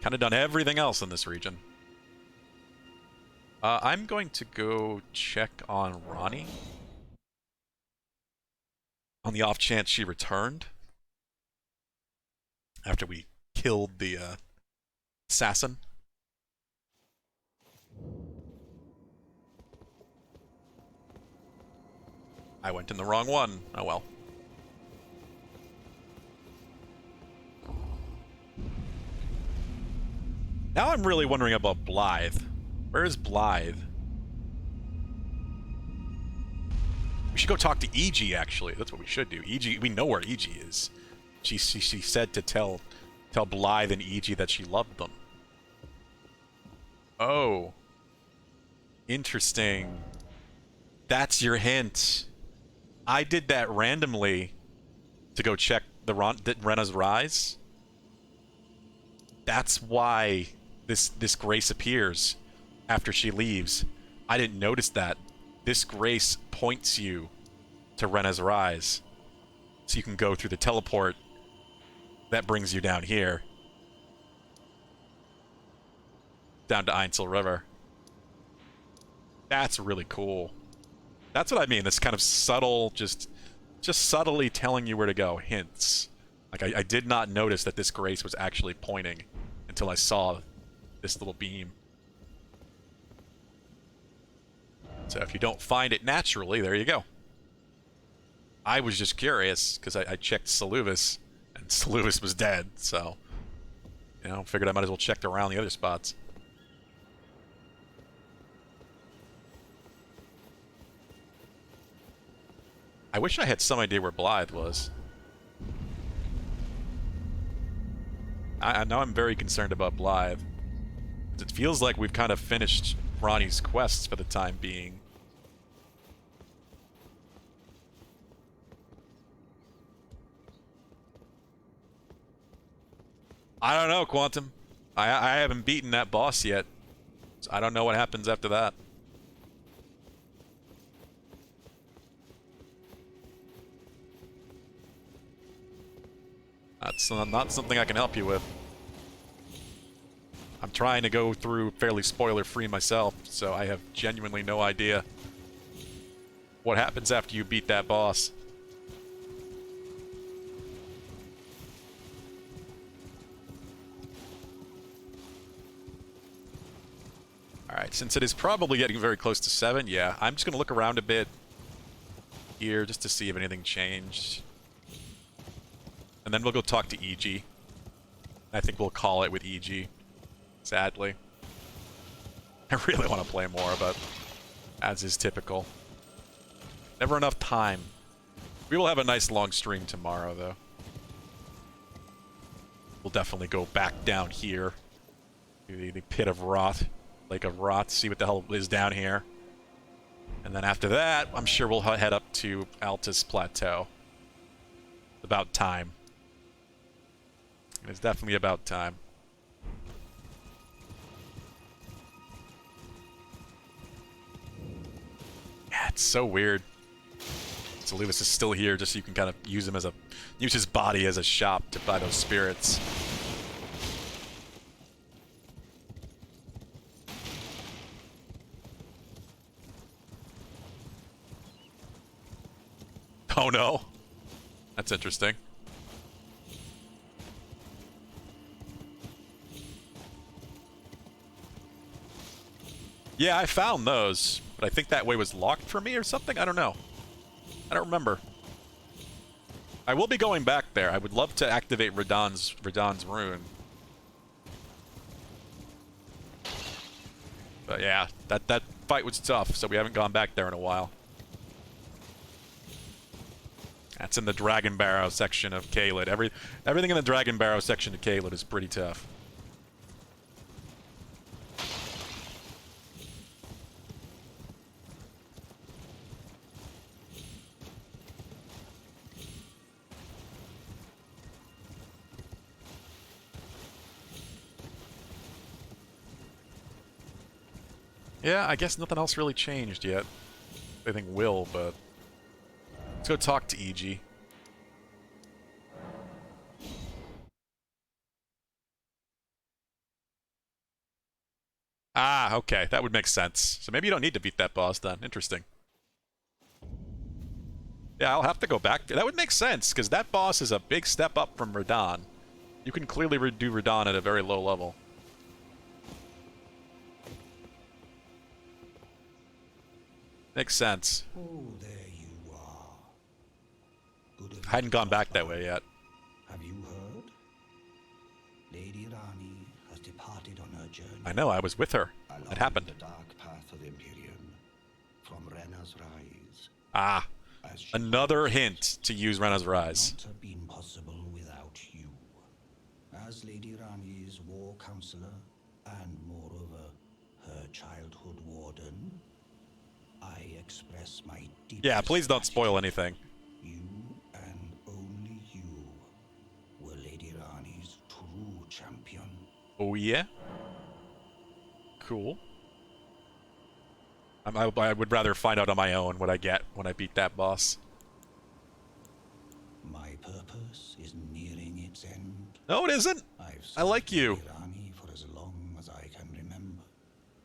Kind of done everything else in this region. I'm going to go check on Ronnie. On the off chance she returned. After we killed the assassin. I went in the wrong one. Oh well. Now I'm really wondering about Blythe. Where is Blythe? We should go talk to EG, actually. That's what we should do. EG, we know where EG is. She said to tell Blythe and EG that she loved them. Oh. Interesting. That's your hint. I did that randomly to go check the Rena's Rise. That's why this grace appears after she leaves. I didn't notice that. This grace points you to Rena's Rise. So you can go through the teleport that brings you down here. Down to Ainsel River. That's really cool. That's what I mean. This kind of subtle, just subtly telling you where to go. Hints. Like, I did not notice that this grace was actually pointing until I saw this little beam. So if you don't find it naturally, there you go. I was just curious, because I checked Saluvis, and Saluvis was dead, so... You know, figured I might as well check around the other spots. I wish I had some idea where Blythe was. I know I'm very concerned about Blythe. It feels like we've kind of finished Ronnie's quests for the time being. I don't know, Quantum. I haven't beaten that boss yet. So I don't know what happens after that. That's not something I can help you with. I'm trying to go through fairly spoiler-free myself, so I have genuinely no idea what happens after you beat that boss. Alright, since it is probably getting very close to 7, yeah, I'm just going to look around a bit here just to see if anything changed. And then we'll go talk to EG. I think we'll call it with EG. Sadly. I really want to play more, but as is typical. Never enough time. We will have a nice long stream tomorrow, though. We'll definitely go back down here. The Pit of Rot. Lake of Rot. See what the hell is down here. And then after that, I'm sure we'll head up to Altus Plateau. About time. It's definitely about time. Yeah, it's so weird. So Lewis is still here just so you can kind of use him as use his body as a shop to buy those spirits. Oh no. That's interesting. Yeah, I found those, but I think that way was locked for me or something? I don't know. I don't remember. I will be going back there. I would love to activate Radahn's rune. But yeah, that fight was tough, so we haven't gone back there in a while. That's in the Dragon Barrow section of Caelid. Everything in the Dragon Barrow section of Caelid is pretty tough. Yeah, I guess nothing else really changed yet. I think will, but... Let's go talk to EG. Ah, okay. That would make sense. So maybe you don't need to beat that boss then. Interesting. Yeah, I'll have to go back. That would make sense, because that boss is a big step up from Radahn. You can clearly do Radahn at a very low level. Makes sense. Oh, there you are. Good of I hadn't you, gone back that Godfather. way yet. Have you heard? Lady Rani has departed on her journey. I know, I was with her. Along It happened. the dark path of Imperium, from Rena's Rise. Ah, as she Another hint to use Rena's Rise. not have been possible without you. As Lady Rani's war counselor, and moreover, her childhood warden, I express my deepest Yeah, please don't spoil gratitude. anything. You and only you were Lady Rani's true champion. Oh yeah? Cool. I would rather find out on my own what I get when I beat that boss. My purpose is nearing its end. No, it isn't. I've I like served you. Lady Rani for as long as I can remember.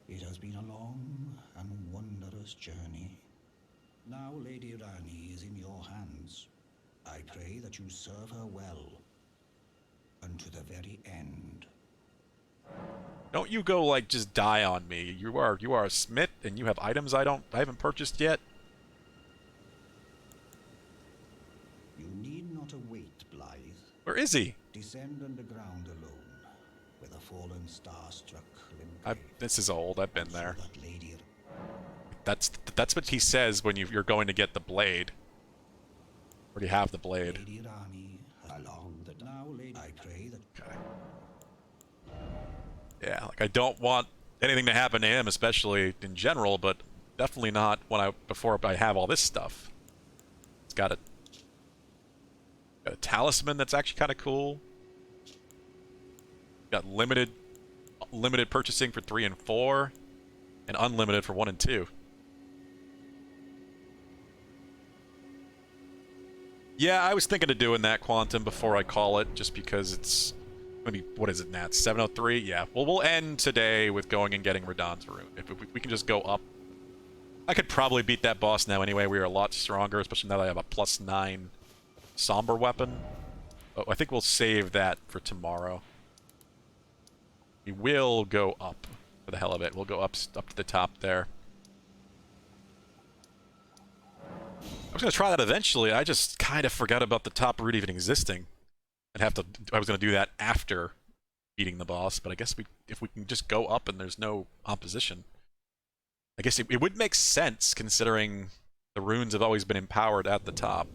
It has been a long and wondrous journey. Now Lady Rani is in your hands. I pray that you serve her well unto the very end. Don't you go like just die on me. You are a smith and you have items I haven't purchased yet. You need not await, Blythe. Where is he? Descend underground alone, where the fallen star-struck Limgrave. This is old. I've been so there. that Lady That's what he says when you're going to get the blade. Already have the blade. Lady Rani along the now Lady. I pray that Okay. Yeah, like I don't want anything to happen to him, especially in general, but definitely not before I have all this stuff. It's got a talisman that's actually kind of cool. Got limited purchasing for 3 and 4, and unlimited for 1 and 2. Yeah, I was thinking of doing that Quantum before I call it, just because it's maybe, what is it, Nat? 7:03? Yeah. Well, we'll end today with going and getting Radahn's rune. If we can just go up. I could probably beat that boss now anyway. We are a lot stronger, especially now that I have a +9 somber weapon. But I think we'll save that for tomorrow. We will go up for the hell of it. We'll go up to the top there. I was going to try that eventually. I just kind of forgot about the top route even existing. I was going to do that after beating the boss, but I guess if we can just go up and there's no opposition. I guess it would make sense considering the runes have always been empowered at the top.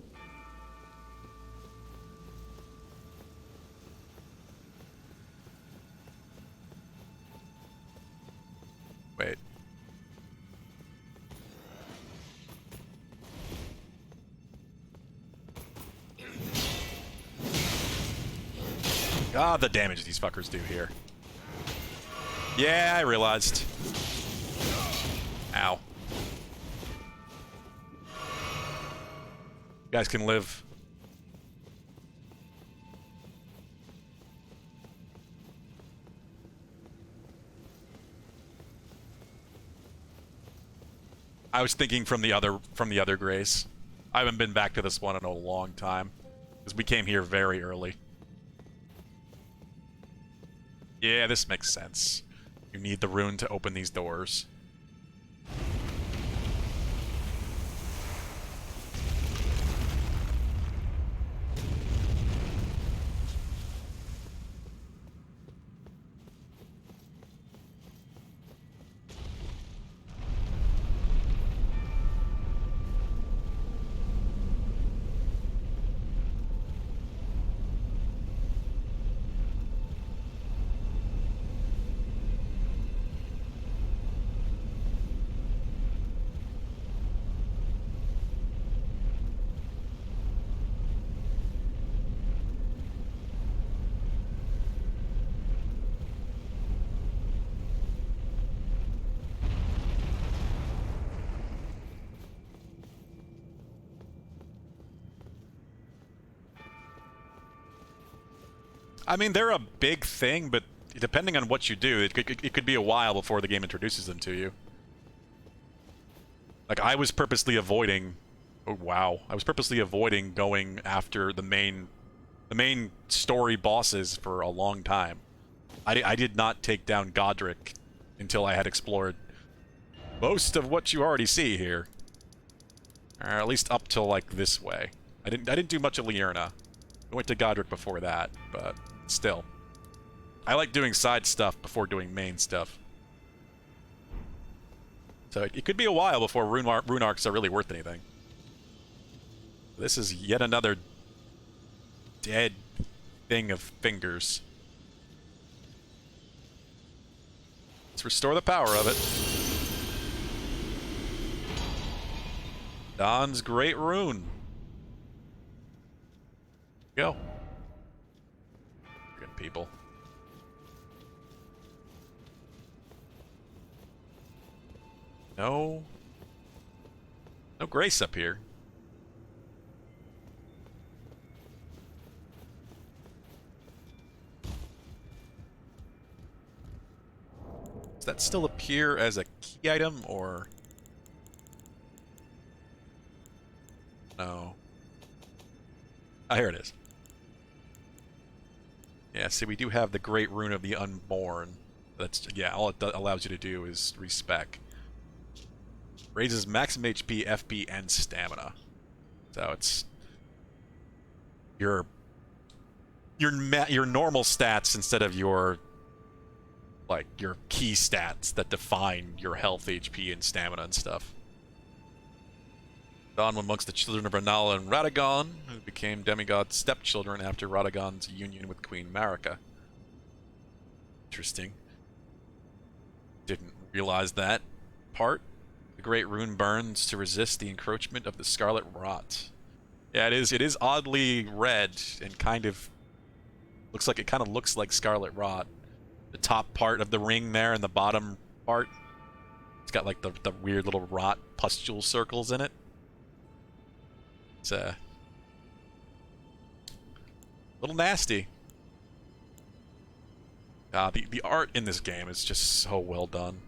Wait. God, the damage these fuckers do here. Yeah, I realized. Ow. You guys can live. I was thinking from the other Grace. I haven't been back to this one in a long time, because we came here very early. Yeah, this makes sense. You need the rune to open these doors. I mean, they're a big thing, but depending on what you do, it could be a while before the game introduces them to you. Like, I was purposely avoiding... Oh, wow. I was purposely avoiding going after the main story bosses for a long time. I did not take down Godric until I had explored most of what you already see here. Or at least up till, like, this way. I didn't do much of Liurna. I went to Godric before that, but still. I like doing side stuff before doing main stuff. So it could be a while before rune arcs are really worth anything. This is yet another dead thing of fingers. Let's restore the power of it. Don's Great Rune. Go. Good people. No. No grace up here. Does that still appear as a key item, or... No. Ah, here it is. Yeah, see, we do have the Great Rune of the Unborn. That's, yeah, all it allows you to do is respec. Raises maximum HP, FP, and stamina. So it's your normal stats instead of your key stats that define your health, HP, and stamina and stuff. Dawn amongst the children of Renala and Radagon, who became demigod stepchildren after Radagon's union with Queen Marika. Interesting. Didn't realize that part. The Great Rune burns to resist the encroachment of the Scarlet Rot. Yeah, it is oddly red and kind of looks like Scarlet Rot. The top part of the ring there and the bottom part, it's got like the weird little rot pustule circles in it. It's a little nasty. The art in this game is just so well done.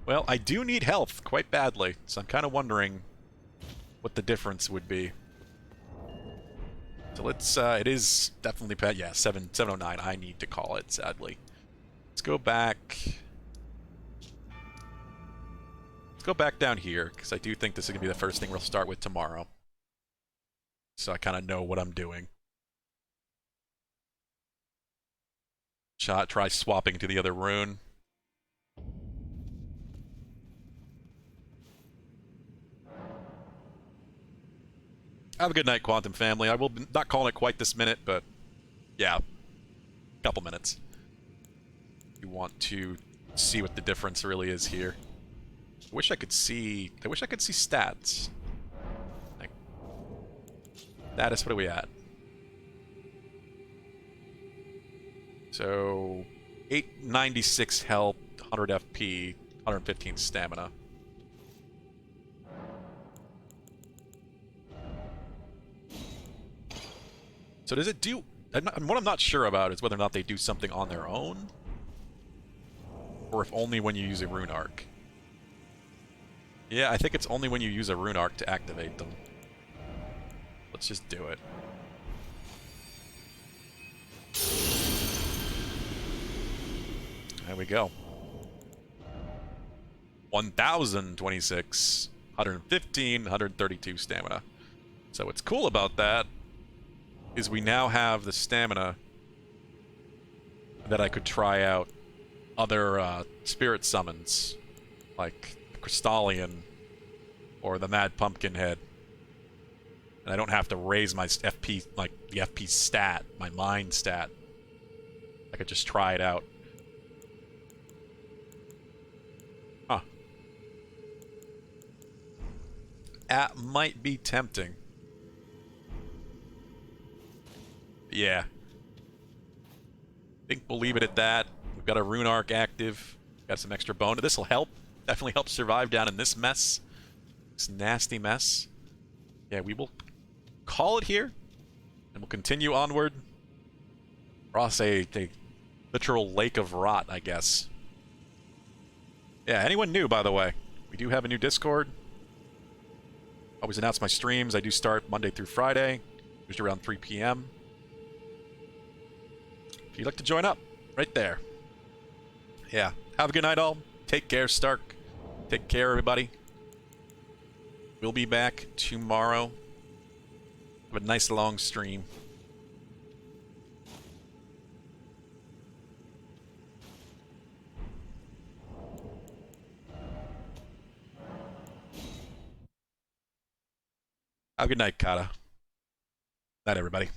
Well, I do need health quite badly, so I'm kind of wondering what the difference would be. So let's, it is definitely, yeah, 709. I need to call it, sadly. Let's go back. Let's go back down here, because I do think this is going to be the first thing we'll start with tomorrow. So I kind of know what I'm doing. Try swapping to the other rune. Have a good night, Quantum Family. I will not calling it quite this minute, but yeah, a couple minutes. You want to see what the difference really is here. I wish I could see stats. Like, status, what are we at? So 896 health, 100 FP, 115 stamina. So does it do... what I'm not sure about is whether or not they do something on their own, or if only when you use a rune arc. Yeah, I think it's only when you use a rune arc to activate them. Let's just do it. There we go. 1026, 115, 132 stamina. So what's cool about that is we now have the stamina that I could try out other spirit summons, like the Crystallian or the Mad Pumpkinhead. And I don't have to raise my FP, like the FP stat, my mind stat. I could just try it out. Huh. That might be tempting. Yeah. I think we'll leave it at that. We've got a rune arc active. Got some extra bone. This will help. Definitely help survive down in this mess. This nasty mess. Yeah, we will call it here. And we'll continue onward. Across a literal lake of rot, I guess. Yeah, anyone new, by the way? We do have a new Discord. Always announce my streams. I do start Monday through Friday. Usually around 3 p.m. If you'd like to join up, right there. Yeah. Have a good night, all. Take care, Stark. Take care, everybody. We'll be back tomorrow. Have a nice long stream. Have a good night, Kata. Night, everybody.